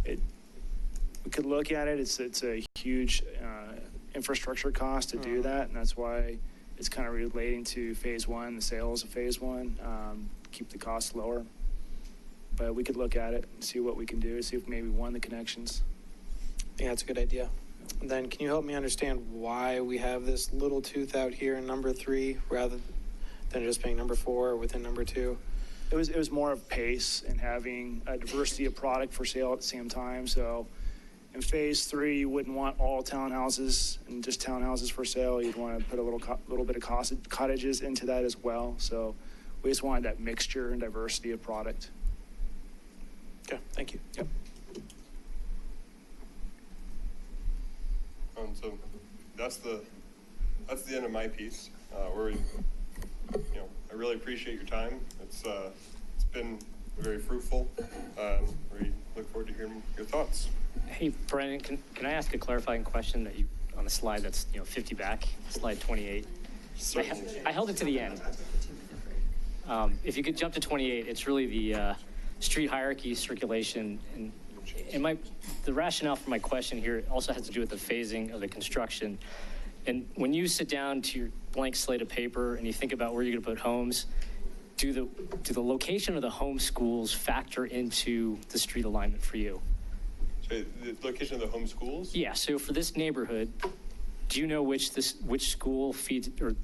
We could look at it. It's a huge infrastructure cost to do that, and that's why it's kind of relating to phase 1, the sales of phase 1, keep the costs lower. But we could look at it and see what we can do, see if maybe one of the connections. I think that's a good idea. And then can you help me understand why we have this little tooth out here in number 3 rather than just being number 4 within number 2? It was more of pace and having a diversity of product for sale at the same time. So in phase 3, you wouldn't want all townhouses and just townhouses for sale. You'd want to put a little bit of cottages into that as well. So we just wanted that mixture and diversity of product. Okay, thank you. Yep. So that's the end of my piece. I really appreciate your time. It's been very fruitful. We look forward to hearing your thoughts. Hey, Brandon, can I ask a clarifying question that you on the slide that's 50 back, slide 28? I held it to the end. If you could jump to 28, it's really the street hierarchy, circulation, and the rationale for my question here also has to do with the phasing of the construction. And when you sit down to your blank slate of paper and you think about where you're going to put homes, do the location of the home schools factor into the street alignment for you? So the location of the home schools? Yeah. So for this neighborhood, do you know which school feeds, or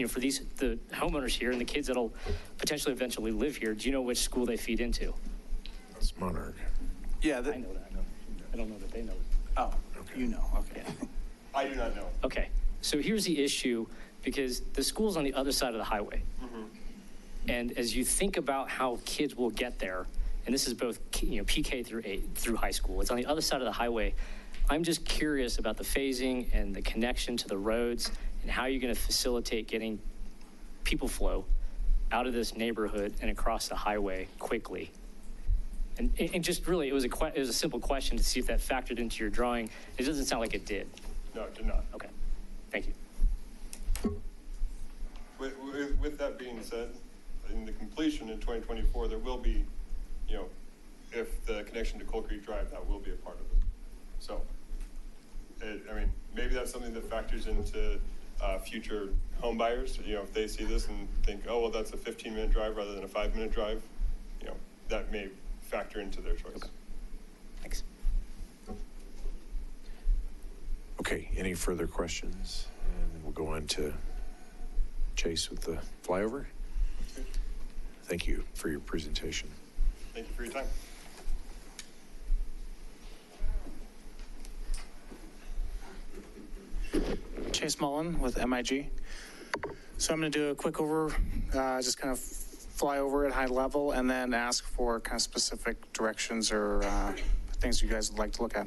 for the homeowners here and the kids that'll potentially eventually live here, do you know which school they feed into? That's Monarch. Yeah. I know that. I don't know that they know. Oh, okay. You know. Okay. Yeah. I do not know. Okay. So here's the issue, because the school's on the other side of the highway. Mm-hmm. And as you think about how kids will get there, and this is both PK through high school, it's on the other side of the highway. I'm just curious about the phasing and the connection to the roads and how you're going to facilitate getting people flow out of this neighborhood and across the highway quickly. And just really, it was a simple question to see if that factored into your drawing. It doesn't sound like it did. No, it did not. Okay, thank you. With that being said, in the completion in 2024, there will be, if the connection to Coal Creek Drive, that will be a part of it. So, maybe that's something that factors into future home buyers. If they see this and think, oh, well, that's a 15-minute drive rather than a 5-minute drive, that may factor into their choice. Okay. Thanks. Okay, any further questions? And we'll go on to Chase with the flyover. Thank you for your presentation. Thank you for your time. Chase Mullen with MIG. So I'm going to do a quick just kind of fly over at high level and then ask for kind of specific directions or things you guys would like to look at.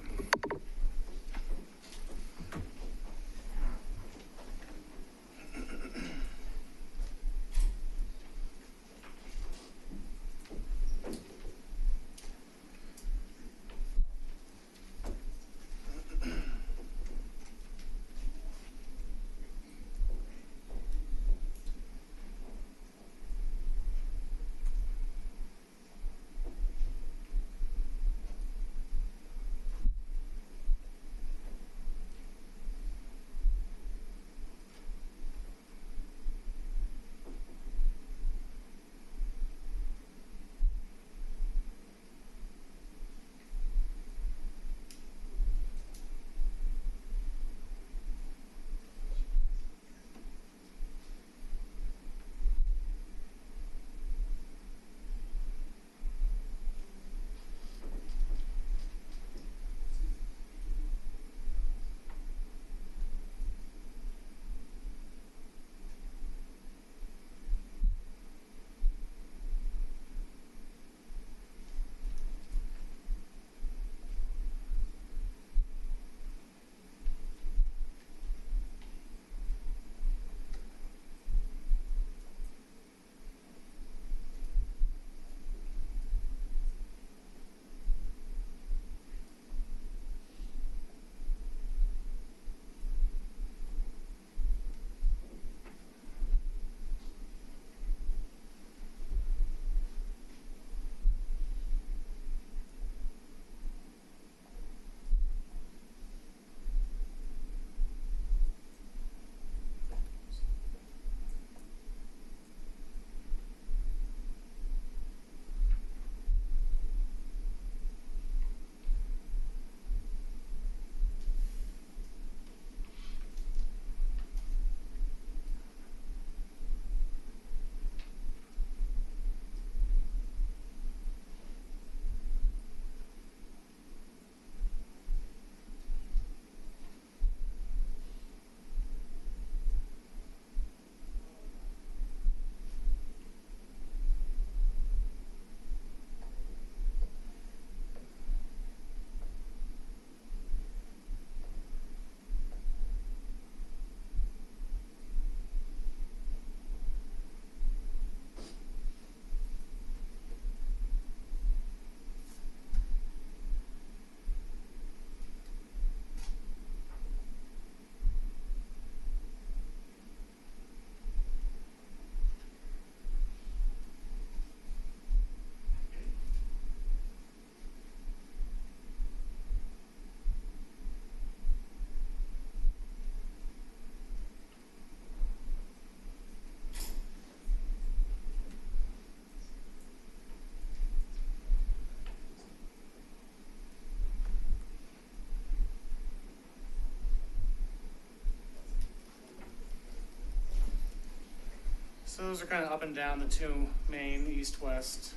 So those are kind of up and down the two main east-west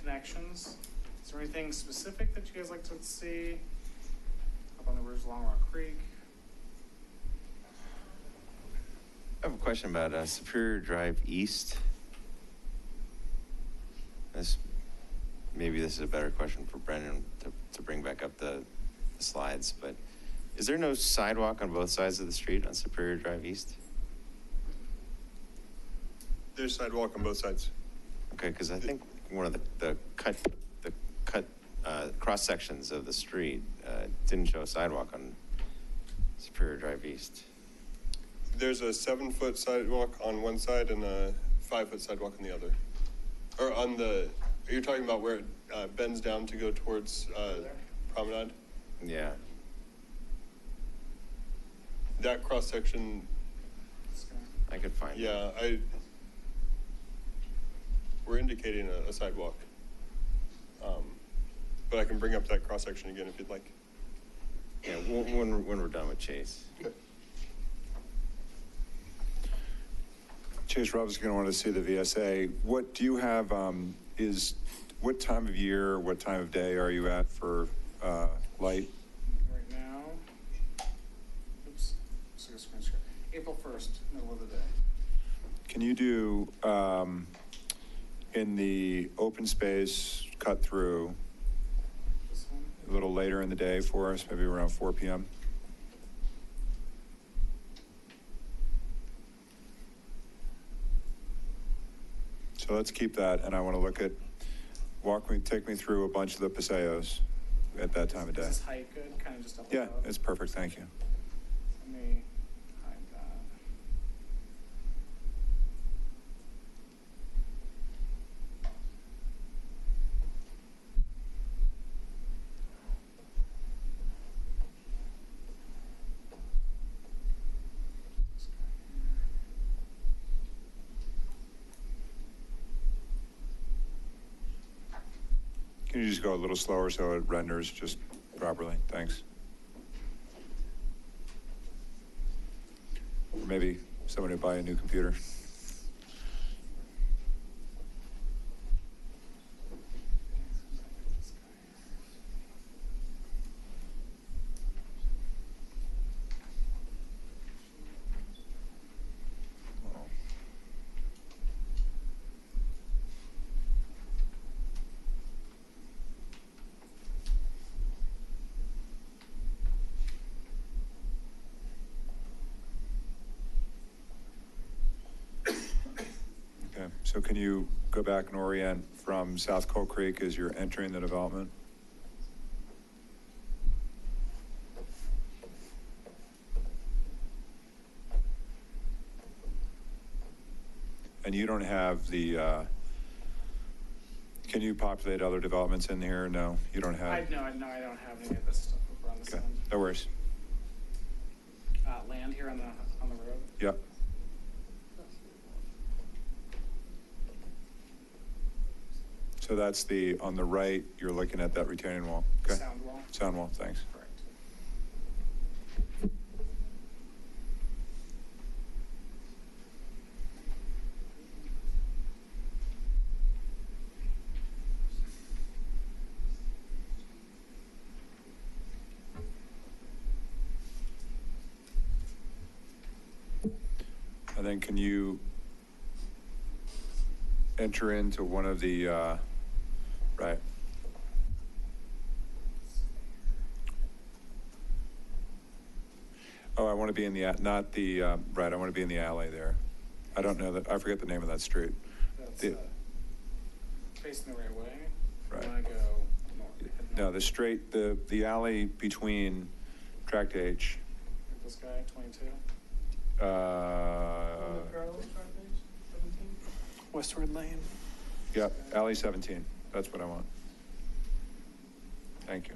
connections. Is there anything specific that you guys like to see up on the ridge along Rock Creek? I have a question about Superior Drive East. Maybe this is a better question for Brendan to bring back up the slides, but is there no sidewalk on both sides of the street on Superior Drive East? There's sidewalk on both sides. Okay, because I think one of the cut cross sections of the street didn't show a sidewalk on Superior Drive East. There's a 7-foot sidewalk on one side and a 5-foot sidewalk on the other. Or on the, are you talking about where it bends down to go towards Promenade? Yeah. That cross section. I could find it. Yeah, we're indicating a sidewalk. But I can bring up that cross section again if you'd like. Yeah, when we're done with Chase. Okay. Chase Rob's going to want to see the VSA. What do you have, what time of year, what time of day are you at for light? Right now, oops, screen share. April 1st, middle of the day. Can you do, in the open space cut through, This one? a little later in the day for us, maybe around 4 p.m.? So let's keep that, and I want to look at, take me through a bunch of the paseos at that time of day. Is this height good? Kind of just up Yeah, above? it's perfect, thank you. Let me hide that. Can you just go a little slower so it renders just properly? Thanks. Or maybe someone who buy a new computer. So can you go back and orient from South Coal Creek as you're entering the development? And you don't have the, can you populate other developments in here? No, you don't have? No, I don't have any of this stuff over on this Okay, end. no worries. Land here on the road. Yep. So that's the, on the right, you're looking at that retaining wall. Okay. Sound wall. Sound wall, thanks. Correct. And then can you enter into one of the, right. Oh, I want to be in the, not the, right, I want to be in the alley there. I don't know that, I forget the name of that street. That's facing the right way. Right. I want to go north. No, the straight, the alley between Tract H. This guy, 22. Westward Lane. Yep, alley 17. That's what I want. Thank you.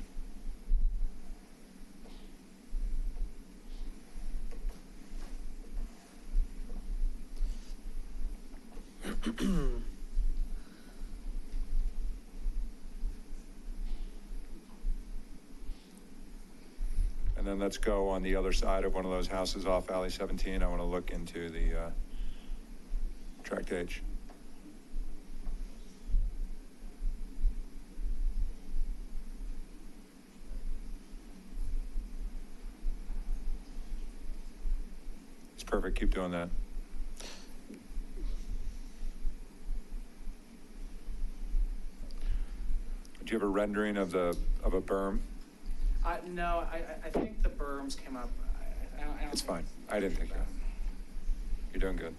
And then let's go on the other side of one of those houses off alley 17. I want to look into the Tract H. It's perfect. Keep doing that. you have a rendering of a berm? No, I think the berms came up. I don't It's think- fine. I didn't think that. You're doing good.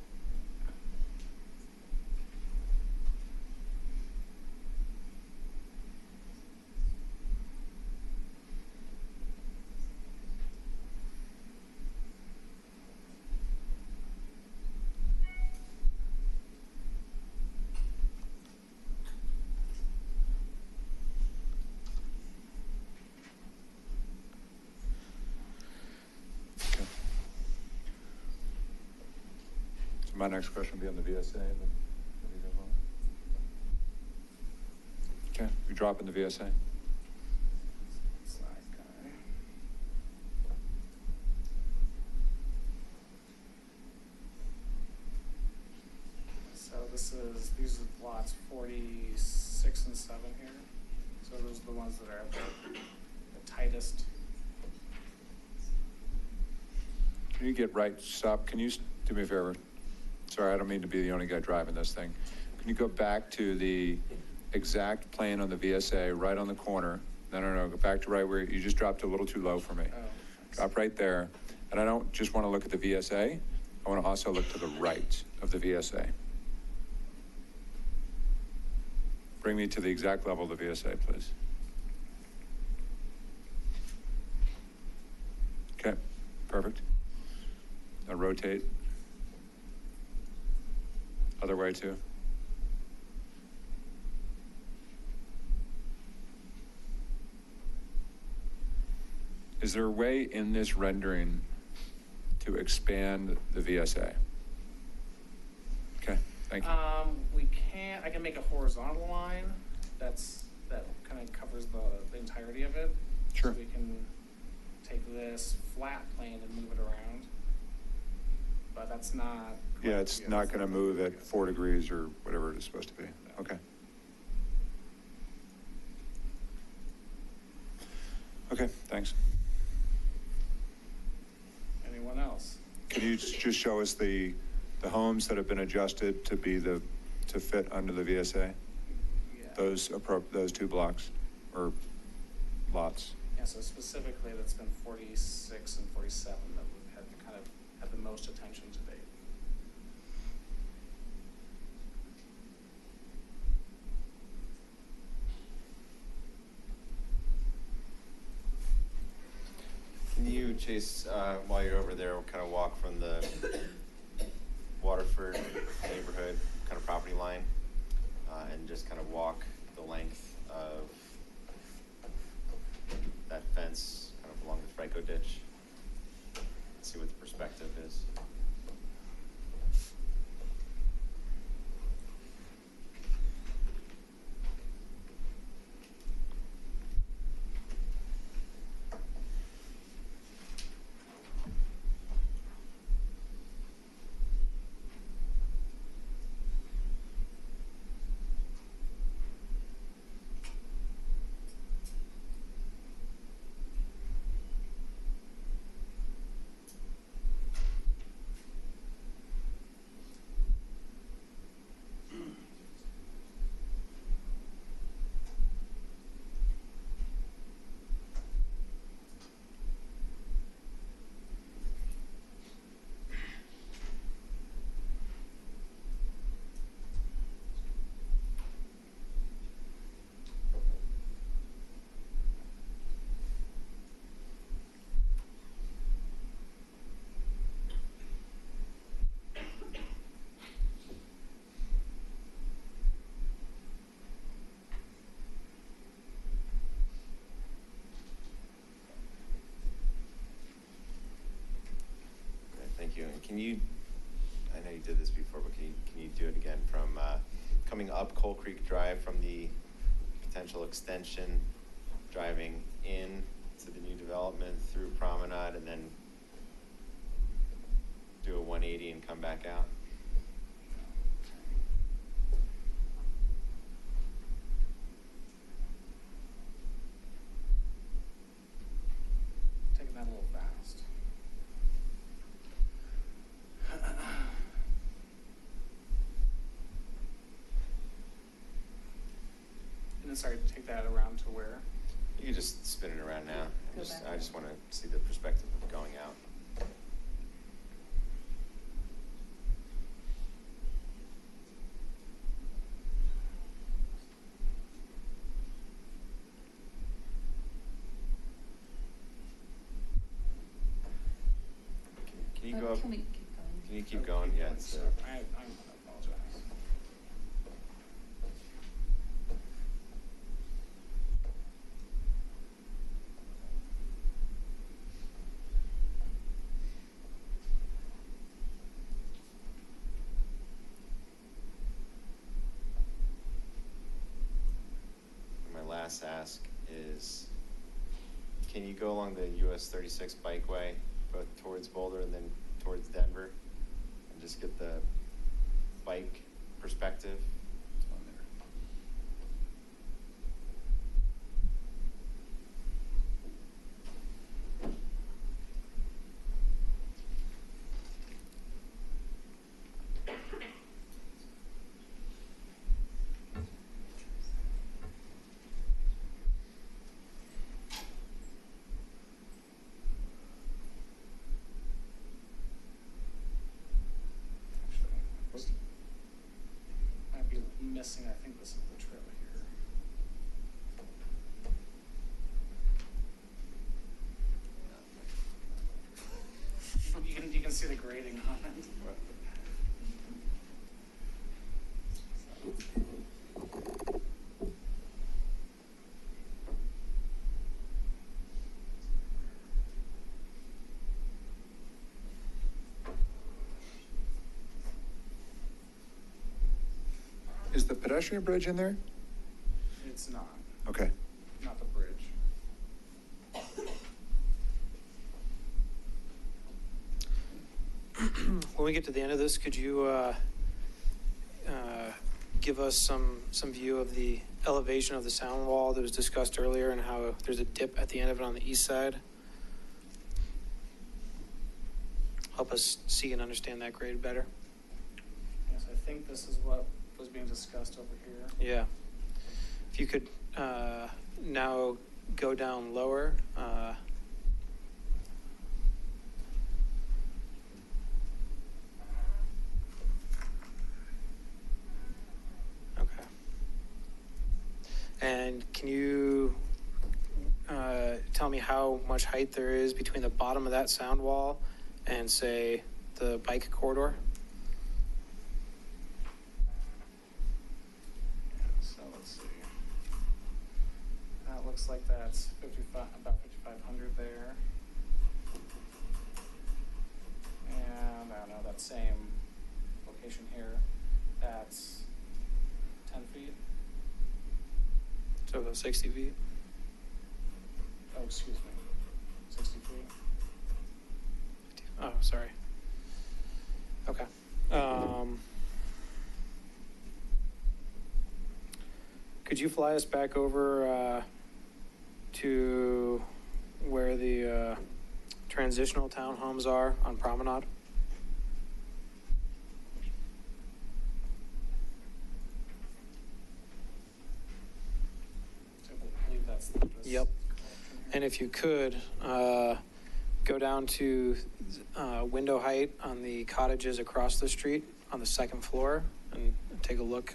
Okay. So my next question will be on the VSA. Okay, we drop in the VSA. So these are lots 46 and 7 here. So those are the ones that are the tightest. Can you get right, stop, can you do me a favor? Sorry, I don't mean to be the only guy driving this thing. Can you go back to the exact plane on the VSA, right on the corner? No, go back to right where you just dropped a little too low for me. Drop right there. And I don't just want to look at the VSA, I want to also look to the right of the VSA. Bring me to the exact level of the VSA, please. Okay, perfect. Now rotate. Other way too. Is there a way in this rendering to expand the VSA? Okay, thank you. I can make a horizontal line that kind of covers the entirety of it. Sure. So we can take this flat plane and move it around. But that's not. Yeah, it's not going to move at 4 degrees or whatever it is supposed to be. Okay. Okay, thanks. Anyone else? Can you just show us the homes that have been adjusted to fit under the VSA? Yeah. Those 2 blocks or lots? Yeah, so specifically that's been 46 and 47 that we've had the most attention to date. Can you, Chase, while you're over there, kind of walk from the Waterford neighborhood kind of property line and just kind of walk the length of that fence kind of along the Frico ditch? See what the perspective is. Thank you. And can you, I know you did this before, but can you do it again from coming up Coal Creek Drive from the potential extension, driving in to the new development through Promenade, and then do a 180 and come back out? Taking that a little fast. And then, sorry, take that around to where? You can just spin it around now. Go back. I just want to see the perspective of going out. Can you go up? Can we keep going? Can you keep going? Yeah. It's, I apologize. my last ask is, can you go along the US 36 bikeway, both towards Boulder and then towards Denver, and just get the bike perspective? On there. Might be missing, I think this is the trail here. You can see the grading on it. Is the pedestrian bridge in there? It's not, Okay. not the bridge. When we get to the end of this, could you give us some view of the elevation of the sound wall that was discussed earlier and how there's a dip at the end of it on the east side? Help us see and understand that grade better. Yes, I think this is what was being discussed over here. Yeah. If you could now go down lower. Okay. And can you tell me how much height there is between the bottom of that sound wall and, say, the bike corridor? So let's see. That looks like that's about 5,500 there. And I don't know, that same location here, that's 10 feet. So about 60 feet. Oh, excuse me, 60 feet. Oh, sorry. Okay. Could you fly us back over to where the transitional townhomes are on Promenade? So I believe that's this. Yep. And if you could, go down to window height on the cottages across the street on the second floor and take a look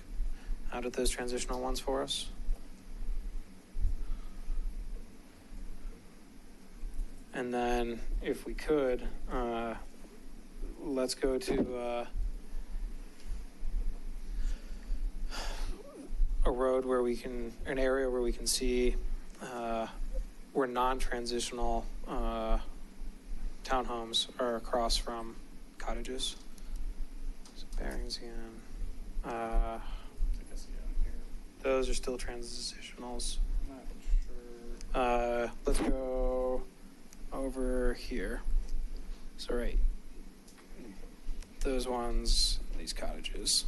out at those transitional ones for us. And then if we could, let's go to a road where we can, an area where we can see where non-transitional townhomes are across from cottages. So bearings again. I guess, yeah, here. Those are still transitionals. Not sure. Let's go over here. So right, those ones, these cottages.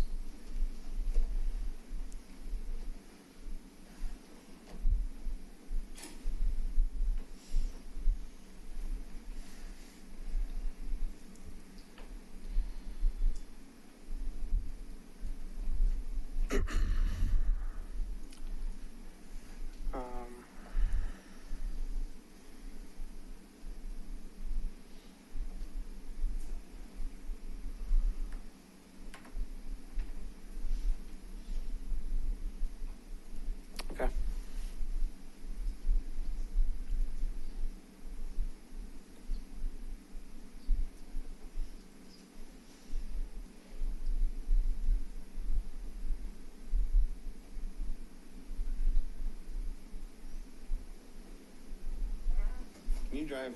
you drive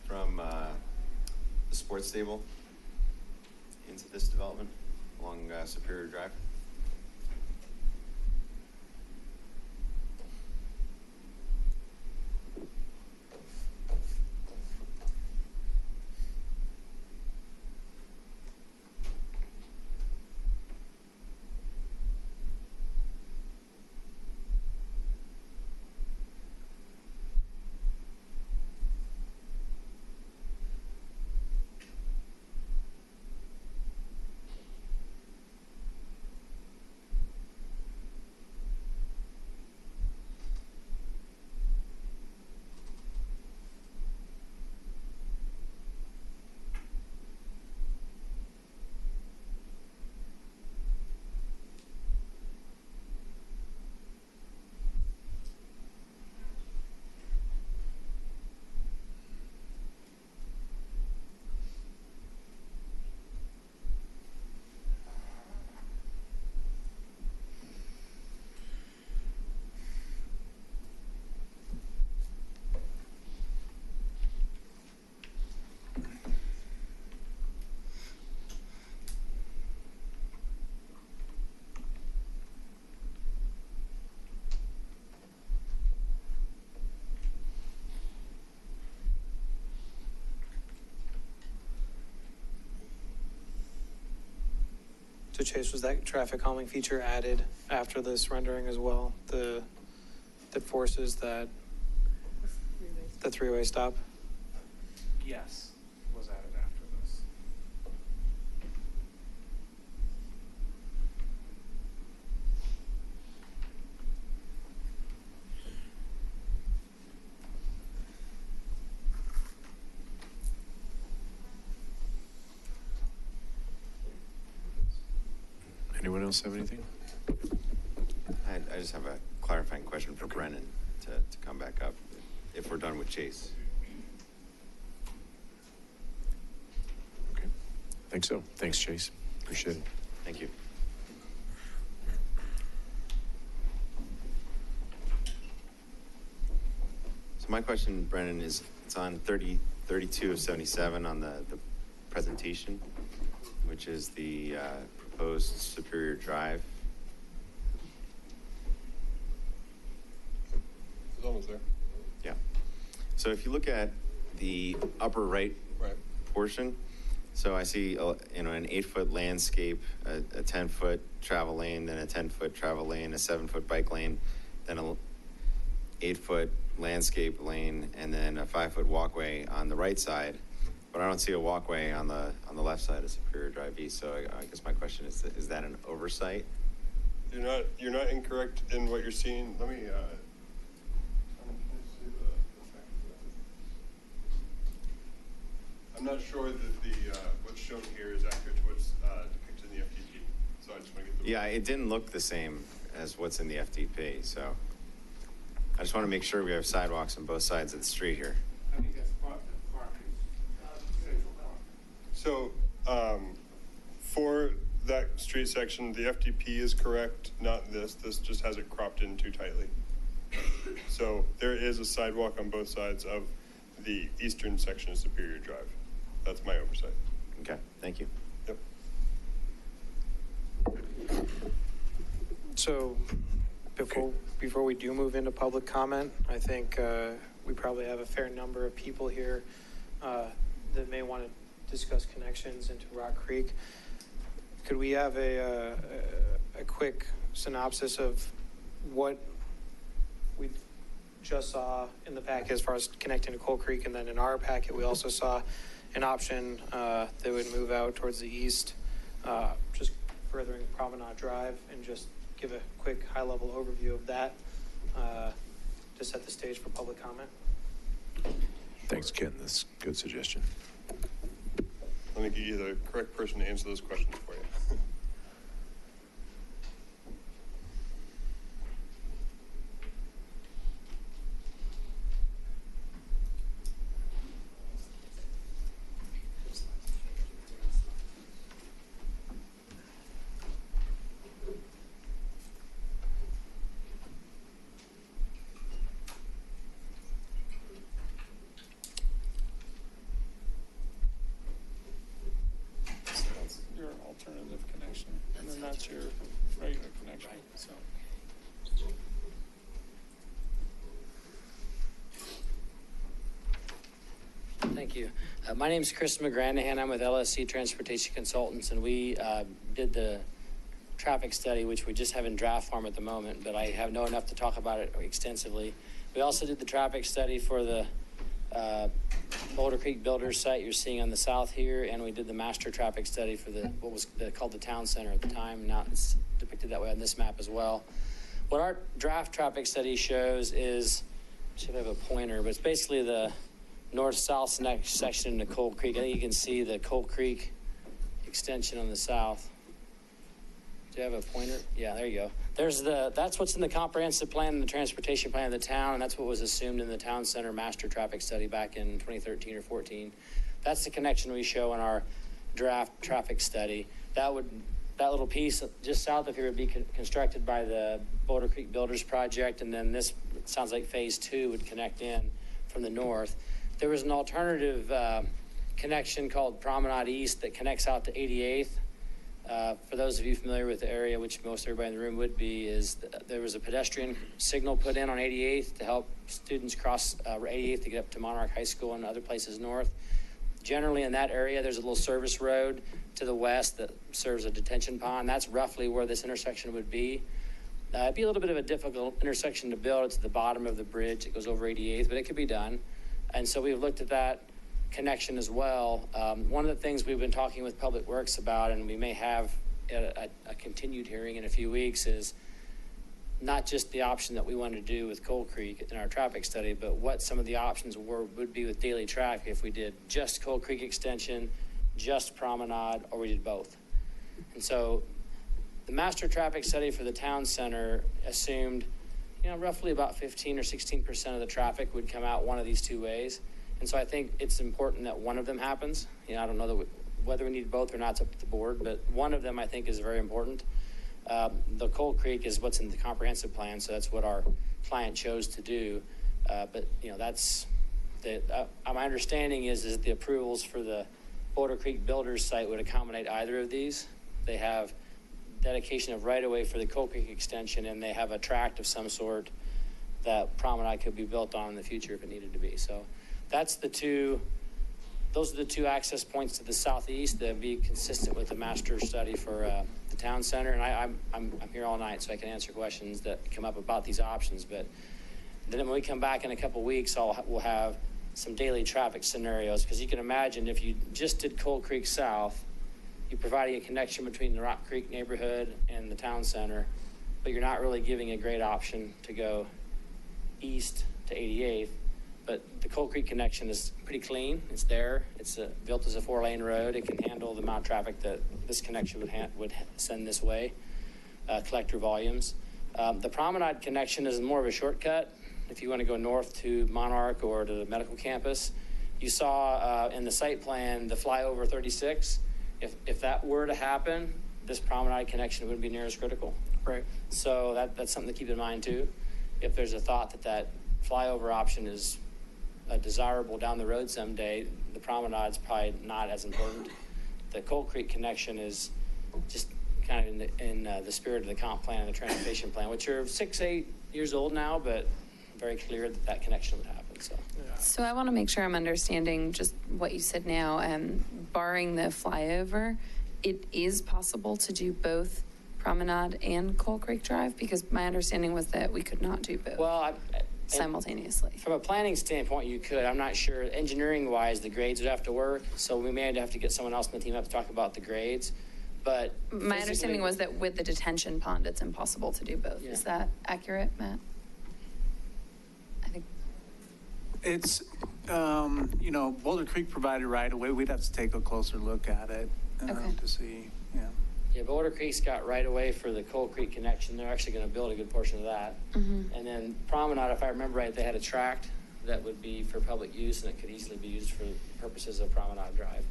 from the sports stable into this development along Superior Drive? So Chase, was that traffic calming feature added after this rendering as well? That forces the three-way stop? Yes, was added after this. Anyone else have anything? I just have a clarifying question for Brennan to come back up if we're done with Chase. Okay. I think so. Thanks, Chase. Appreciate it. Thank you. So my question, Brennan, is it's on 32 of 77 on the presentation, which is the proposed Superior Drive. It's almost there. Yeah. So if you look at the upper right portion, so I see an 8-foot landscape, a 10-foot travel lane, then a 10-foot travel lane, a 7-foot bike lane, then a 8-foot landscape lane, and then a 5-foot walkway on the right side. But I don't see a walkway on the left side of Superior Drive East. So I guess my question is that an oversight? You're not incorrect in what you're seeing. Let me. I'm not sure that what's shown here is accurate to what's depicted in the FDP. So I just want to get the. Yeah, it didn't look the same as what's in the FDP. So I just want to make sure we have sidewalks on both sides of the street here. I think that's part of Central Park. So for that street section, the FDP is correct, not this. This just has it cropped in too tightly. So there is a sidewalk on both sides of the eastern section of Superior Drive. That's my oversight. Okay, thank you. Yep. So before we do move into public comment, I think we probably have a fair number of people here that may want to discuss connections into Rock Creek. Could we have a quick synopsis of what we just saw in the packet as far as connecting to Coal Creek, and then in our packet we also saw an option that would move out towards the east, just furthering Promenade Drive, and just give a quick high-level overview of that to set the stage for public comment. Thanks, Ken. That's a good suggestion. Let me get you the correct person to answer those questions for you. Thank you. My name is Chris McGranahan. I'm with LSC Transportation Consultants, and we did the traffic study, which we just have in draft form at the moment, but I have know enough to talk about it extensively. We also did the traffic study for the Boulder Creek Builders site you're seeing on the south here, and we did the master traffic study for what was called the town center at the time. Now it's depicted that way on this map as well. What our draft traffic study shows is, I should have a pointer, but it's basically the north-south section into Coal Creek. I think you can see the Coal Creek extension on the south. Do you have a pointer? Yeah, there you go. That's what's in the comprehensive plan and the transportation plan of the town, and that's what was assumed in the town center master traffic study back in 2013 or 14. That's the connection we show in our draft traffic study. That little piece just south of here would be constructed by the Boulder Creek Builders project, and then this, it sounds like phase 2 would connect in from the north. There was an alternative connection called Promenade East that connects out to 88th. For those of you familiar with the area, which most everybody in the room would be, there was a pedestrian signal put in on 88th to help students cross 88th to get up to Monarch High School and other places north. Generally in that area, there's a little service road to the west that serves a detention pond. That's roughly where this intersection would be. It'd be a little bit of a difficult intersection to build. It's at the bottom of the bridge. It goes over 88th, but it could be done. And so we've looked at that connection as well. One of the things we've been talking with Public Works about, and we may have a continued hearing in a few weeks, is not just the option that we want to do with Coal Creek in our traffic study, but what some of the options would be with daily traffic if we did just Coal Creek extension, just Promenade, or we did both. And so the master traffic study for the town center assumed, roughly about 15 or 16% of the traffic would come out one of these two ways. And so I think it's important that one of them happens. I don't know whether we need both or not, it's up to the board, but one of them I think is very important. The Coal Creek is what's in the comprehensive plan, so that's what our client chose to do. But that's my understanding is that the approvals for the Boulder Creek Builders site would accommodate either of these. They have dedication of right-of-way for the Coal Creek extension, and they have a tract of some sort that Promenade could be built on in the future if it needed to be. So those are the two access points to the southeast that would be consistent with the master study for the town center. And I'm here all night, so I can answer questions that come up about these options. But then when we come back in a couple weeks, we'll have some daily traffic scenarios, because you can imagine if you just did Coal Creek South, you're providing a connection between the Rock Creek neighborhood and the town center, but you're not really giving a great option to go east to 88th. But the Coal Creek connection is pretty clean. It's there. It's built as a 4-lane road. It can handle the amount of traffic that this connection would send this way, collector volumes. The Promenade connection is more of a shortcut. If you want to go north to Monarch or to the medical campus, you saw in the site plan the flyover 36. If that were to happen, this Promenade connection wouldn't be near as critical. Right. So that's something to keep in mind too. If there's a thought that flyover option is desirable down the road someday, the Promenade's probably not as important. The Coal Creek connection is just kind of in the spirit of the comp plan and the transportation plan, which are 6-8 years old now, but very clear that connection would happen. So I want to make sure I'm understanding just what you said now. Barring the flyover, it is possible to do both Promenade and Coal Creek Drive, because my understanding was that we could not do both. Well, simultaneously. From a planning standpoint, you could. I'm not sure. Engineering-wise, the grades would have to work, so we may have to get someone else on the team up to talk about the grades. But my understanding was that with the detention pond, it's impossible to do both. Yeah. Is that accurate, Matt? I think it's, Boulder Creek provided right away. We'd have to take a closer look at it to see. Yeah. Yeah, Boulder Creek's got right away for the Coal Creek connection. They're actually going to build a good portion of that. Mm-hmm. And then Promenade, if I remember right, they had a tract that would be for public use, and it could easily be used for purposes of Promenade Drive.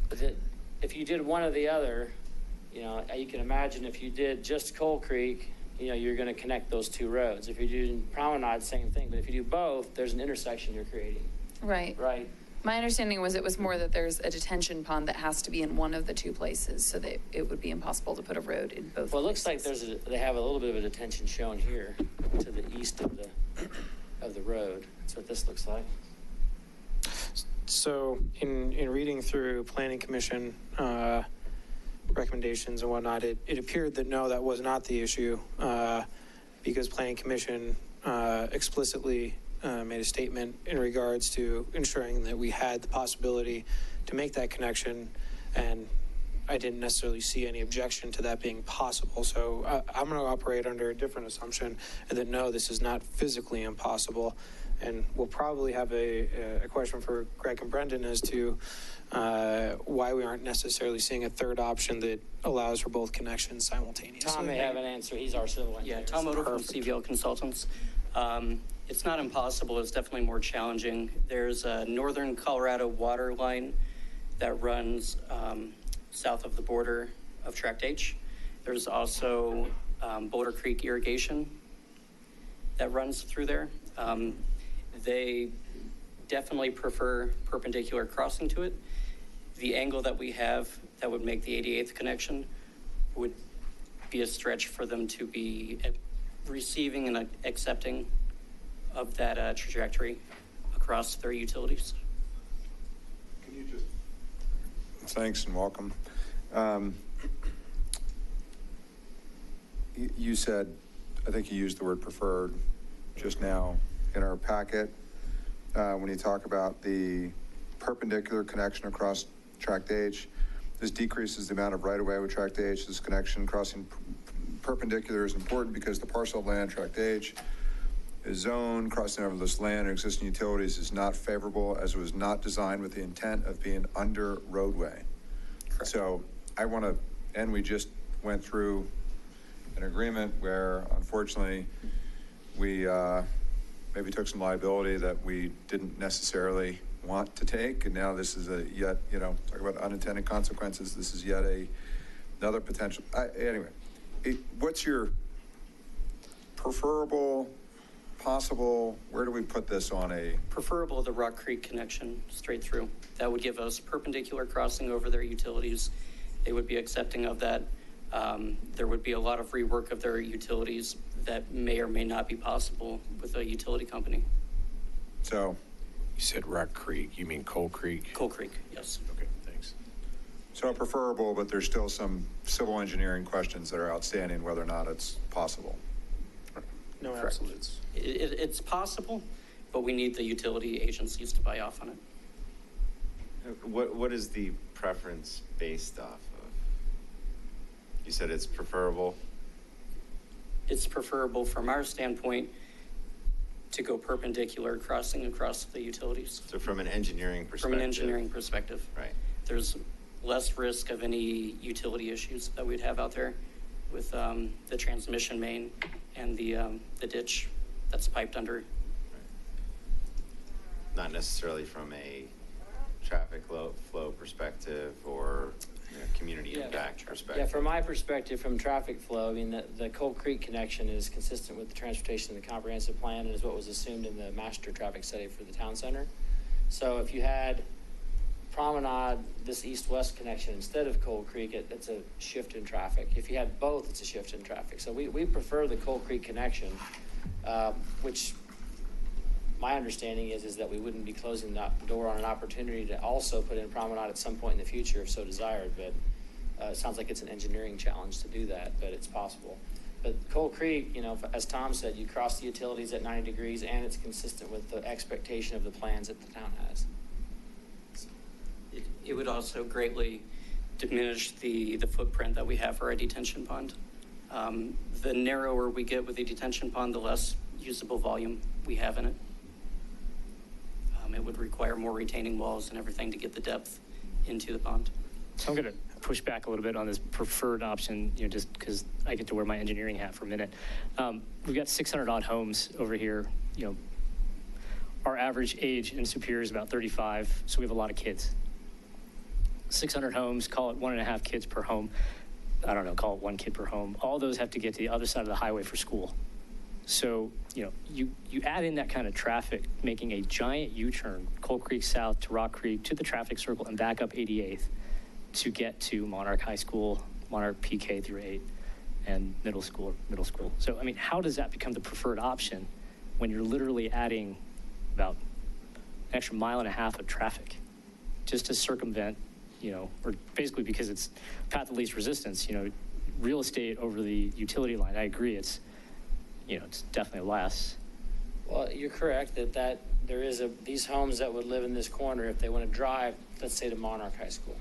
But if you did one or the other, you can imagine if you did just Coal Creek, you're going to connect those two roads. If you're doing Promenade, same thing. But if you do both, there's an intersection you're creating. Right. Right. My understanding was it was more that there's a detention pond that has to be in one of the two places, so that it would be impossible to put a road in both. Well, it looks like they have a little bit of a detention shown here to the east of the road. That's what this looks like. So in reading through Planning Commission recommendations and whatnot, it appeared that no, that was not the issue because Planning Commission explicitly made a statement in regards to ensuring that we had the possibility to make that connection, and I didn't necessarily see any objection to that being possible. So I'm going to operate under a different assumption, and that no, this is not physically impossible. And we'll probably have a question for Greg and Brendan as to why we aren't necessarily seeing a third option that allows for both connections simultaneously. Tom may have an answer. He's our civil engineer. Yeah, Tom Odo from CVL Consultants. It's not impossible. It's definitely more challenging. There's a northern Colorado water line that runs south of the border of Tract H. There's also Boulder Creek irrigation that runs through there. They definitely prefer perpendicular crossing to it. The angle that we have that would make the 88th connection would be a stretch for them to be receiving and accepting of that trajectory across their utilities. Can you just... Thanks and welcome. You said, I think you used the word preferred just now in our packet when you talk about the perpendicular connection across Tract H. This decreases the amount of right-of-way with Tract H. This connection crossing perpendicular is important because the parcel of land Tract H is zoned. Crossing over this land or existing utilities is not favorable as it was not designed with the intent of being under roadway. Correct. So I want to, and we just went through an agreement where unfortunately we maybe took some liability that we didn't necessarily want to take, and now this is a yet, talk about unintended consequences. This is yet another potential. Anyway, what's your preferable, possible? Where do we put this on a preferable? The Rock Creek connection straight through. That would give us perpendicular crossing over their utilities. They would be accepting of that. There would be a lot of rework of their utilities that may or may not be possible with a utility company. So you said Rock Creek, you mean Coal Creek? Coal Creek, yes. Okay, thanks. So preferable, but there's still some civil engineering questions that are outstanding whether or not it's possible. No Correct. absolutes. It's possible, but we need the utility agencies to buy off on it. What is the preference based off of? You said it's preferable? It's preferable from our standpoint to go perpendicular crossing across the utilities. So from an engineering perspective? From an engineering perspective. Right. There's less risk of any utility issues that we'd have out there with the transmission main and the ditch that's piped under. Right. Not necessarily from a traffic flow perspective or community impact perspective. Yeah, from my perspective, from traffic flow, I mean, the Coal Creek connection is consistent with the transportation of the comprehensive plan and is what was assumed in the master traffic study for the town center. So if you had Promenade, this east-west connection instead of Coal Creek, it's a shift in traffic. If you had both, it's a shift in traffic. So we prefer the Coal Creek connection, which my understanding is that we wouldn't be closing that door on an opportunity to also put in Promenade at some point in the future if so desired, but it sounds like it's an engineering challenge to do that, but it's possible. But Coal Creek, as Tom said, you cross the utilities at 90 degrees and it's consistent with the expectation of the plans that the town has. It would also greatly diminish the footprint that we have for our detention pond. The narrower we get with the detention pond, the less usable volume we have in it. It would require more retaining walls and everything to get the depth into the pond. So I'm going to push back a little bit on this preferred option, just because I get to wear my engineering hat for a minute. We've got 600 odd homes over here. Our average age in Superior is about 35, so we have a lot of kids. 600 homes, call it 1.5 kids per home. I don't know, call it 1 kid per home. All those have to get to the other side of the highway for school. So, you add in that kind of traffic, making a giant U-turn, Coal Creek South to Rock Creek to the traffic circle and back up 88th to get to Monarch High School, Monarch PK through 8, and middle school. So, how does that become the preferred option when you're literally adding about extra mile and a half of traffic just to circumvent, or basically because it's path of least resistance, real estate over the utility line. I agree. It's definitely less. Well, you're correct that there is these homes that would live in this corner if they want to drive, let's say, to Monarch High School.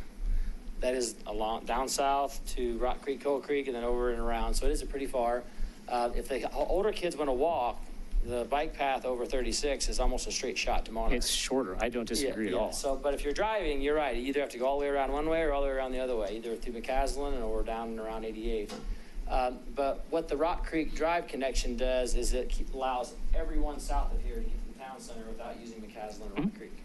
That is along down south to Rock Creek, Coal Creek, and then over and around. So it is pretty far. If the older kids want to walk, the bike path over 36 is almost a straight shot to Monarch. It's shorter. I don't disagree at all. So, but if you're driving, you're right. You either have to go all the way around one way or all the way around the other way, either through McCaslin or down and around 88th. But what the Rock Creek Drive connection does is it allows everyone south of here to get to the town center without using McCaslin or Rock Creek.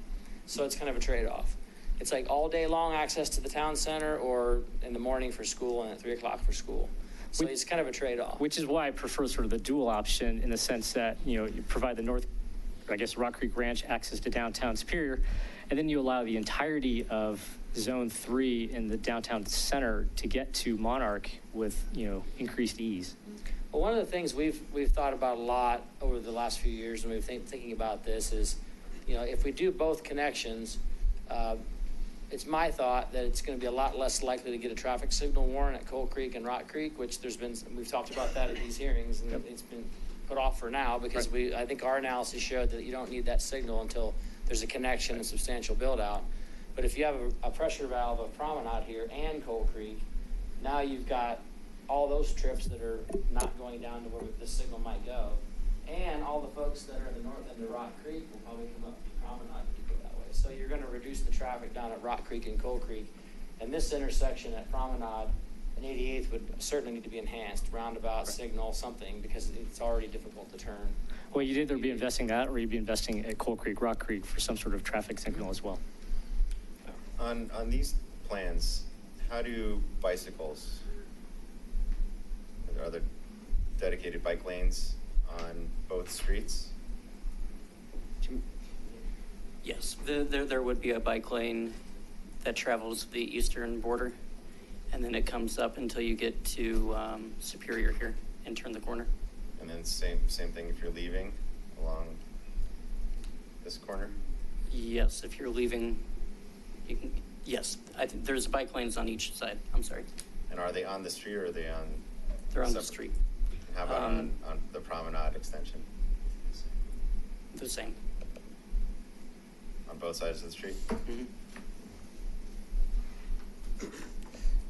So it's kind of a trade-off. It's like all day long access to the town center or in the morning for school and at 3 o'clock for school. So it's kind of a trade-off. Which is why I prefer sort of the dual option in the sense that, you provide the Rock Creek Ranch access to downtown Superior, and then you allow the entirety of Zone 3 in the downtown center to get to Monarch with, increased ease. Well, one of the things we've thought about a lot over the last few years, and we've been thinking about this is, if we do both connections, it's my thought that it's going to be a lot less likely to get a traffic signal warrant at Coal Creek and Rock Creek, which we've talked about that at these hearings, and it's been put off for now because I think our analysis showed that you don't need that signal until there's a connection and substantial build out. But if you have a pressure valve of Promenade here and Coal Creek, now you've got all those trips that are not going down to where this signal might go. And all the folks that are in the north end of Rock Creek will probably come up to Promenade if you go that way. So you're going to reduce the traffic down at Rock Creek and Coal Creek. And this intersection at Promenade and 88th would certainly need to be enhanced, roundabout, signal, something, because it's already difficult to turn. Well, you'd either be investing that or you'd be investing at Coal Creek, Rock Creek for some sort of traffic signal as well. On these plans, how do bicycles, are there dedicated bike lanes on both streets? Yes, there would be a bike lane that travels the eastern border, and then it comes up until you get to Superior here and turn the corner. And then same thing if you're leaving along this corner? Yes, if you're leaving, you can, yes. There's bike lanes on each side. I'm sorry. And are they on the street or are they on? They're on the street. How about on the Promenade extension? The same. On both sides of the street?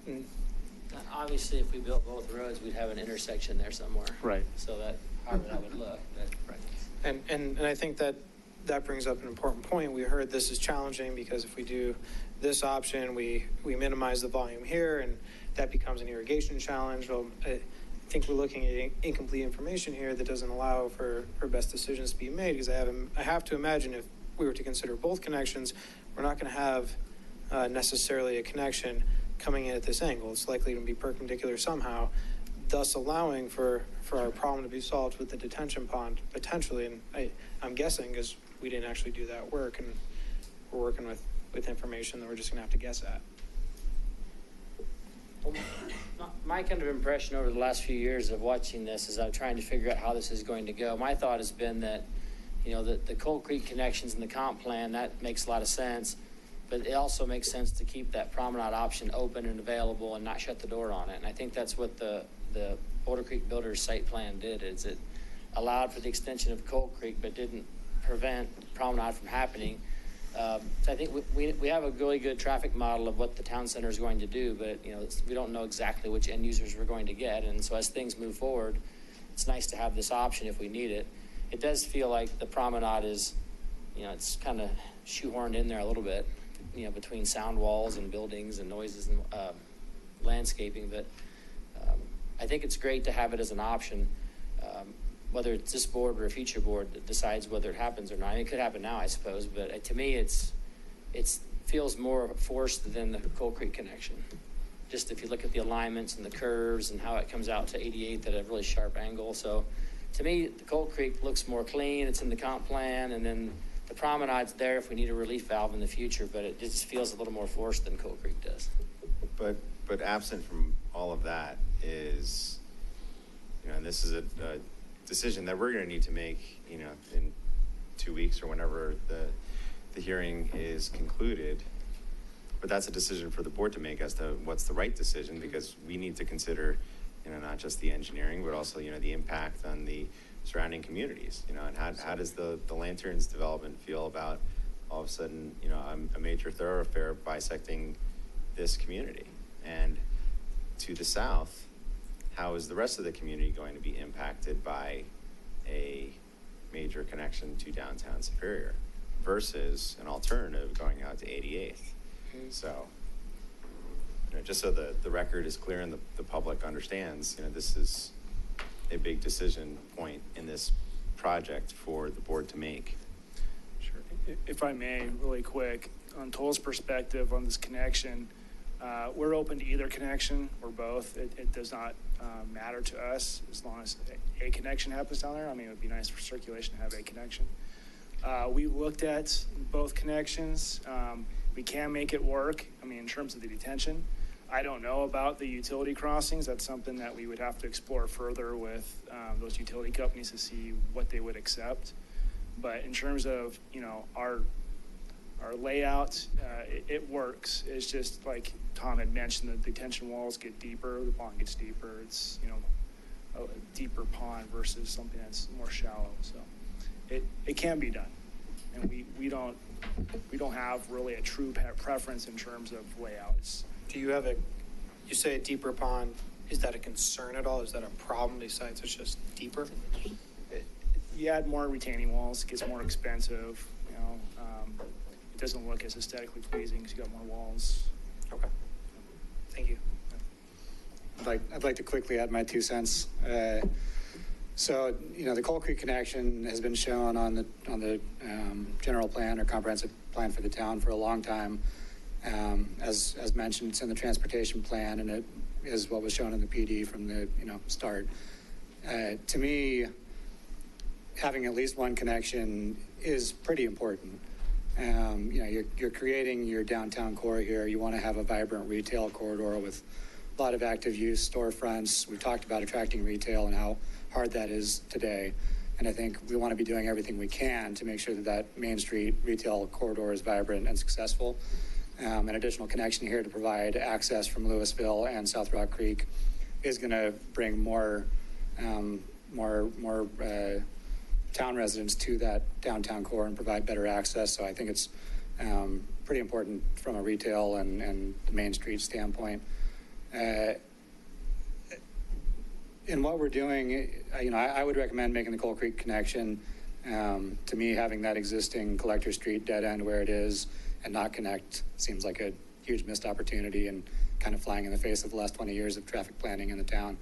Mm-hmm. Obviously, if we built both roads, we'd have an intersection there somewhere. Right. So that, however that would look. And I think that brings up an important point. We heard this is challenging because if we do this option, we minimize the volume here, and that becomes an irrigation challenge. Well, I think we're looking at incomplete information here that doesn't allow for best decisions to be made, because I have to imagine if we were to consider both connections, we're not going to have necessarily a connection coming in at this angle. It's likely to be perpendicular somehow, thus allowing for our problem to be solved with the detention pond potentially. And I'm guessing, because we didn't actually do that work, and we're working with information that we're just going to have to guess at. Well, my kind of impression over the last few years of watching this is I'm trying to figure out how this is going to go. My thought has been that, the Coal Creek connections in the comp plan, that makes a lot of sense, but it also makes sense to keep that Promenade option open and available and not shut the door on it. And I think that's what the Boulder Creek Builders site plan did, is it allowed for the extension of Coal Creek, but didn't prevent Promenade from happening. So I think we have a really good traffic model of what the town center is going to do, but we don't know exactly which end users we're going to get. And so as things move forward, it's nice to have this option if we need it. It does feel like the Promenade is, it's kind of shoehorned in there a little bit, between sound walls and buildings and noises and landscaping. But I think it's great to have it as an option, whether it's this board or a future board that decides whether it happens or not. I mean, it could happen now, I suppose, but to me, it feels more forced than the Coal Creek connection. Just if you look at the alignments and the curves and how it comes out to 88 at a really sharp angle. So to me, the Coal Creek looks more clean. It's in the comp plan, and then the Promenade's there if we need a relief valve in the future, but it just feels a little more forced than Coal Creek does. But absent from all of that is, and this is a decision that we're going to need to make, in 2 weeks or whenever the hearing is concluded. But that's a decision for the board to make as to what's the right decision, because we need to consider, not just the engineering, but also, the impact on the surrounding communities, and how does the Lanterns development feel about all of a sudden, a major thoroughfare bisecting this community? And to the south, how is the rest of the community going to be impacted by a major connection to downtown Superior versus an alternative going out to 88th? So, just so the record is clear and the public understands, this is a big decision point in this project for the board to make. Sure. If I may, really quick, on Toll's perspective on this connection, we're open to either connection or both. It does not matter to us as long as a connection happens down there. I mean, it would be nice for circulation to have a connection. We looked at both connections. We can make it work. I mean, in terms of the detention, I don't know about the utility crossings. That's something that we would have to explore further with those utility companies to see what they would accept. But in terms of, our layout, it works. It's just like Tom had mentioned, the detention walls get deeper, the pond gets deeper. It's, a deeper pond versus something that's more shallow. So it can be done. And we don't have really a true preference in terms of layouts. Do you have you say a deeper pond, is that a concern at all? Is that a problem besides it's just deeper? You add more retaining walls, it gets more expensive, it doesn't look as aesthetically pleasing because you got more walls. Okay. Thank you. I'd like to quickly add my 2 cents. So, the Coal Creek connection has been shown on the general plan or comprehensive plan for the town for a long time. As mentioned, it's in the transportation plan, and it is what was shown in the PD from the start. To me, having at least one connection is pretty important. You're creating your downtown core here. You want to have a vibrant retail corridor with a lot of active use, storefronts. We've talked about attracting retail and how hard that is today. And I think we want to be doing everything we can to make sure that Main Street retail corridor is vibrant and successful. An additional connection here to provide access from Louisville and South Rock Creek is going to bring more town residents to that downtown core and provide better access. So I think it's pretty important from a retail and the Main Street standpoint. In what we're doing, I would recommend making the Coal Creek connection. To me, having that existing Collector Street dead end where it is and not connect seems like a huge missed opportunity and kind of flying in the face of the last 20 years of traffic planning in the town.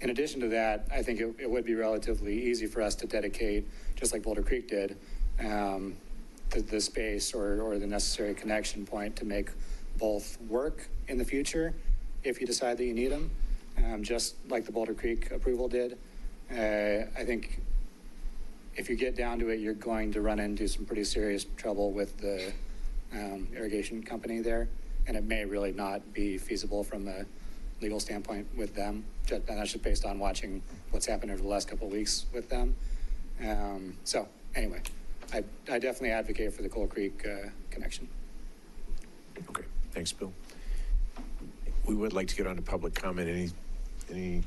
In addition to that, I think it would be relatively easy for us to dedicate, just like Boulder Creek did, the space or the necessary connection point to make both work in the future if you decide that you need them. Just like the Boulder Creek approval did. I think if you get down to it, you're going to run into some pretty serious trouble with the irrigation company there, and it may really not be feasible from a legal standpoint with them. And that's just based on watching what's happened over the last couple of weeks with them. So anyway, I definitely advocate for the Coal Creek connection. Okay, thanks, Bill. We would like to get on to public comment. Any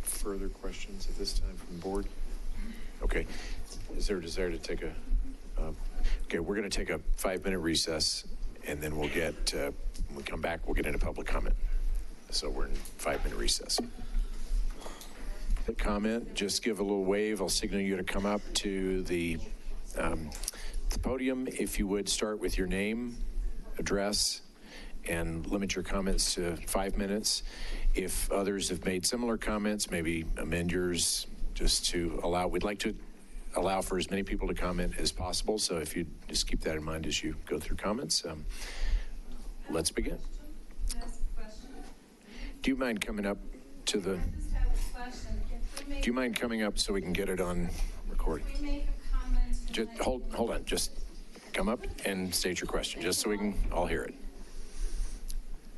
further questions at this time from the board? Okay. Is there a desire to take okay, we're going to take a 5-minute recess, and then we'll get, when we come back, we'll get into public comment. So we're in 5-minute recess. Comment, just give a little wave. I'll signal you to come up to the podium. If you would start with your name, address, and limit your comments to 5 minutes. If others have made similar comments, maybe amend yours just to allow, we'd like to allow for as many people to comment as possible. So if you just keep that in mind as you go through comments, let's begin. Do you mind coming up to the, do you mind coming up so we can get it on recording? Just hold on, just come up and state your question, just so we can all hear it.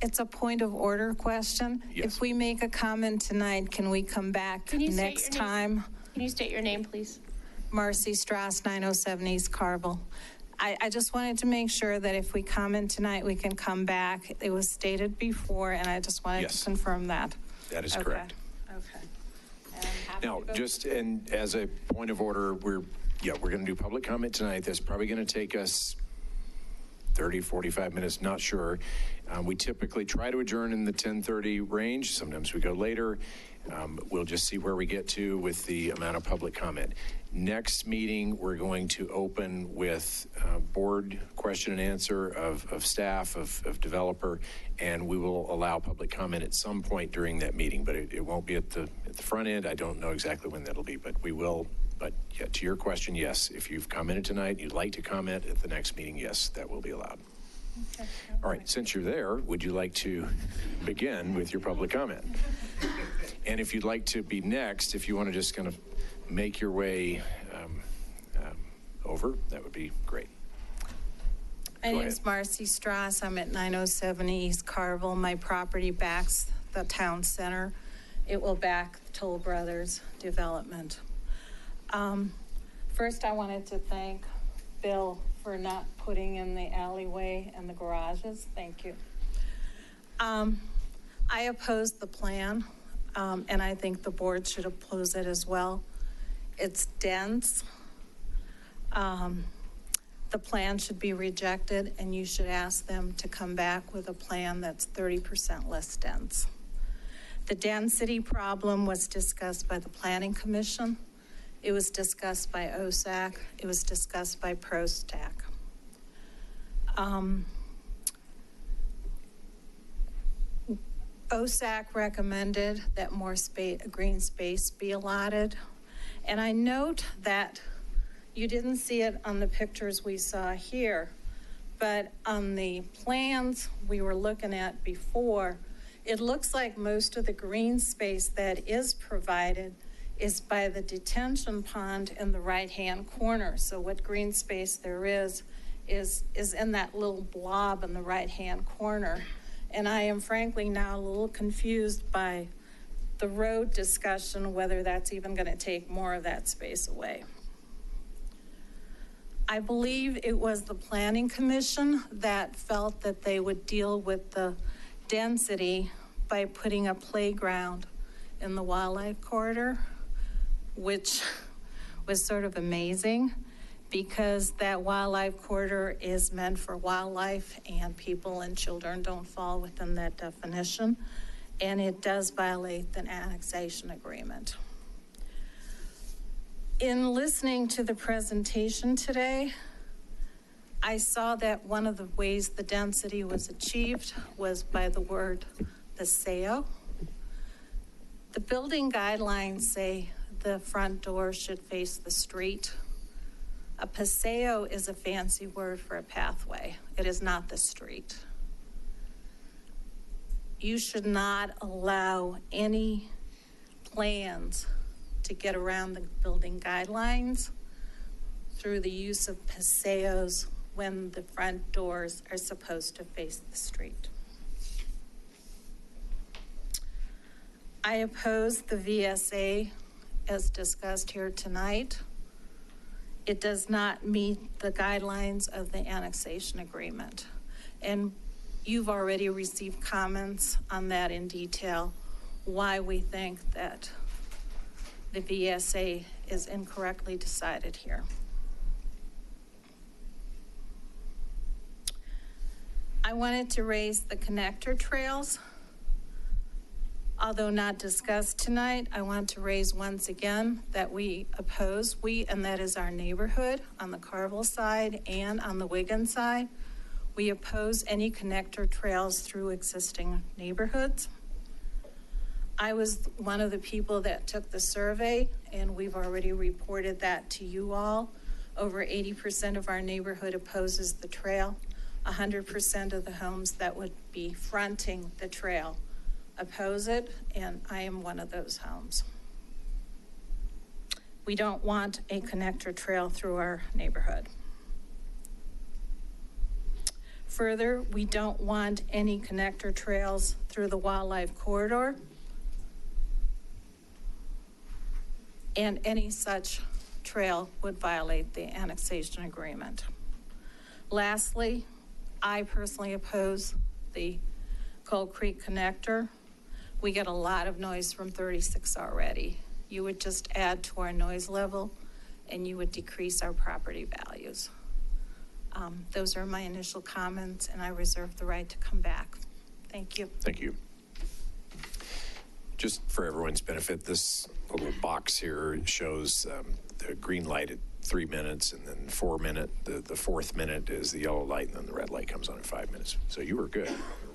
It's a point of order question. Yes. If we make a comment tonight, can we come back next time? Can you state your name, please? Marcy Strass, 907 East Carville. I just wanted to make sure that if we comment tonight, we can come back. It was stated before, and I just wanted Yes. to confirm that. That is Okay. correct. Okay. Now, just and as a point of order, we're going to do public comment tonight. That's probably going to take us 30, 45 minutes, not sure. We typically try to adjourn in the 10:30 range. Sometimes we go later. We'll just see where we get to with the amount of public comment. Next meeting, we're going to open with board question and answer of staff, of developer, and we will allow public comment at some point during that meeting, but it won't be at the front end. I don't know exactly when that'll be, but we will. But yeah, to your question, yes, if you've commented tonight, you'd like to comment at the next meeting, yes, that will be allowed. Okay. All right, since you're there, would you like to begin with your public comment? And if you'd like to be next, if you want to just kind of make your way over, that would be great. My Go name is ahead. Marcy Strauss. I'm at 907 East Carville. My property backs the town center. It will back Toll Brothers development. First, I wanted to thank Bill for not putting in the alleyway and the garages. Thank you. I oppose the plan, and I think the board should oppose it as well. It's dense. The plan should be rejected, and you should ask them to come back with a plan that's 30% less dense. The density problem was discussed by the Planning Commission. It was discussed by OSAC. It was discussed by ProStack. OSAC recommended that more green space be allotted. And I note that you didn't see it on the pictures we saw here, but on the plans we were looking at before, it looks like most of the green space that is provided is by the detention pond in the right-hand corner. So what green space there is in that little blob in the right-hand corner. And I am frankly now a little confused by the road discussion, whether that's even going to take more of that space away. I believe it was the Planning Commission that felt that they would deal with the density by putting a playground in the wildlife corridor, which was sort of amazing because that wildlife corridor is meant for wildlife and people and children don't fall within that definition. And it does violate the annexation agreement. In listening to the presentation today, I saw that one of the ways the density was achieved was by the word paseo. The building guidelines say the front door should face the street. A paseo is a fancy word for a pathway. It is not the street. You should not allow any plans to get around the building guidelines through the use of paseos when the front doors are supposed to face the street. I oppose the VSA as discussed here tonight. It does not meet the guidelines of the annexation agreement. And you've already received comments on that in detail, why we think that the VSA is incorrectly decided here. I wanted to raise the connector trails. Although not discussed tonight, I want to raise once again that we oppose, and that is our neighborhood on the Carville side and on the Wigan side. We oppose any connector trails through existing neighborhoods. I was one of the people that took the survey, and we've already reported that to you all. Over 80% of our neighborhood opposes the trail. 100% of the homes that would be fronting the trail oppose it, and I am one of those homes. We don't want a connector trail through our neighborhood. Further, we don't want any connector trails through the wildlife corridor, and any such trail would violate the annexation agreement. Lastly, I personally oppose the Cold Creek connector. We get a lot of noise from 36 already. You would just add to our noise level and you would decrease our property values. Those are my initial comments, and I reserve the right to come back. Thank you. Thank you. Just for everyone's benefit, this little box here shows the green light at 3 minutes, and then 4 minute. The fourth minute is the yellow light, and then the red light comes on in 5 minutes. So you were good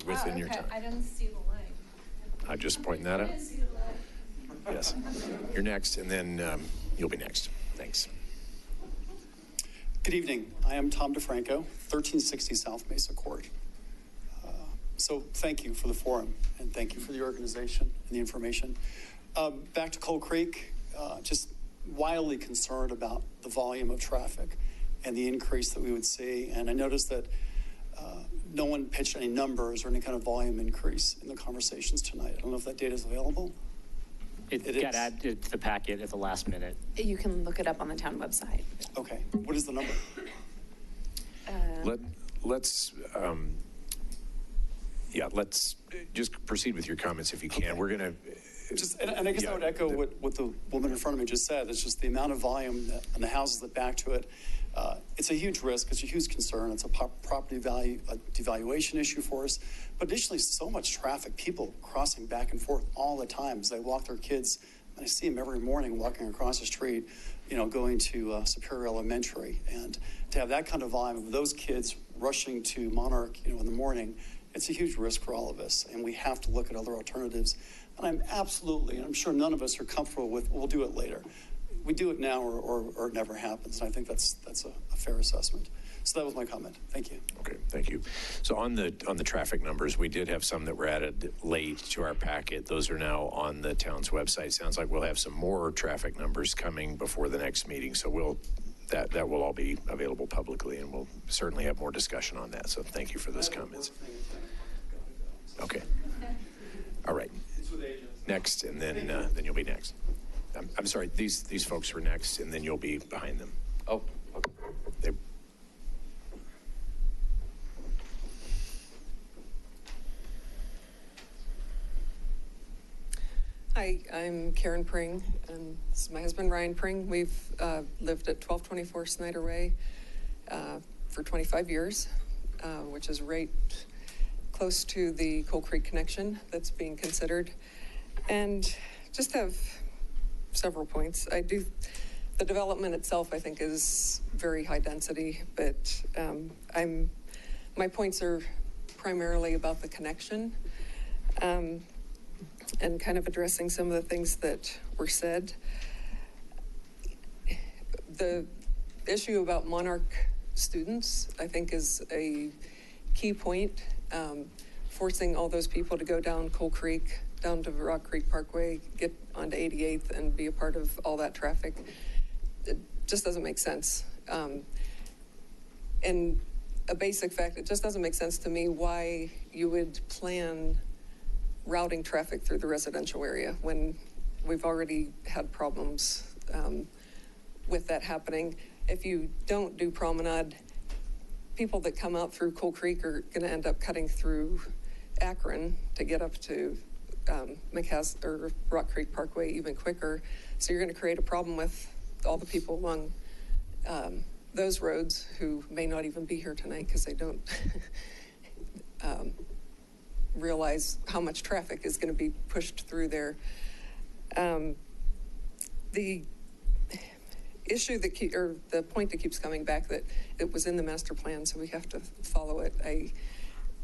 within your time. I didn't see the light. I'm just pointing that out. Yes. You're next, and then you'll be next. Thanks. Good evening. I am Tom DeFranco, 1360 South Mesa Court. So thank you for the forum, and thank you for the organization and the information. Back to Cold Creek, just wildly concerned about the volume of traffic and the increase that we would see. And I noticed that no one pitched any numbers or any kind of volume increase in the conversations tonight. I don't know if that data is available. It got added to the packet at the last minute. You can look it up on the town website. Okay. What is the number? Let's just proceed with your comments if you can. Okay. We're going to... And I guess I would echo what the woman in front of me just said. It's just the amount of volume and the houses that back to it. It's a huge risk. It's a huge concern. It's a property value, a devaluation issue for us. But additionally, so much traffic, people crossing back and forth all the time as they walk their kids. And I see them every morning walking across the street, going to Superior Elementary. And to have that kind of volume of those kids rushing to Monarch, in the morning, it's a huge risk for all of us. And we have to look at other alternatives. And I'm sure none of us are comfortable with, we'll do it later. We do it now or it never happens. And I think that's a fair assessment. So that was my comment. Thank you. Okay, thank you. So on the traffic numbers, we did have some that were added late to our packet. Those are now on the town's website. Sounds like we'll have some more traffic numbers coming before the next meeting. So that will all be available publicly, and we'll certainly have more discussion on that. So thank you for those comments. Okay. All right. Next, and then you'll be next. I'm sorry, these folks were next, and then you'll be behind them. Oh, okay. Hi, I'm Karen Pring, and this is my husband, Ryan Pring. We've lived at 1224 Snyder Way for 25 years, which is right close to the Cold Creek connection that's being considered. And just have several points. The development itself, I think, is very high density, but my points are primarily about the connection. And kind of addressing some of the things that were said. The issue about Monarch students, I think, is a key point. Forcing all those people to go down Cold Creek, down to Rock Creek Parkway, get onto 88th and be a part of all that traffic, it just doesn't make sense. And a basic fact, it just doesn't make sense to me why you would plan routing traffic through the residential area when we've already had problems with that happening. If you don't do promenade, people that come out through Cold Creek are going to end up cutting through Akron to get up to or Rock Creek Parkway even quicker. So you're going to create a problem with all the people along those roads who may not even be here tonight because they don't realize how much traffic is going to be pushed through there. The issue the point that keeps coming back, that it was in the master plan, so we have to follow it. I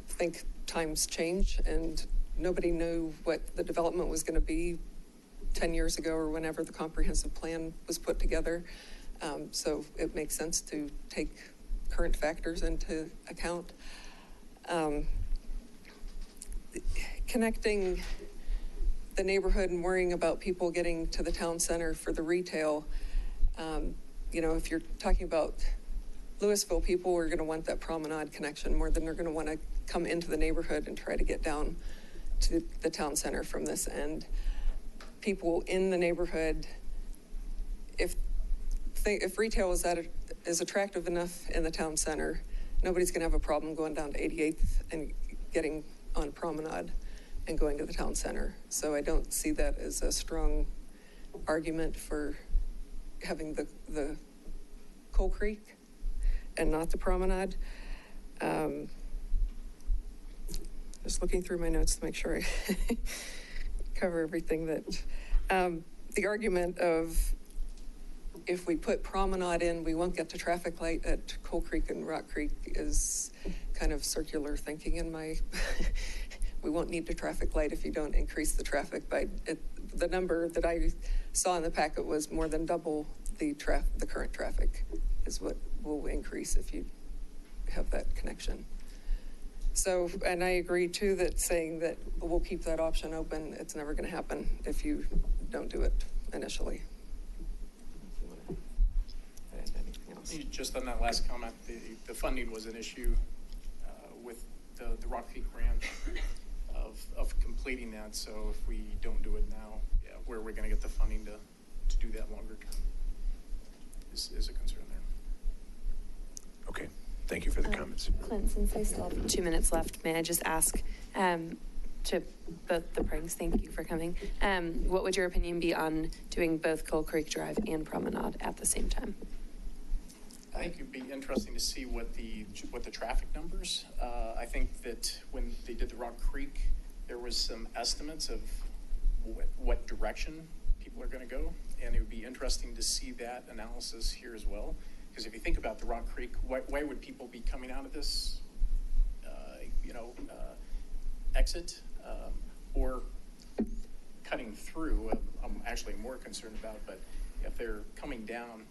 think times change, and nobody knew what the development was going to be 10 years ago or whenever the comprehensive plan was put together. So it makes sense to take current factors into account. Connecting the neighborhood and worrying about people getting to the town center for the retail, if you're talking about Louisville, people are going to want that promenade connection more than they're going to want to come into the neighborhood and try to get down to the town center from this end. People in the neighborhood, if retail is attractive enough in the town center, nobody's going to have a problem going down to 88th and getting on Promenade and going to the town center. So I don't see that as a strong argument for having the Coal Creek and not the Promenade. Just looking through my notes to make sure I cover everything that, the argument of if we put Promenade in, we won't get to traffic light at Coal Creek and Rock Creek is kind of circular thinking in my, we won't need the traffic light if you don't increase the traffic by the number that I saw in the packet was more than double the current traffic is what will increase if you have that connection. So, and I agree too that saying that we'll keep that option open, it's never going to happen if you don't do it initially. Anything else? Just on that last comment, the funding was an issue with the Rock Creek grant of completing that. So if we don't do it now, yeah, where are we going to get the funding to do that longer term is a concern there. Okay. Thank you for the comments. Clint, since I still have 2 minutes left, may I just ask to both the Pranks, thank you for coming. What would your opinion be on doing both Coal Creek Drive and Promenade at the same time? I think it'd be interesting to see what the traffic numbers. I think that when they did the Rock Creek, there was some estimates of what direction people are going to go, and it would be interesting to see that analysis here as well. Because if you think about the Rock Creek, why would people be coming out of this, exit or cutting through? I'm actually more concerned about, but if they're coming down,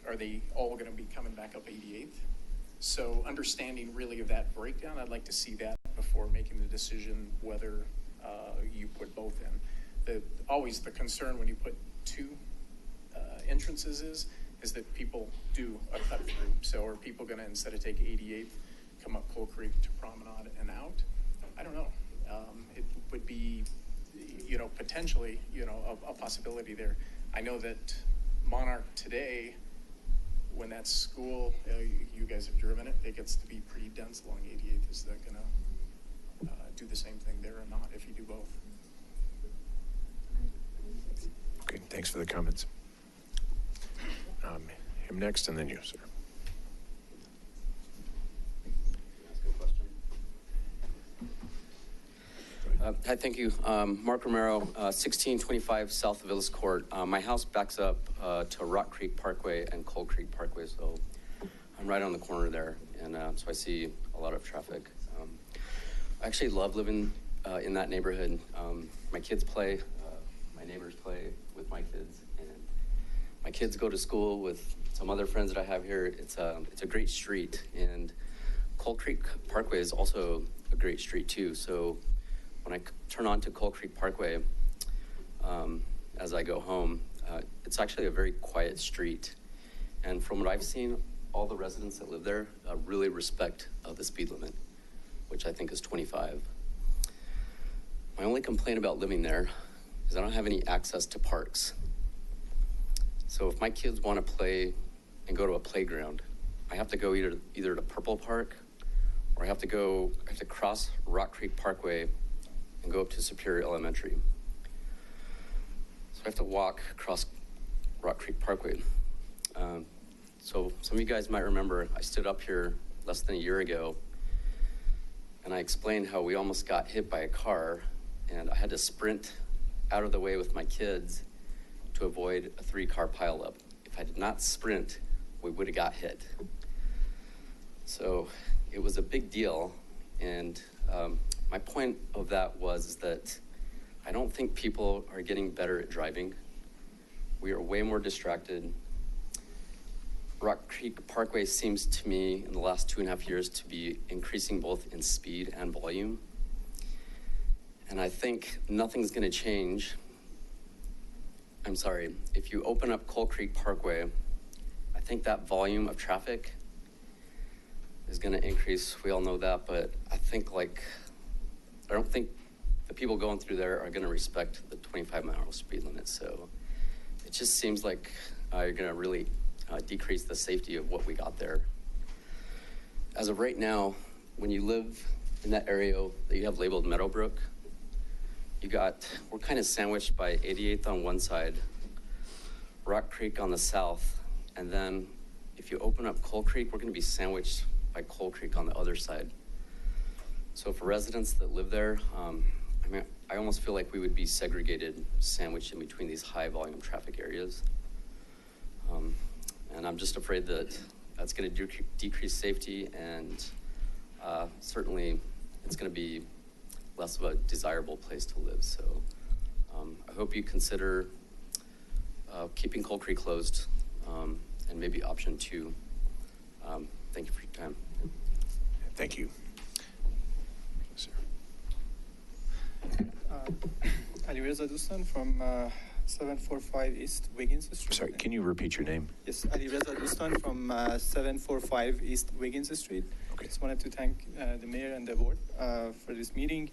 are they all going to be coming back up 88th? So understanding really of that breakdown, I'd like to see that before making the decision whether you put both in. Always the concern when you put two entrances is that people do a cut through. So are people going to, instead of take 88th, come up Coal Creek to Promenade and out? I don't know. It would be, potentially, a possibility there. I know that Monarch today, when that school, you guys have driven it, it gets to be pretty dense along 88th. Is that going to do the same thing there or not if you do both? Okay, thanks for the comments. Him next, and then you, sir. Hi, thank you. Mark Romero, 1625 South of Villas Court. My house backs up to Rock Creek Parkway and Coal Creek Parkway, so I'm right on the corner there, and so I see a lot of traffic. I actually love living in that neighborhood. My kids play, my neighbors play with my kids, and my kids go to school with some other friends that I have here. It's a great street, and Coal Creek Parkway is also a great street too. So when I turn on to Coal Creek Parkway, as I go home, it's actually a very quiet street. And from what I've seen, all the residents that live there really respect the speed limit, which I think is 25. My only complaint about living there is I don't have any access to parks. So if my kids want to play and go to a playground, I have to go either to Purple Park, or I have to cross Rock Creek Parkway and go up to Superior Elementary. So I have to walk across Rock Creek Parkway. So some of you guys might remember I stood up here less than a year ago, and I explained how we almost got hit by a car, and I had to sprint out of the way with my kids to avoid a 3-car pileup. If I did not sprint, we would have got hit. So it was a big deal, and my point of that was that I don't think people are getting better at driving. We are way more distracted. Rock Creek Parkway seems to me in the last 2.5 years to be increasing both in speed and volume. And I think nothing's going to change. I'm sorry, if you open up Coal Creek Parkway, I think that volume of traffic is going to increase. We all know that, but I don't think the people going through there are going to respect the 25-mile speed limit. So it just seems like you're going to really decrease the safety of what we got there. as of right now, when you live in that area that you have labeled Meadowbrook, we're kind of sandwiched by 88th on one side, Rock Creek on the south, and then if you open up Coal Creek, we're going to be sandwiched by Coal Creek on the other side. So for residents that live there, I almost feel like we would be segregated, sandwiched in between these high volume traffic areas. And I'm just afraid that that's going to decrease safety, and certainly it's going to be less of a desirable place to live. So I hope you consider keeping Coal Creek closed, and maybe option 2. Thank you for your time. Thank you. Ali Reza Dustan from 745 East Wiggins Street. Sorry, can you repeat your name? Yes, Ali Reza Dustan from 745 East Wiggins Street. Okay. Just wanted to thank the mayor and the board for this meeting.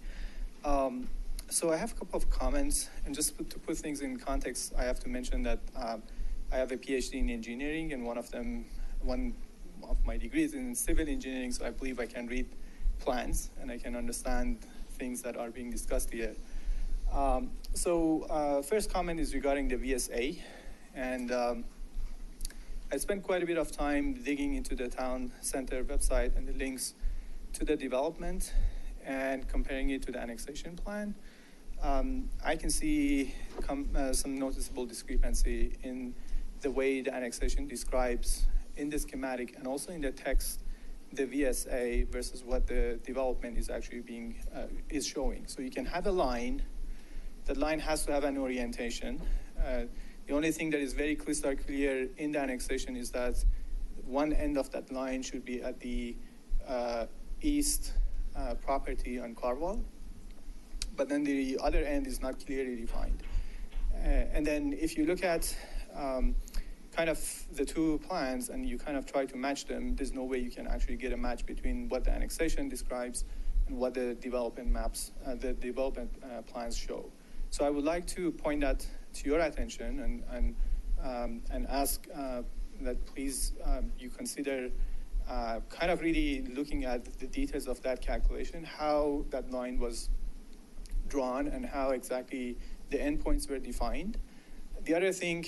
So I have a couple of comments, and just to put things in context, I have to mention that I have a PhD in engineering, and one of my degrees in civil engineering, so I believe I can read plans and I can understand things that are being discussed here. First comment is regarding the VSA, and I spent quite a bit of time digging into the town center website and the links to the development and comparing it to the annexation plan. I can see some noticeable discrepancy in the way the annexation describes in the schematic and also in the text the VSA versus what the development is actually is showing. So you can have a line. That line has to have an orientation. The only thing that is very crystal clear in the annexation is that one end of that line should be at the east property on Carwall, but then the other end is not clearly defined. And then if you look at kind of the two plans and you kind of try to match them, there's no way you can actually get a match between what the annexation describes and what the development maps, the development plans show. So I would like to point that to your attention and ask that please you consider kind of really looking at the details of that calculation, how that line was drawn and how exactly the endpoints were defined. The other thing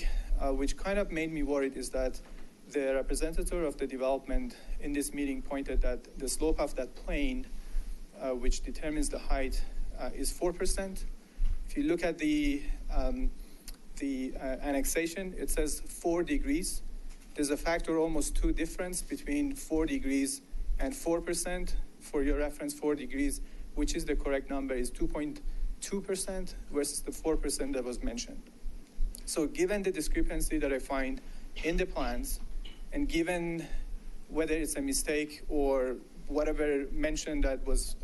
which kind of made me worried is that the representative of the development in this meeting pointed that the slope of that plane, which determines the height, is 4%. If you look at the annexation, it says 4 degrees. There's a factor almost 2 difference between 4 degrees and 4%. For your reference, 4 degrees, which is the correct number, is 2.2% versus the 4% that was mentioned. So given the discrepancy that I find in the plans, and given whether it's a mistake or whatever mentioned that was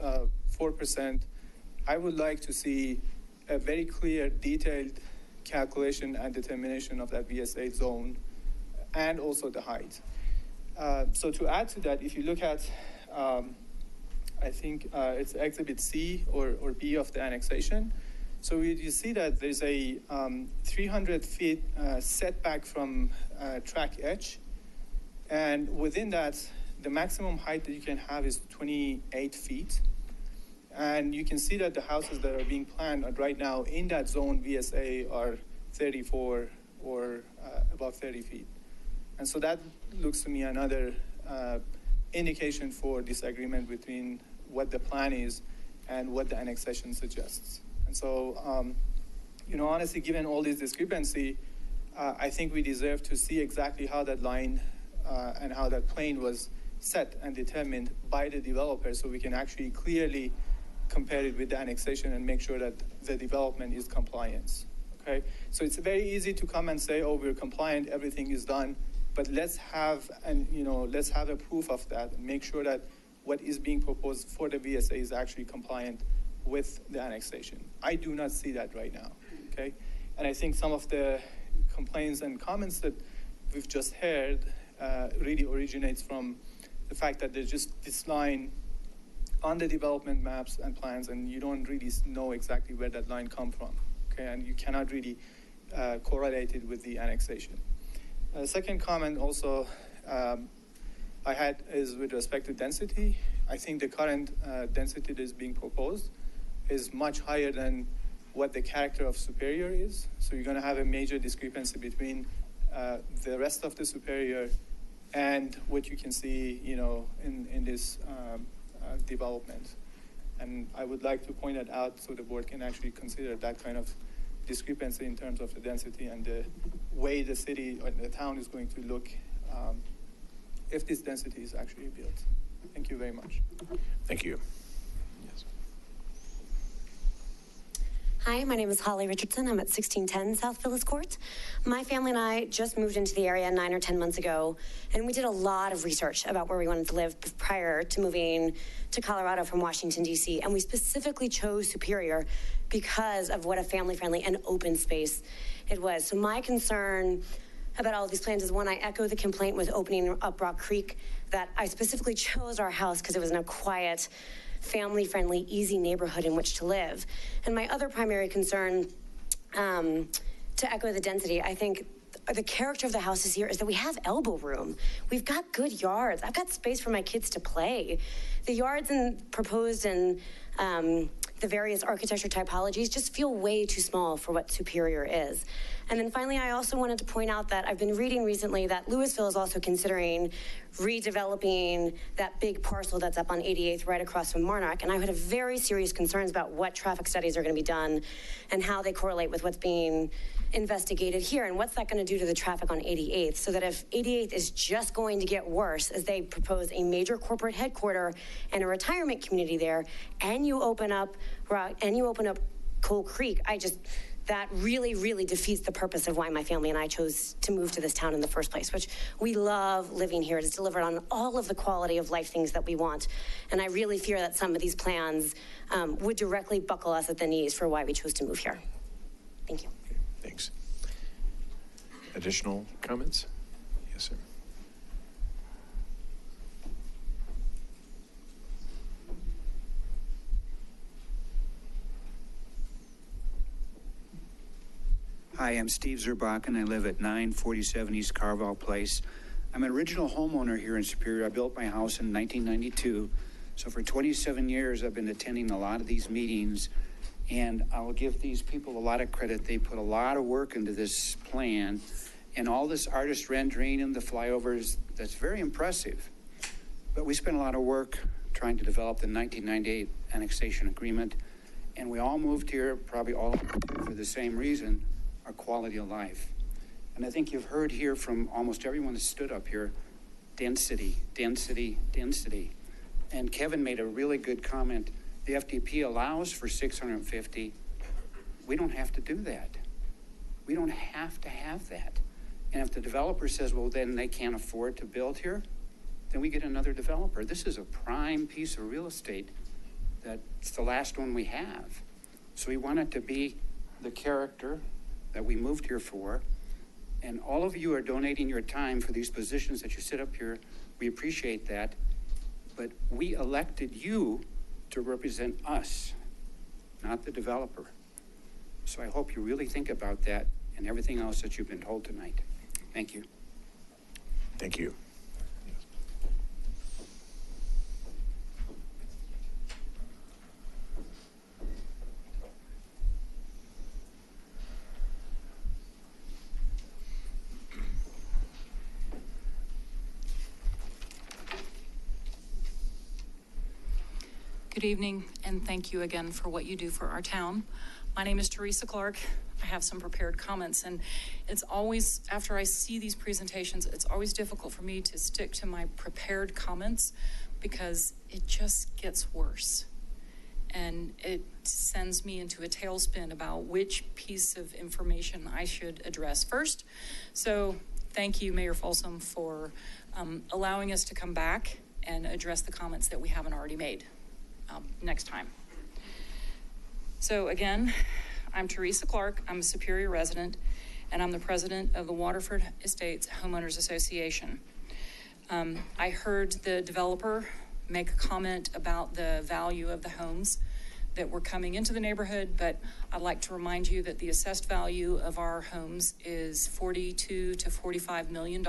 4%, I would like to see a very clear, detailed calculation and determination of that VSA zone and also the height. So to add to that, if you look at, I think it's Exhibit C or B of the annexation, so you see that there's a 300 feet setback from track edge, and within that, the maximum height that you can have is 28 feet. And you can see that the houses that are being planned right now in that zone VSA are 34 or above 30 feet. And so that looks to me another indication for disagreement between what the plan is and what the annexation suggests. And so, honestly, given all this discrepancy, I think we deserve to see exactly how that line and how that plane was set and determined by the developer, so we can actually clearly compare it with the annexation and make sure that the development is compliant. Okay, so it's very easy to come and say, "Oh, we're compliant, everything is done," but let's have a proof of that and make sure that what is being proposed for the VSA is actually compliant with the annexation. I do not see that right now. Okay, and I think some of the complaints and comments that we've just heard really originates from the fact that there's just this line on the development maps and plans, and you don't really know exactly where that line come from, okay? And you cannot really correlate it with the annexation. Second comment also, I had is with respect to density. I think the current density that is being proposed is much higher than what the character of Superior is. So you're going to have a major discrepancy between the rest of the Superior and what you can see, in this development. And I would like to point it out so the board can actually consider that kind of discrepancy in terms of the density and the way the city or the town is going to look if this density is actually built. Thank you very much. Thank you. Hi, my name is Holly Richardson. I'm at 1610 South Phyllis Court. My family and I just moved into the area 9 or 10 months ago, and we did a lot of research about where we wanted to live prior to moving to Colorado from Washington, D.C., and we specifically chose Superior because of what a family-friendly and open space it was. So my concern about all of these plans is, one, I echo the complaint with opening up Rock Creek, that I specifically chose our house because it was in a quiet, family-friendly, easy neighborhood in which to live. And my other primary concern, to echo the density, I think the character of the houses here is that we have elbow room. We've got good yards. I've got space for my kids to play. The yards proposed in the various architecture typologies just feel way too small for what Superior is. And then finally, I also wanted to point out that I've been reading recently that Louisville is also considering redeveloping that big parcel that's up on 88th right across from Monarch. And I would have very serious concerns about what traffic studies are going to be done and how they correlate with what's being investigated here, and what's that going to do to the traffic on 88th, so that if 88th is just going to get worse as they propose a major corporate headquarter and a retirement community there, and you open up Coal Creek, that really, really defeats the purpose of why my family and I chose to move to this town in the first place, which we love living here. It's delivered on all of the quality of life things that we want. And I really fear that some of these plans would directly buckle us at the knees for why we chose to move here. Thank you. Okay, thanks. Additional comments? Yes, sir. Hi, I'm Steve Zerbach, and I live at 947 East Carval Place. I'm an original homeowner here in Superior. I built my house in 1992. So for 27 years, I've been attending a lot of these meetings, and I'll give these people a lot of credit. They put a lot of work into this plan, and all this artist rendering and the flyovers, that's very impressive. But we spent a lot of work trying to develop the 1998 annexation agreement, and we all moved here, probably all for the same reason, our quality of life. And I think you've heard here from almost everyone that stood up here, density, density, density. And Kevin made a really good comment. The FDP allows for 650. We don't have to do that. We don't have to have that. And if the developer says, well, then they can't afford to build here, then we get another developer. This is a prime piece of real estate that's the last one we have. So we want it to be the character that we moved here for. And all of you are donating your time for these positions that you sit up here. We appreciate that. But we elected you to represent us, not the developer. So I hope you really think about that and everything else that you've been told tonight. Thank you. Thank you. Good evening, and thank you again for what you do for our town. My name is Teresa Clark. I have some prepared comments, and it's always, after I see these presentations, it's always difficult for me to stick to my prepared comments because it just gets worse. And it sends me into a tailspin about which piece of information I should address first. So thank you, Mayor Folsom, for allowing us to come back and address the comments that we haven't already made. Next time. So again, I'm Teresa Clark. I'm a Superior resident, and I'm the president of the Waterford Estates Homeowners Association. I heard the developer make a comment about the value of the homes that were coming into the neighborhood, but I'd like to remind you that the assessed value of our homes is $42 to $45 million,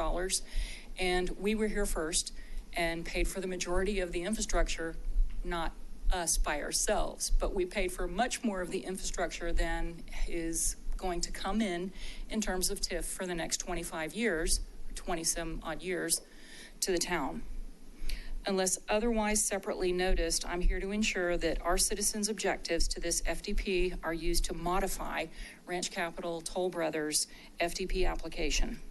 and we were here first. and paid for the majority of the infrastructure, not us by ourselves, but we paid for much more of the infrastructure than is going to come in terms of TIF for the next 25 years, or 20 some odd years, to the town. Unless otherwise separately noticed, I'm here to ensure that our citizens' objectives to this FDP are used to modify Ranch Capital Toll Brothers FDP application.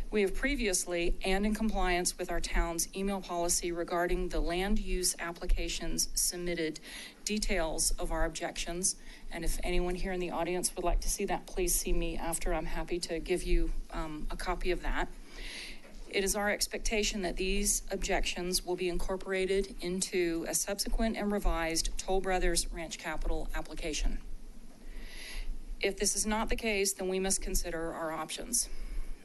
We have previously, and in compliance with our town's email policy regarding the land use applications submitted, details of our objections. And if anyone here in the audience would like to see that, please see me after. I'm happy to give you a copy of that. It is our expectation that these objections will be incorporated into a subsequent and revised Toll Brothers Ranch Capital application. If this is not the case, then we must consider our options.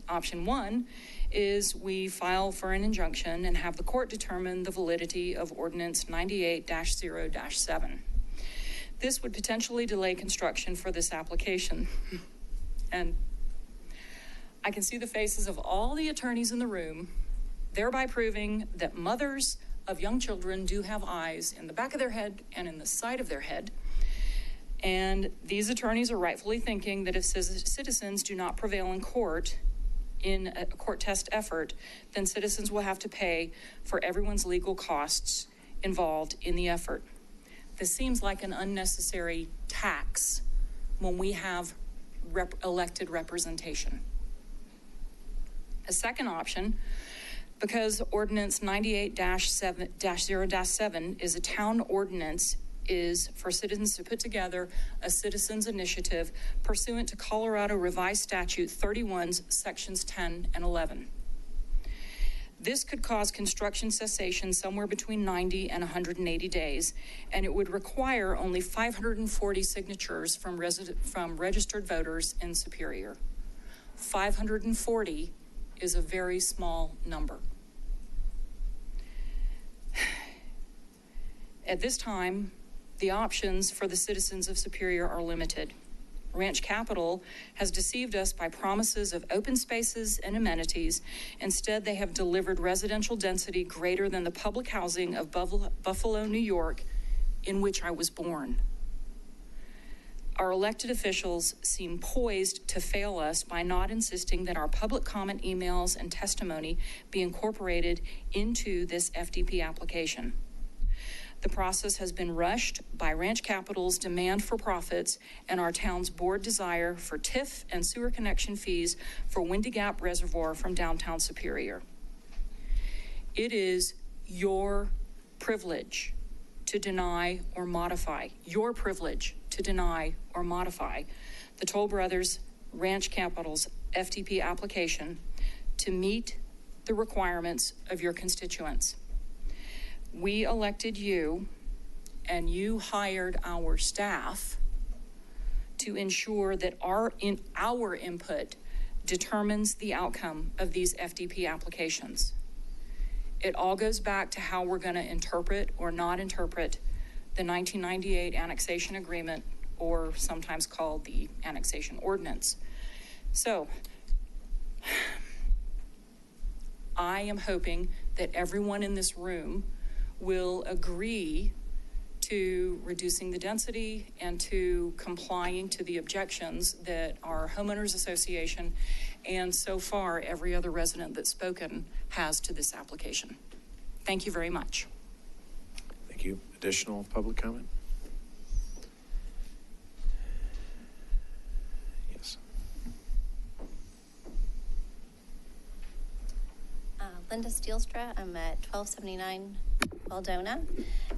Option one is we file for an injunction and have the court determine the validity of Ordinance 98-0-7. This would potentially delay construction for this application. And I can see the faces of all the attorneys in the room, thereby proving that mothers of young children do have eyes in the back of their head and in the side of their head. And these attorneys are rightfully thinking that if citizens do not prevail in court, in a court test effort, then citizens will have to pay for everyone's legal costs involved in the effort. This seems like an unnecessary tax when we have elected representation. A second option, because Ordinance 98-0-7 is a town ordinance, is for citizens to put together a citizens initiative pursuant to Colorado Revised Statute 31's Sections 10 and 11. This could cause construction cessation somewhere between 90 and 180 days, and it would require only 540 signatures from registered voters in Superior. 540 is a very small number. At this time, the options for the citizens of Superior are limited. Ranch Capital has deceived us by promises of open spaces and amenities. Instead, they have delivered residential density greater than the public housing of Buffalo, New York, in which I was born. Our elected officials seem poised to fail us by not insisting that our public comment emails and testimony be incorporated into this FDP application. The process has been rushed by Ranch Capital's demand for profits and our town's board desire for TIF and sewer connection fees for Windy Gap Reservoir from downtown Superior. It is your privilege to deny or modify, your privilege to deny or modify the Toll Brothers Ranch Capital's FDP application to meet the requirements of your constituents. We elected you, and you hired our staff to ensure that our input determines the outcome of these FDP applications. It all goes back to how we're going to interpret or not interpret the 1998 annexation agreement, or sometimes called the annexation ordinance. So I am hoping that everyone in this room will agree to reducing the density and to complying to the objections that our homeowners association and so far every other resident that's spoken has to this application. Thank you very much. Thank you. Additional public comment? Yes. Linda Steelstra. I'm at 1279 Waldona.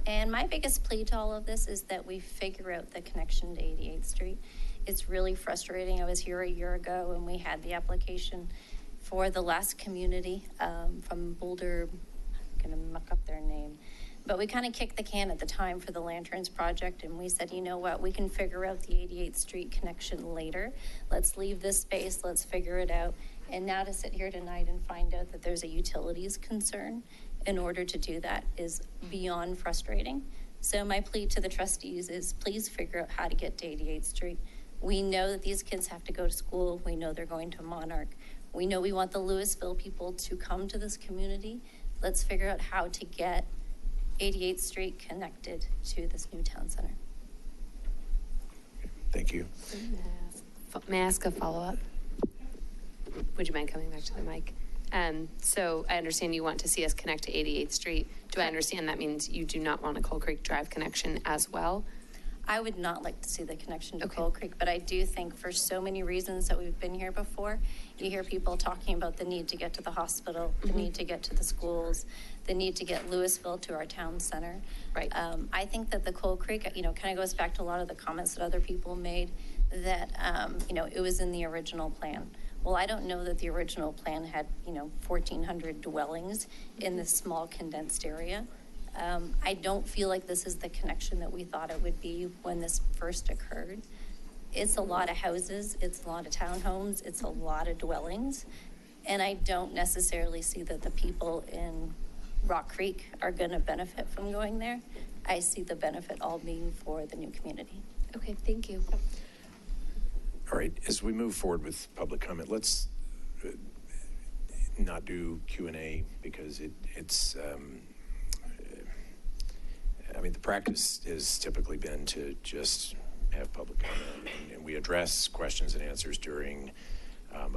And my biggest plea to all of this is that we figure out the connection to 88th Street. It's really frustrating. I was here a year ago and we had the application for the last community from Boulder. I'm going to muck up their name. But we kind of kicked the can at the time for the Lanterns project, and we said, you know what, we can figure out the 88th Street connection later. Let's leave this space, let's figure it out. And now to sit here tonight and find out that there's a utilities concern in order to do that is beyond frustrating. So my plea to the trustees is please figure out how to get to 88th Street. We know that these kids have to go to school. We know they're going to Monarch. We know we want the Louisville people to come to this community. Let's figure out how to get 88th Street connected to this new town center. Thank you. May I ask a follow-up? Would you mind coming back to the mic? So I understand you want to see us connect to 88th Street. Do I understand that means you do not want a Coal Creek Drive connection as well? I would not like to see the connection to Coal Creek, but I do think for so many reasons that we've been here before, you hear people talking about the need to get to the hospital, the need to get to the schools, the need to get Louisville to our town center. Right. I think that the Coal Creek, kind of goes back to a lot of the comments that other people made that, it was in the original plan. Well, I don't know that the original plan had, 1,400 dwellings in this small condensed area. I don't feel like this is the connection that we thought it would be when this first occurred. It's a lot of houses, it's a lot of townhomes, it's a lot of dwellings, and I don't necessarily see that the people in Rock Creek are going to benefit from going there. I see the benefit all being for the new community. Okay, thank you. All right, as we move forward with public comment, let's not do Q&A because it's the practice has typically been to just have public comment, and we address questions and answers during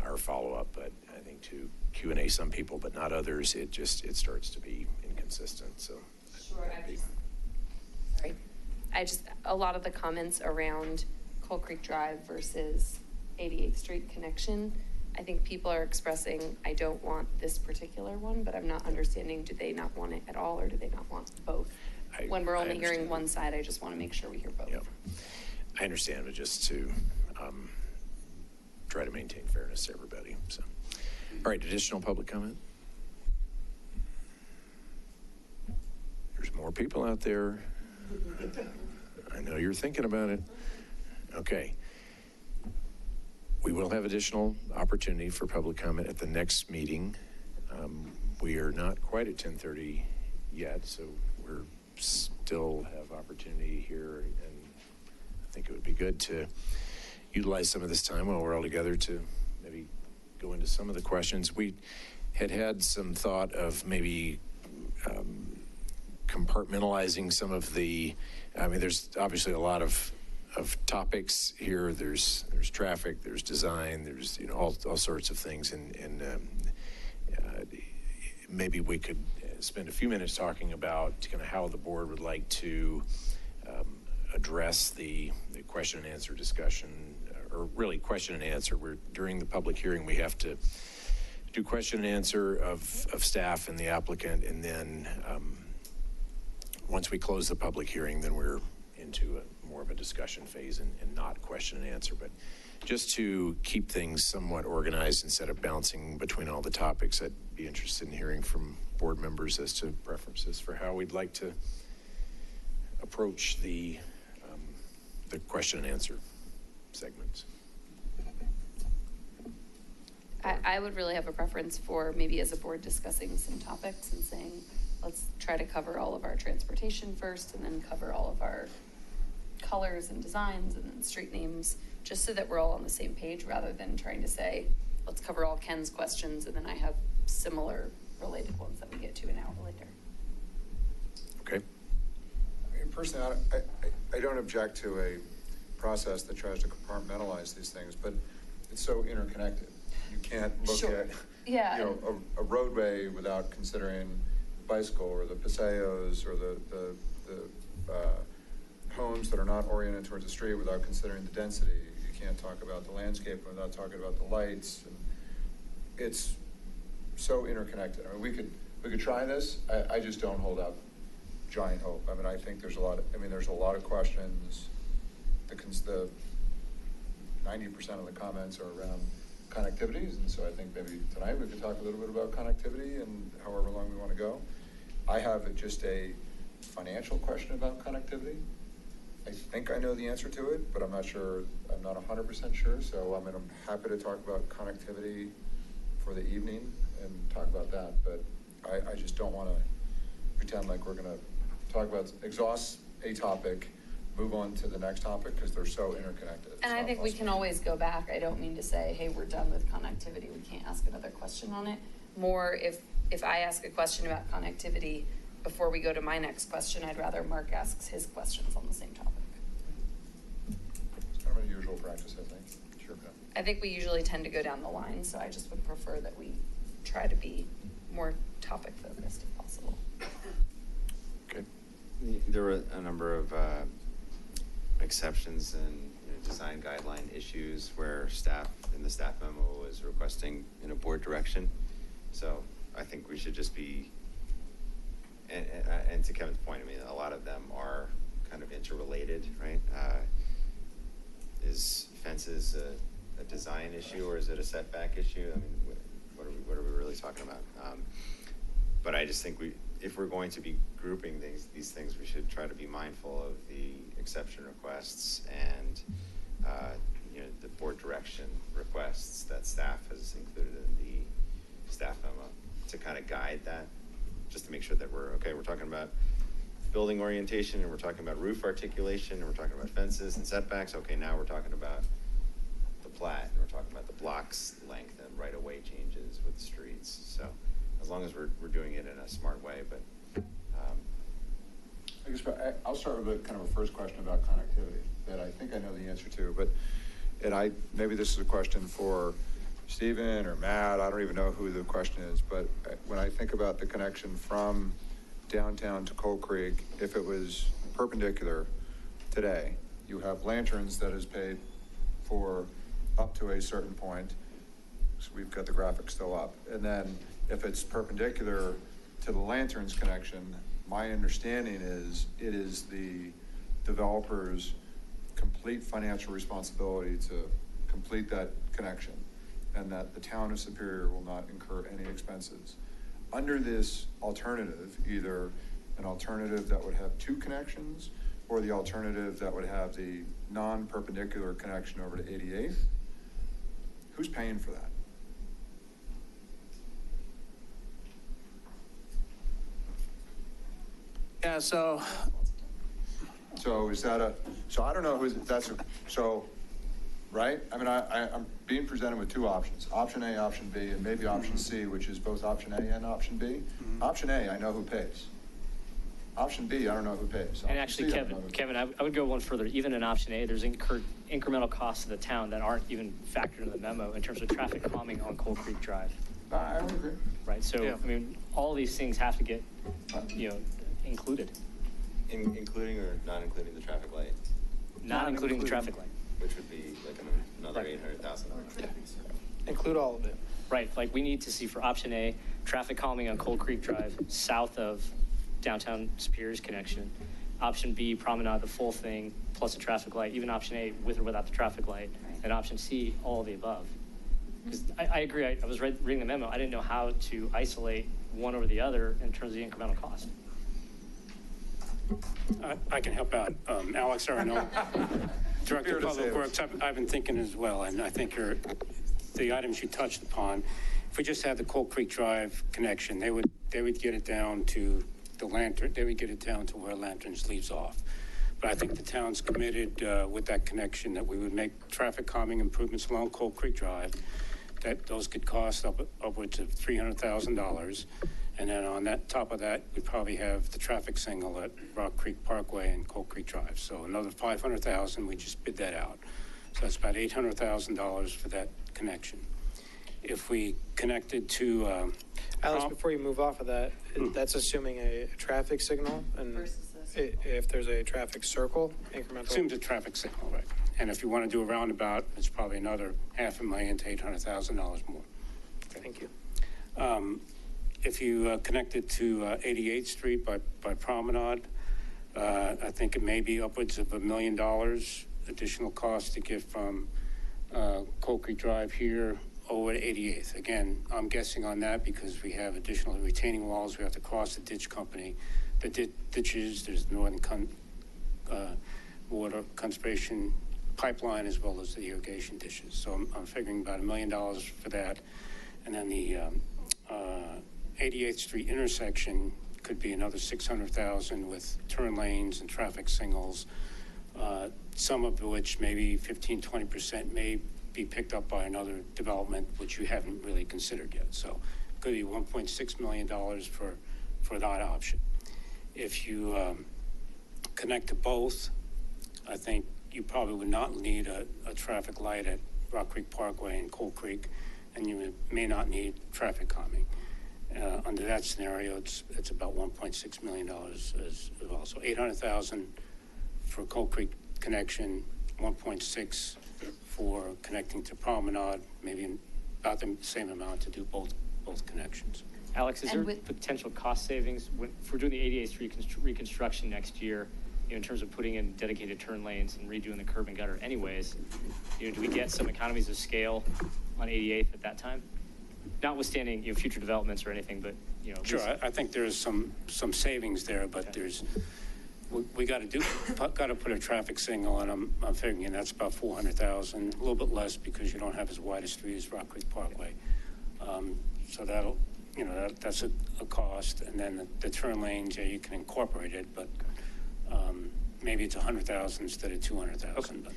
our follow-up, but I think to Q&A some people, but not others, it starts to be inconsistent, so. Sure, a lot of the comments around Coal Creek Drive versus 88th Street connection, I think people are expressing, I don't want this particular one, but I'm not understanding, do they not want it at all, or do they not want both? When we're only hearing one side, I just want to make sure we hear both. Yep. I understand, but just to try to maintain fairness to everybody. So, all right, additional public comment? There's more people out there. I know you're thinking about it. Okay. We will have additional opportunity for public comment at the next meeting. We are not quite at 10:30 yet, so we're still have opportunity here, and I think it would be good to utilize some of this time while we're all together to maybe go into some of the questions. We had some thought of maybe compartmentalizing some of the, there's obviously a lot of topics here. There's traffic, there's design, there's all sorts of things, and maybe we could spend a few minutes talking about kind of how the board would like to address the question and answer discussion, or really question and answer. During the public hearing, we have to do question and answer of staff and the applicant, and then once we close the public hearing, then we're into more of a discussion phase and not question and answer. But just to keep things somewhat organized instead of bouncing between all the topics, I'd be interested in hearing from board members as to preferences for how we'd like to approach the question and answer segments. I would really have a preference for maybe as a board discussing some topics and saying, let's try to cover all of our transportation first and then cover all of our colors and designs and then street names, just so that we're all on the same page rather than trying to say, let's cover all Ken's questions and then I have similar related ones that we get to an hour later. Okay. Personally, I don't object to a process that tries to compartmentalize these things, but it's so interconnected. You can't look at a roadway without considering bicycle or the paseos or the homes that are not oriented towards the street without considering the density. You can't talk about the landscape without talking about the lights. And it's so interconnected. We could try this. I just don't hold out giant hope. I think there's a lot of questions. The 90% of the comments are around connectivities, and so I think maybe tonight we could talk a little bit about connectivity and however long we want to go. I have just a financial question about connectivity. I think I know the answer to it, but I'm not sure. I'm not 100% sure. So I'm happy to talk about connectivity for the evening and talk about that. But I just don't want to pretend like we're going to exhaust a topic, move on to the next topic because they're so interconnected. And I think we can always go back. I don't mean to say, hey, we're done with connectivity. We can't ask another question on it. More if if I ask a question about connectivity, before we go to my next question, I'd rather Mark asks his questions on the same topic. It's kind of an unusual practice, I think. Sure. I think we usually tend to go down the line, so I just would prefer that we try to be more topic focused if possible. Okay. There were a number of exceptions and design guideline issues where staff in the staff memo was requesting a board direction. So I think we should just be, and to Kevin's point, I mean, a lot of them are kind of interrelated, right? Is fences a design issue or is it a setback issue? I mean, what are we really talking about? But I just think if we're going to be grouping these things, we should try to be mindful of the exception requests and the board direction requests that staff has included in the staff memo to kind of guide that, just to make sure that we're talking about building orientation and we're talking about roof articulation and we're talking about fences and setbacks. Okay, now we're talking about the plat and we're talking about the blocks length and right-of-way changes with streets. So as long as we're doing it in a smart way, but I guess I'll start with kind of a first question about connectivity that I think I know the answer to, but maybe this is a question for Stephen or Matt. I don't even know who the question is, but when I think about the connection from downtown to Coal Creek, if it was perpendicular today, you have lanterns that is paid for up to a certain point. So we've got the graphic still up. And then if it's perpendicular to the lanterns connection, my understanding is it is the developer's complete financial responsibility to complete that connection and that the town of Superior will not incur any expenses. Under this alternative, either an alternative that would have two connections or the alternative that would have the non-perpendicular connection over to 88th, who's paying for that? Yeah, so is that so I don't know right? I mean, I'm being presented with two options, option A, option B, and maybe option C, which is both option A and option B. Option A, I know who pays. Option B, I don't know who pays. And actually, Kevin, I would go one further. Even in option A, there's incremental costs to the town that aren't even factored in the memo in terms of traffic calming on Coal Creek Drive. I would agree. Right, so, yeah. I mean, all these things have to get, included. Including or not including the traffic light? Not including the traffic light. Which would be like another $800,000. Yeah. Include all of it. Right, like we need to see for option A, traffic calming on Coal Creek Drive, south of downtown Superior's connection. Option B, promenade, the full thing, plus a traffic light. Even option A, with or without the traffic light. And option C, all of the above. Because I agree, I was reading the memo, I didn't know how to isolate one over the other in terms of the incremental cost. I can help out. Alex Arno, Director of Public Works. I've been thinking as well, and I think the items you touched upon, if we just had the Coal Creek Drive connection, they would get it down to the lantern, they would get it down to where Lanterns leaves off. But I think the town's committed with that connection that we would make traffic calming improvements along Coal Creek Drive, that those could cost upwards of $300,000. And then on that top of that, we probably have the traffic signal at Rock Creek Parkway and Coal Creek Drive. So another $500,000, we just bid that out. So that's about $800,000 for that connection. If we connected to Alice, before you move off of that, that's assuming a traffic signal, and if there's a traffic circle, incremental. Assumes a traffic signal, right? And if you want to do a roundabout, it's probably another $500,000 to $800,000 more. Okay. Thank you. If you connected to 88th Street by Promenade, I think it may be upwards of $1 million additional cost to get from Coal Creek Drive here over to 88th. Again, I'm guessing on that because we have additional retaining walls. We have to cross the ditch company, the ditches. There's Northern Water Conservation Pipeline as well as the irrigation ditches. So I'm figuring about $1 million for that. And then the 88th Street intersection could be another $600,000 with turn lanes and traffic signals, some of which maybe 15-20% may be picked up by another development, which you haven't really considered yet. So could be $1.6 million for that option. If you connect to both, I think you probably would not need a traffic light at Rock Creek Parkway and Coal Creek, and you may not need traffic calming. Under that scenario, it's about $1.6 million as well. So $800,000 for Coal Creek connection, 1.6 for connecting to Promenade, maybe about the same amount to do both connections. Alex, is there potential cost savings if we're doing the 88th Street reconstruction next year, in terms of putting in dedicated turn lanes and redoing the curb and gutter anyways? Do we get some economies of scale on 88th at that time? Notwithstanding, future developments or anything, but, Sure, I think there's some savings there, but there's, we got to put a traffic signal, and I'm figuring that's about $400,000, a little bit less because you don't have as wide a street as Rock Creek Parkway. So that'll, that's a cost. And then the turn lanes, you can incorporate it, but maybe it's $100,000 instead of $200,000. Okay.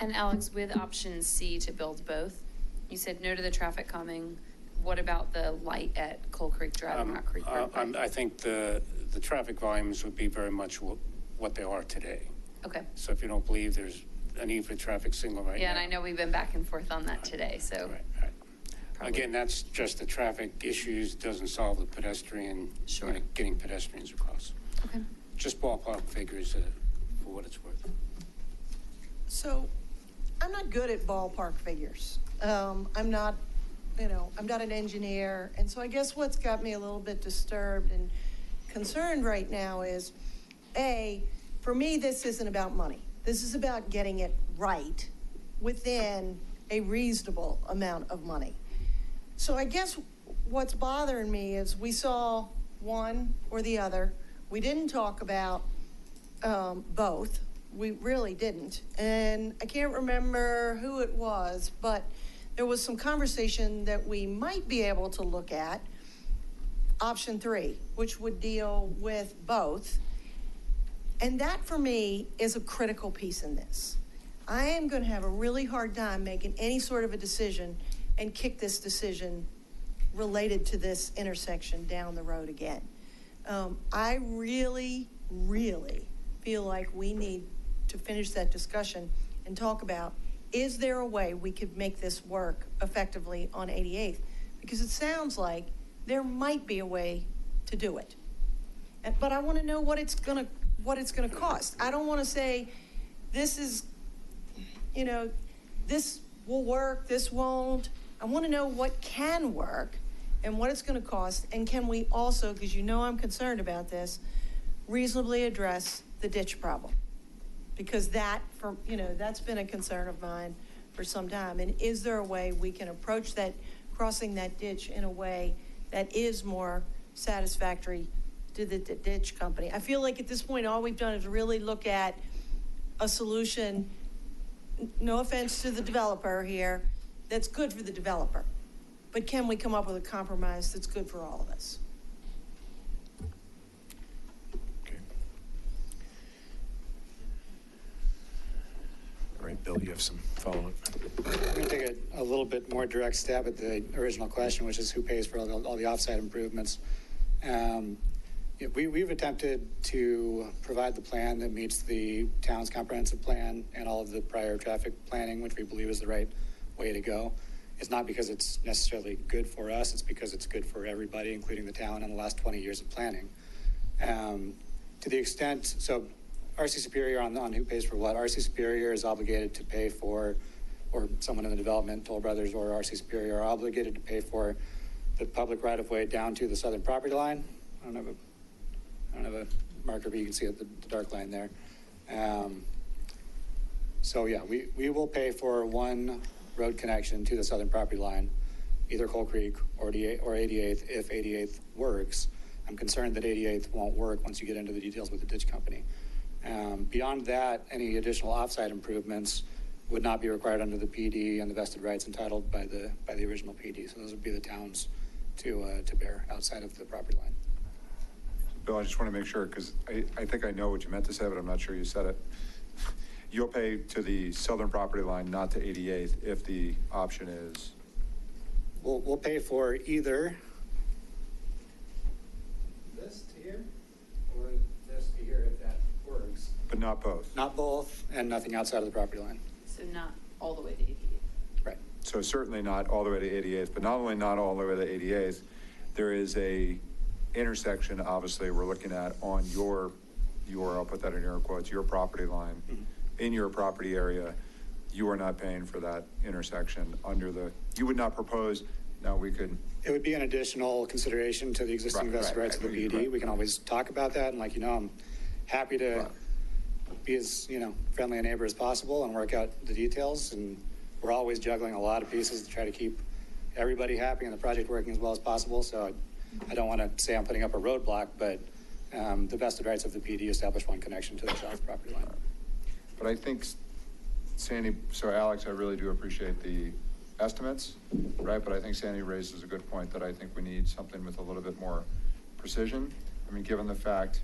And Alex, with option C to build both, you said no to the traffic calming. What about the light at Coal Creek Drive and Rock Creek Parkway? I think the traffic volumes would be very much what they are today. Okay. So if you don't believe there's a need for a traffic signal right now. Yeah, and I know we've been back and forth on that today, so. Right. Again, that's just the traffic issues, doesn't solve the pedestrian, getting pedestrians across. Okay. Just ballpark figures for what it's worth. So I'm not good at ballpark figures. I'm not an engineer. And so I guess what's got me a little bit disturbed and concerned right now is, for me, this isn't about money. This is about getting it right within a reasonable amount of money. So I guess what's bothering me is we saw one or the other. We didn't talk about both. We really didn't. And I can't remember who it was, but there was some conversation that we might be able to look at option 3, which would deal with both. And that for me is a critical piece in this. I am going to have a really hard time making any sort of a decision and kick this decision related to this intersection down the road again. I really, really feel like we need to finish that discussion and talk about, is there a way we could make this work effectively on 88th? Because it sounds like there might be a way to do it. But I want to know what it's going to cost. I don't want to say this is, this will work, this won't. I want to know what can work and what it's going to cost, and can we also, because I'm concerned about this, reasonably address the ditch problem? Because that's been a concern of mine for some time. And is there a way we can approach that, crossing that ditch in a way that is more satisfactory to the ditch company? I feel like at this point, all we've done is really look at a solution, no offense to the developer here, that's good for the developer. But can we come up with a compromise that's good for all of us? All right, Bill, you have some follow-up? I'm going to take a little bit more direct stab at the original question, which is who pays for all the offsite improvements. We've attempted to provide the plan that meets the town's comprehensive plan and all of the prior traffic planning, which we believe is the right way to go. It's not because it's necessarily good for us, it's because it's good for everybody, including the town, in the last 20 years of planning. To the extent, so RC Superior on who pays for what, RC Superior is obligated to pay for, or someone in the development, Toll Brothers or RC Superior are obligated to pay for the public right-of-way down to the southern property line. I don't have a marker, but you can see it, the dark line there. So yeah, we will pay for one road connection to the southern property line, either Coal Creek or 88th if 88th works. I'm concerned that 88th won't work once you get into the details with the ditch company. Beyond that, any additional offsite improvements would not be required under the PD and the vested rights entitled by the original PD. So those would be the towns to bear outside of the property line. Bill, I just want to make sure, because I think I know what you meant to say, but I'm not sure you said it. You'll pay to the southern property line, not to 88th, if the option is? We'll pay for either But not both. Not both, and nothing outside of the property line. So not all the way to 88th. Right. So certainly not all the way to 88th, but not only not all the way to 88th, there is a intersection, obviously, we're looking at on your, I'll put that in air quotes, your property line. In your property area, you are not paying for that intersection you would not propose, now we could. It would be an additional consideration to the existing vested rights of the PD. We can always talk about that, and I'm happy to be as, friendly a neighbor as possible and work out the details, and we're always juggling a lot of pieces to try to keep everybody happy and the project working as well as possible, so I don't want to say I'm putting up a roadblock, but the vested rights of the PD establish one connection to the south property line. But I think, Sandy, so Alex, I really do appreciate the estimates, right? But I think Sandy raises a good point that I think we need something with a little bit more precision. I mean, given the fact,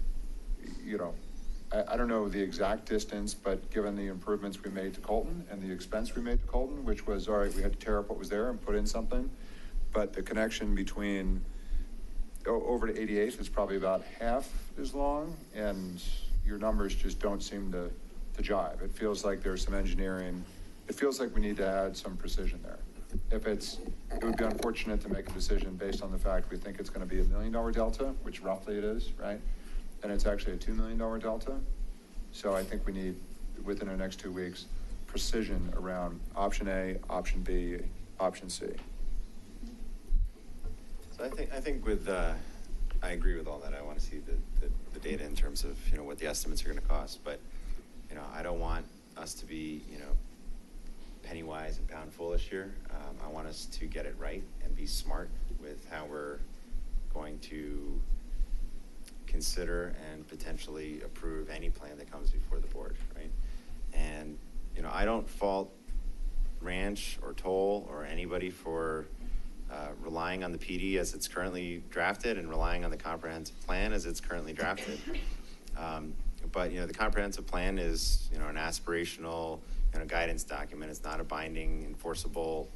I don't know the exact distance, but given the improvements we made to Colton and the expense we made to Colton, which was, all right, we had to tear up what was there and put in something, but the connection between over to 88th is probably about half as long, and your numbers just don't seem to jive. It feels like there's some engineering. It feels like we need to add some precision there. It would be unfortunate to make a decision based on the fact we think it's going to be $1 million delta, which roughly it is, right? And it's actually a $2 million delta. So I think we need, within the next 2 weeks, precision around option A, option B, option C. So I think with, I agree with all that. I want to see the data in terms of, what the estimates are going to cost. But, I don't want us to be, penny wise and pound foolish here. I want us to get it right and be smart with how we're going to consider and potentially approve any plan that comes before the board, right? And, I don't fault Ranch or Toll or anybody for relying on the PD as it's currently drafted and relying on the comprehensive plan as it's currently drafted. But, the comprehensive plan is, an aspirational, guidance document. It's not a binding, enforceable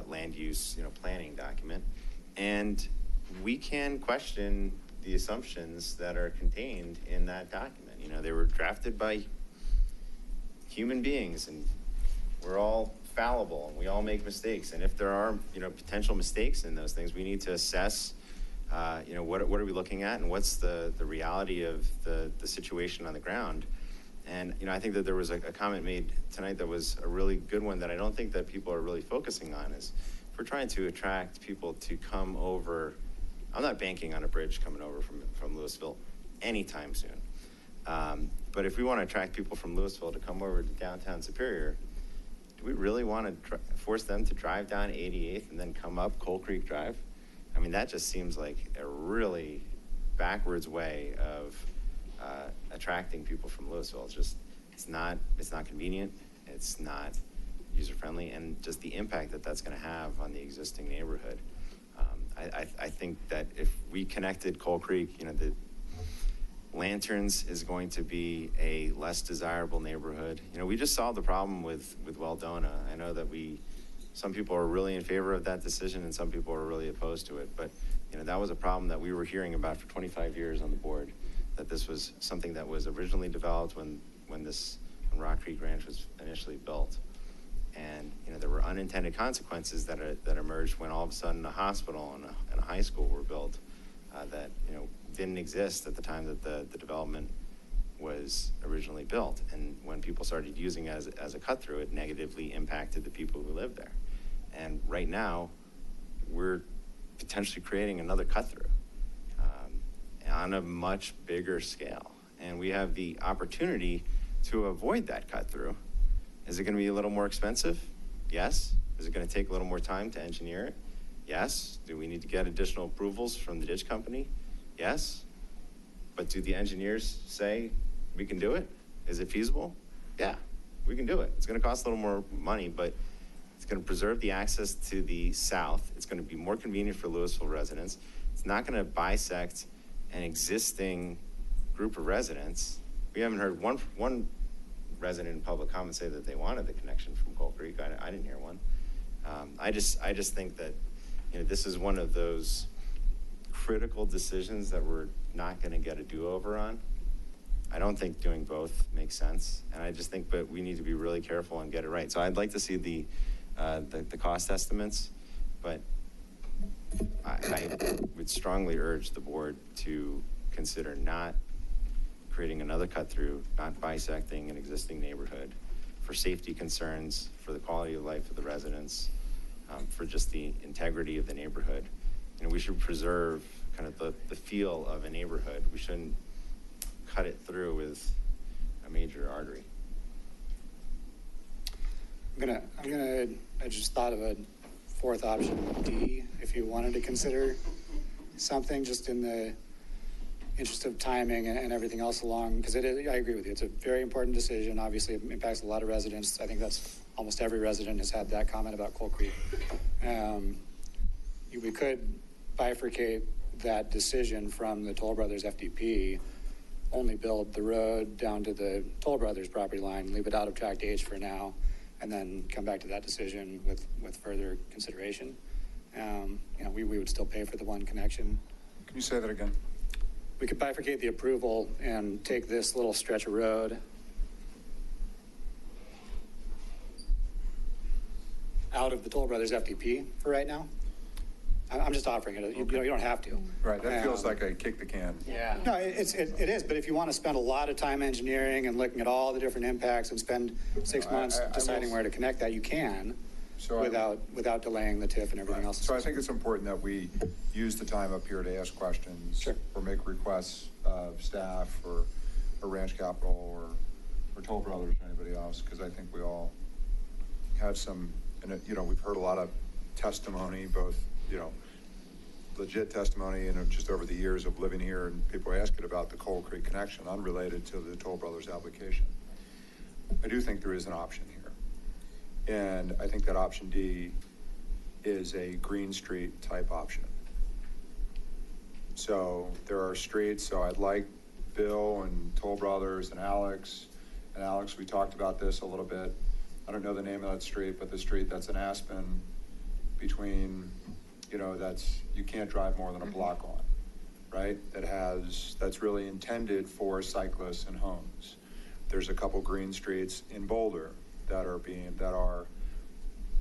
land use, planning document. And we can question the assumptions that are contained in that document. They were drafted by human beings, and we're all fallible, and we all make mistakes. And if there are, potential mistakes in those things, we need to assess, what are we looking at, and what's the reality of the situation on the ground. And, I think that there was a comment made tonight that was a really good one that I don't think that people are really focusing on is if we're trying to attract people to come over. I'm not banking on a bridge coming over from Louisville anytime soon. But if we want to attract people from Louisville to come over to downtown Superior, do we really want to force them to drive down 88th and then come up Coal Creek Drive? I mean, that just seems like a really backwards way of attracting people from Louisville. It's not convenient. It's not user-friendly, and just the impact that that's going to have on the existing neighborhood. I think that if we connected Coal Creek, the Lanterns is going to be a less desirable neighborhood. We just solved the problem with Weldona. I know that some people are really in favor of that decision and some people are really opposed to it. But, that was a problem that we were hearing about for 25 years on the board, that this was something that was originally developed when Rock Creek Ranch was initially built. And, there were unintended consequences that emerged when all of a sudden a hospital and a high school were built that, didn't exist at the time that the development was originally built. And when people started using it as a cut through, it negatively impacted the people who lived there. And right now, we're potentially creating another cut through on a much bigger scale. And we have the opportunity to avoid that cut through. Is it going to be a little more expensive? Yes. Is it going to take a little more time to engineer it? Yes. Do we need to get additional approvals from the ditch company? Yes. But do the engineers say we can do it? Is it feasible? Yeah, we can do it. It's going to cost a little more money, but it's going to preserve the access to the south. It's going to be more convenient for Louisville residents. It's not going to bisect an existing group of residents. We haven't heard one resident in public comment say that they wanted the connection from Coal Creek. I didn't hear one. I just think that this is one of those critical decisions that we're not going to get a do-over on. I don't think doing both makes sense, and I just think, but we need to be really careful and get it right. So I'd like to see the cost estimates, but I would strongly urge the board to consider not creating another cut through, not bisecting an existing neighborhood for safety concerns, for the quality of life of the residents, for just the integrity of the neighborhood. We should preserve kind of the feel of a neighborhood. We shouldn't cut it through with a major artery. I just thought of a fourth option, D, if you wanted to consider something just in the interest of timing and everything else along, because I agree with you. It's a very important decision. Obviously, it impacts a lot of residents. I think that's almost every resident has had that comment about Coal Creek. We could bifurcate that decision from the Toll Brothers FDP, only build the road down to the Toll Brothers property line, leave it out of Tract H for now, and then come back to that decision with further consideration. We would still pay for the one connection. Can you say that again? We could bifurcate the approval and take this little stretch of road out of the Toll Brothers FDP for right now. I'm just offering it. You don't have to. Right. That feels like a kick the can. Yeah. No, it is. But if you want to spend a lot of time engineering and looking at all the different impacts and spend 6 months deciding where to connect that, you can, without delaying the TIF and everything else. So I think it's important that we use the time up here to ask questions or make requests of staff or Ranch Capital or Toll Brothers or anybody else, because I think we all have some, we've heard a lot of testimony, both legit testimony and just over the years of living here, and people are asking about the Coal Creek connection unrelated to the Toll Brothers application. I do think there is an option here, and I think that option D is a Green Street type option. So there are streets, so I'd like Bill and Toll Brothers and Alex, we talked about this a little bit. I don't know the name of that street, but the street that's in Aspen between, that's, you can't drive more than a block on, right? That's really intended for cyclists and homes. There's a couple green streets in Boulder that are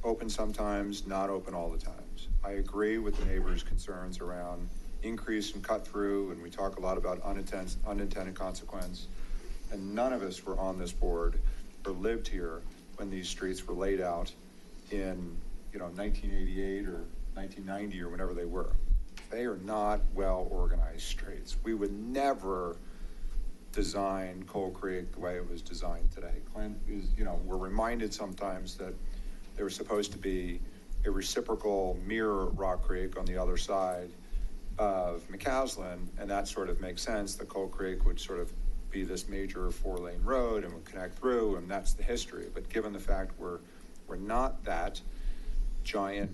open sometimes, not open all the times. I agree with the neighbors' concerns around increase and cut through, and we talk a lot about unintended consequence. And none of us were on this board or lived here when these streets were laid out in 1988 or 1990 or whenever they were. They are not well-organized streets. We would never design Coal Creek the way it was designed today. Clint is, we're reminded sometimes that there was supposed to be a reciprocal mirror Rock Creek on the other side of McCaslin, and that sort of makes sense. The Coal Creek would sort of be this major 4-lane road and would connect through, and that's the history. But given the fact we're not that giant,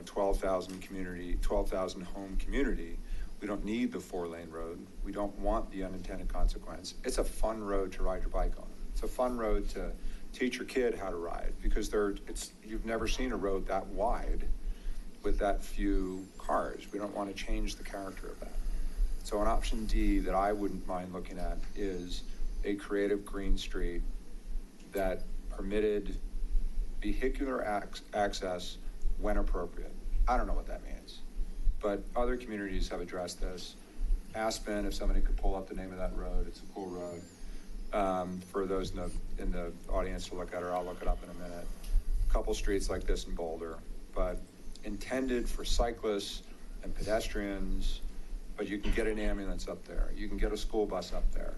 12,000 home community, we don't need the 4-lane road. We don't want the unintended consequence. It's a fun road to ride your bike on. It's a fun road to teach your kid how to ride, because you've never seen a road that wide with that few cars. We don't want to change the character of that. So an option D that I wouldn't mind looking at is a creative green street that permitted vehicular access when appropriate. I don't know what that means, but other communities have addressed this. Aspen, if somebody could pull up the name of that road, it's a cool road. For those in the audience to look at, or I'll look it up in a minute. A couple streets like this in Boulder, but intended for cyclists and pedestrians, but you can get an ambulance up there. You can get a school bus up there.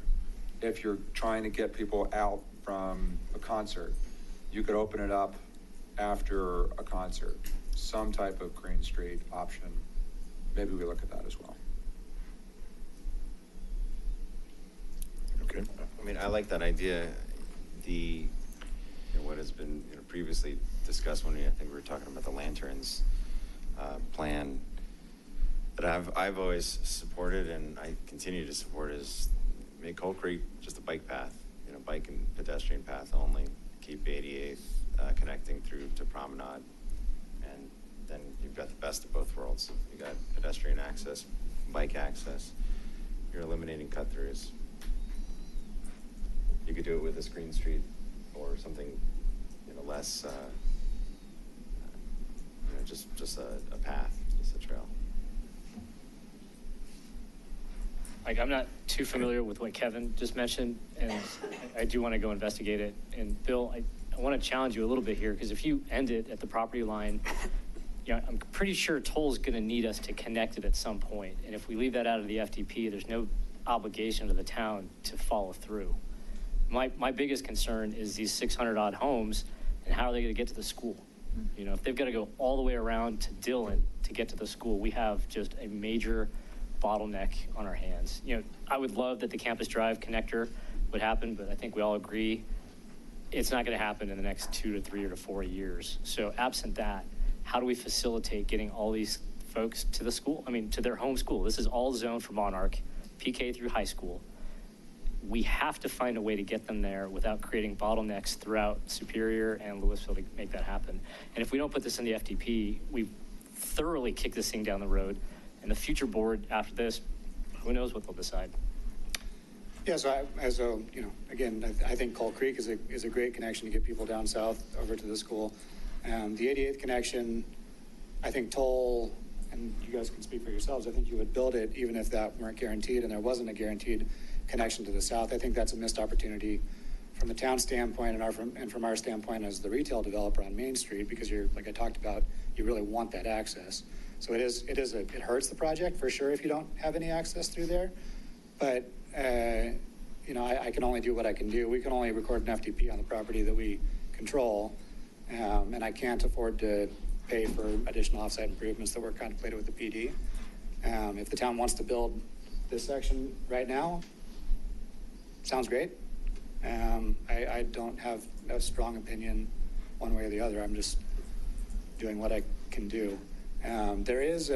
If you're trying to get people out from a concert, you could open it up after a concert. Some type of Green Street option. Maybe we look at that as well. Okay. I mean, I like that idea. What has been previously discussed when I think we were talking about the lanterns plan that I've always supported and I continue to support is make Coal Creek just a bike path, bike and pedestrian path only. Keep 88th connecting through to Promenade, and then you've got the best of both worlds. You got pedestrian access, bike access. You're eliminating cut-throughs. you could do it with a screen street or something, less, just a path, just a trail. Like, I'm not too familiar with what Kevin just mentioned, and I do want to go investigate it. And Bill, I want to challenge you a little bit here, because if you end it at the property line, I'm pretty sure Toll's going to need us to connect it at some point. And if we leave that out of the FDP, there's no obligation to the town to follow through. My biggest concern is these 600 odd homes, and how are they going to get to the school? If they've got to go all the way around to Dillon to get to the school, we have just a major bottleneck on our hands. I would love that the Campus Drive connector would happen, but I think we all agree it's not going to happen in the next 2 to 3 or to 4 years. So absent that, how do we facilitate getting all these folks to the school? I mean, to their home school. This is all zoned for Monarch, PK through high school. We have to find a way to get them there without creating bottlenecks throughout Superior and Louisville to make that happen. And if we don't put this in the FDP, we've thoroughly kicked this thing down the road. And the future board after this, who knows what they'll decide. Yeah, again, I think Coal Creek is a great connection to get people down south over to the school. The 88th connection, I think Toll, and you guys can speak for yourselves, I think you would build it even if that weren't guaranteed and there wasn't a guaranteed connection to the south. I think that's a missed opportunity from the town standpoint and from our standpoint as the retail developer on Main Street, because like I talked about, you really want that access. So it hurts the project for sure if you don't have any access through there. But, I can only do what I can do. We can only record an FDP on the property that we control. And I can't afford to pay for additional offsite improvements that were contemplated with the PD. If the town wants to build this section right now, sounds great. I don't have a strong opinion one way or the other. I'm just doing what I can do. There is,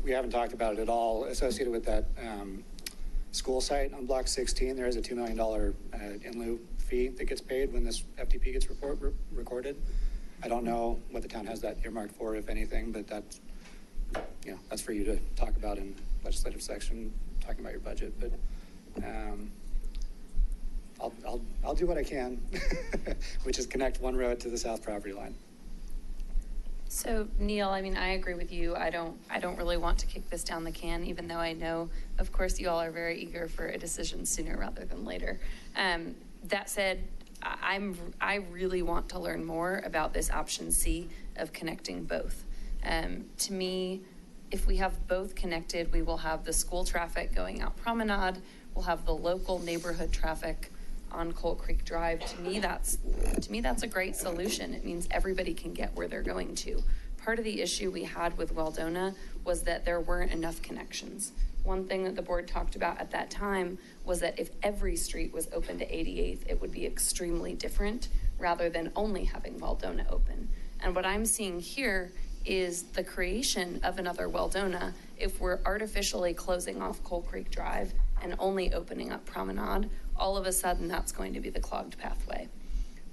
we haven't talked about it at all, associated with that school site on Block 16. There is a $2 million in lieu fee that gets paid when this FDP gets recorded. I don't know what the town has that earmarked for, if anything, but that's for you to talk about in legislative section, talking about your budget. But I'll do what I can, which is connect one road to the south property line. So Neil, I agree with you. I don't really want to kick this down the can, even though I know, of course, you all are very eager for a decision sooner rather than later. That said, I really want to learn more about this option C of connecting both. To me, if we have both connected, we will have the school traffic going out Promenade, we'll have the local neighborhood traffic on Coal Creek Drive. To me, that's a great solution. It means everybody can get where they're going to. Part of the issue we had with Weldona was that there weren't enough connections. One thing that the board talked about at that time was that if every street was open to 88th, it would be extremely different rather than only having Weldona open. And what I'm seeing here is the creation of another Weldona if we're artificially closing off Coal Creek Drive and only opening up Promenade. All of a sudden, that's going to be the clogged pathway.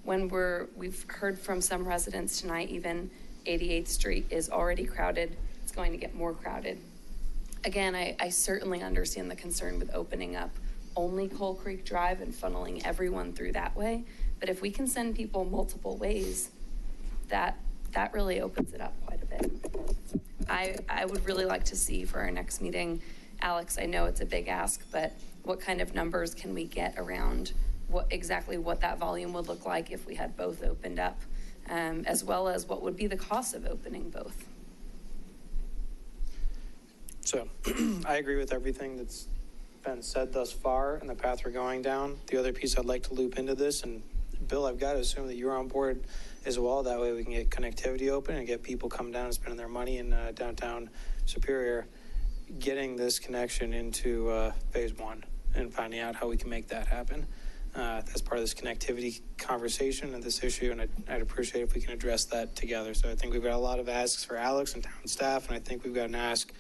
When we've heard from some residents tonight, even 88th Street is already crowded. It's going to get more crowded. Again, I certainly understand the concern with opening up only Coal Creek Drive and funneling everyone through that way. But if we can send people multiple ways, that really opens it up quite a bit. I would really like to see for our next meeting, Alex, I know it's a big ask, but what kind of numbers can we get around exactly what that volume would look like if we had both opened up, as well as what would be the cost of opening both? So I agree with everything that's been said thus far and the path we're going down. The other piece I'd like to loop into this, and Bill, I've got to assume that you're on board as well. That way we can get connectivity open and get people coming down and spending their money in downtown Superior, getting this connection into phase one and finding out how we can make that happen. That's part of this connectivity conversation and this issue, and I'd appreciate if we can address that together. So I think we've got a lot of asks for Alex and town staff, and I think we've got an ask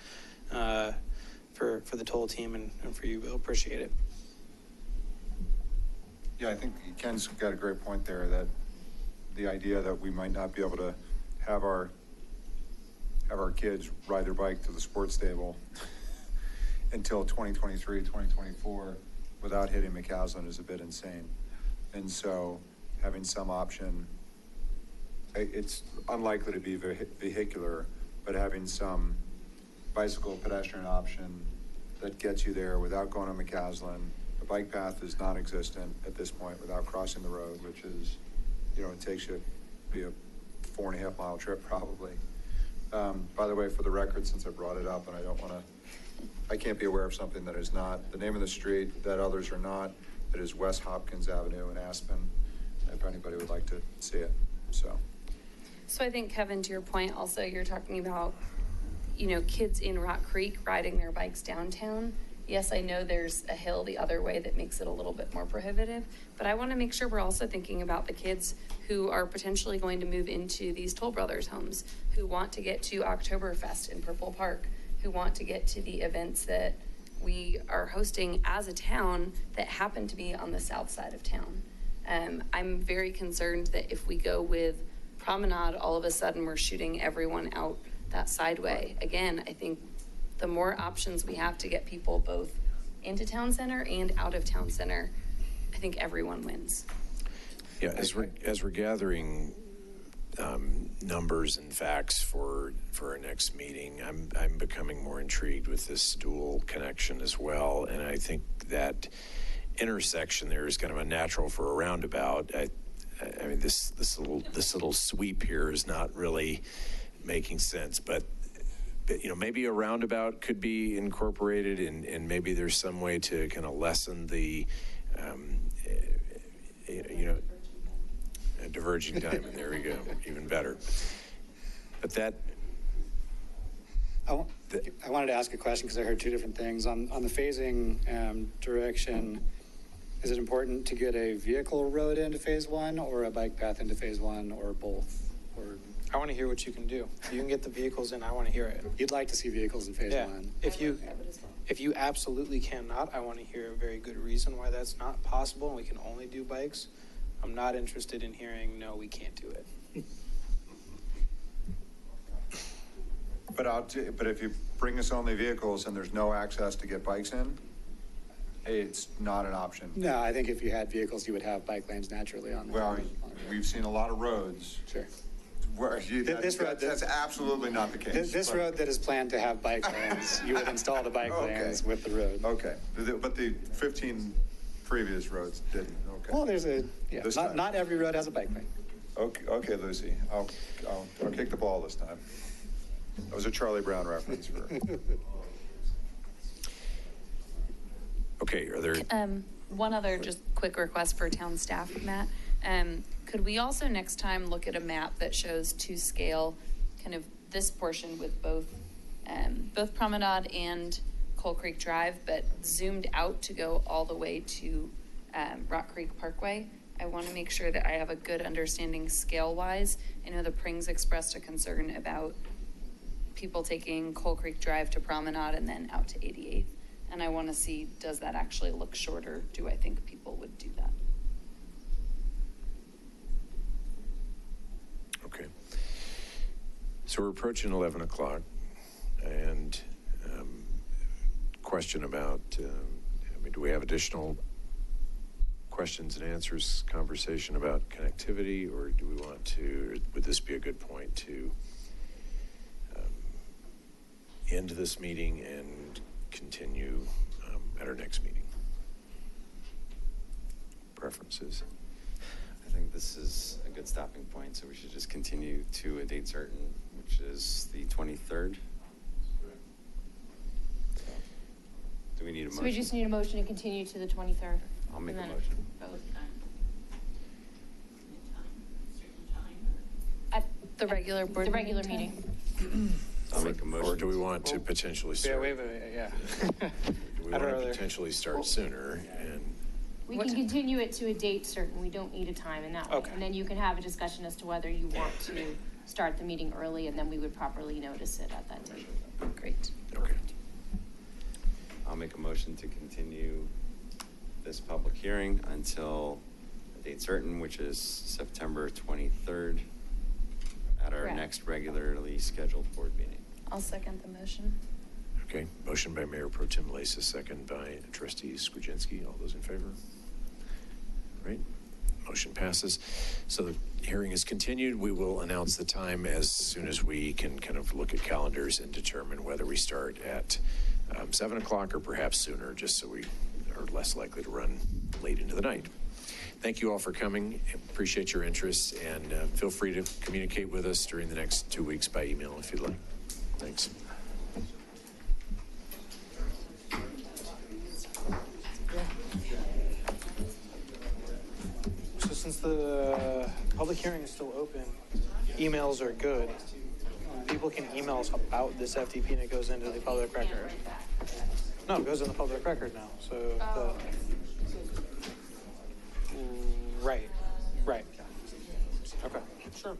for the Toll team and for you, Bill. Appreciate it. Yeah, I think Ken's got a great point there, that the idea that we might not be able to have our kids ride their bike to the sports stable until 2023, 2024 without hitting McCaslin is a bit insane. And so having some option, it's unlikely to be vehicular, but having some bicycle pedestrian option that gets you there without going to McCaslin. The bike path is non-existent at this point without crossing the road, which is, it takes you be a 4.5 mile trip probably. By the way, for the record, since I brought it up, and I can't be aware of something that is not the name of the street that others are not. It is West Hopkins Avenue in Aspen, if anybody would like to see it. So I think, Kevin, to your point, also, you're talking about, kids in Rock Creek riding their bikes downtown. Yes, I know there's a hill the other way that makes it a little bit more prohibitive, but I want to make sure we're also thinking about the kids who are potentially going to move into these Toll Brothers homes, who want to get to Oktoberfest in Purple Park, who want to get to the events that we are hosting as a town that happen to be on the south side of town. I'm very concerned that if we go with Promenade, all of a sudden we're shooting everyone out that sideway. Again, I think the more options we have to get people both into town center and out of town center, I think everyone wins. Yeah, as we're gathering numbers and facts for our next meeting, I'm becoming more intrigued with this dual connection as well, and I think that intersection there is kind of a natural for a roundabout. I mean, this little sweep here is not really making sense, but maybe a roundabout could be incorporated, and maybe there's some way to kind of lessen the diverging time. And there we go, even better. But I wanted to ask a question because I heard two different things on the phasing direction. Is it important to get a vehicle road into phase one, or a bike path into phase one, or both? Or I want to hear what you can do. If you can get the vehicles in, I want to hear it. You'd like to see vehicles in phase one? If you absolutely cannot, I want to hear a very good reason why that's not possible and we can only do bikes. I'm not interested in hearing, no, we can't do it. But if you bring us only vehicles and there's no access to get bikes in, it's not an option. No, I think if you had vehicles, you would have bike lanes naturally on there. Well, we've seen a lot of roads. Sure. Where that's absolutely not the case. This road that is planned to have bike lanes, you would install the bike lanes with the road. Okay, but the 15 previous roads didn't. Okay. Well, there's not every road has a bike lane. Okay, Lucy, I'll kick the ball this time. That was a Charlie Brown reference. Okay, are there... One other just quick request for town staff, Matt. Could we also next time look at a map that shows to scale kind of this portion with both Promenade and Coal Creek Drive, but zoomed out to go all the way to Rock Creek Parkway? I want to make sure that I have a good understanding scale-wise. I know the Prings expressed a concern about people taking Coal Creek Drive to Promenade and then out to 88th. And I want to see, does that actually look shorter? Do I think people would do that? Okay. So we're approaching 11 o'clock, and question about, do we have additional questions and answers, conversation about connectivity, or do we want to, would this be a good point to end this meeting and continue at our next meeting? Preferences? I think this is a good stopping point, so we should just continue to a date certain, which is the 23rd. Do we need a motion? So we just need a motion to continue to the 23rd. I'll make a motion. At the regular board meeting? The regular meeting. I'll make a motion. Or do we want to potentially start? Do we want to potentially start sooner? And we can continue it to a date certain. We don't need a time in that way. And then you can have a discussion as to whether you want to start the meeting early, and then we would properly notice it at that date. Great. Okay. I'll make a motion to continue this public hearing until a date certain, which is September 23rd at our next regularly scheduled board meeting. I'll second the motion. Okay, motion by Mayor Pro Tem Leysa, second by Trustee Skrzynski. All those in favor? Right. Motion passes. So the hearing is continued. We will announce the time as soon as we can kind of look at calendars and determine whether we start at 7 o'clock or perhaps sooner, just so we are less likely to run late into the night. Thank you all for coming. Appreciate your interest, and feel free to communicate with us during the next 2 weeks by email if you'd like. Thanks. So since the public hearing is still open, emails are good. People can email us about this FDP and it goes into the public record. No, it goes in the public record now. So right. Okay, sure.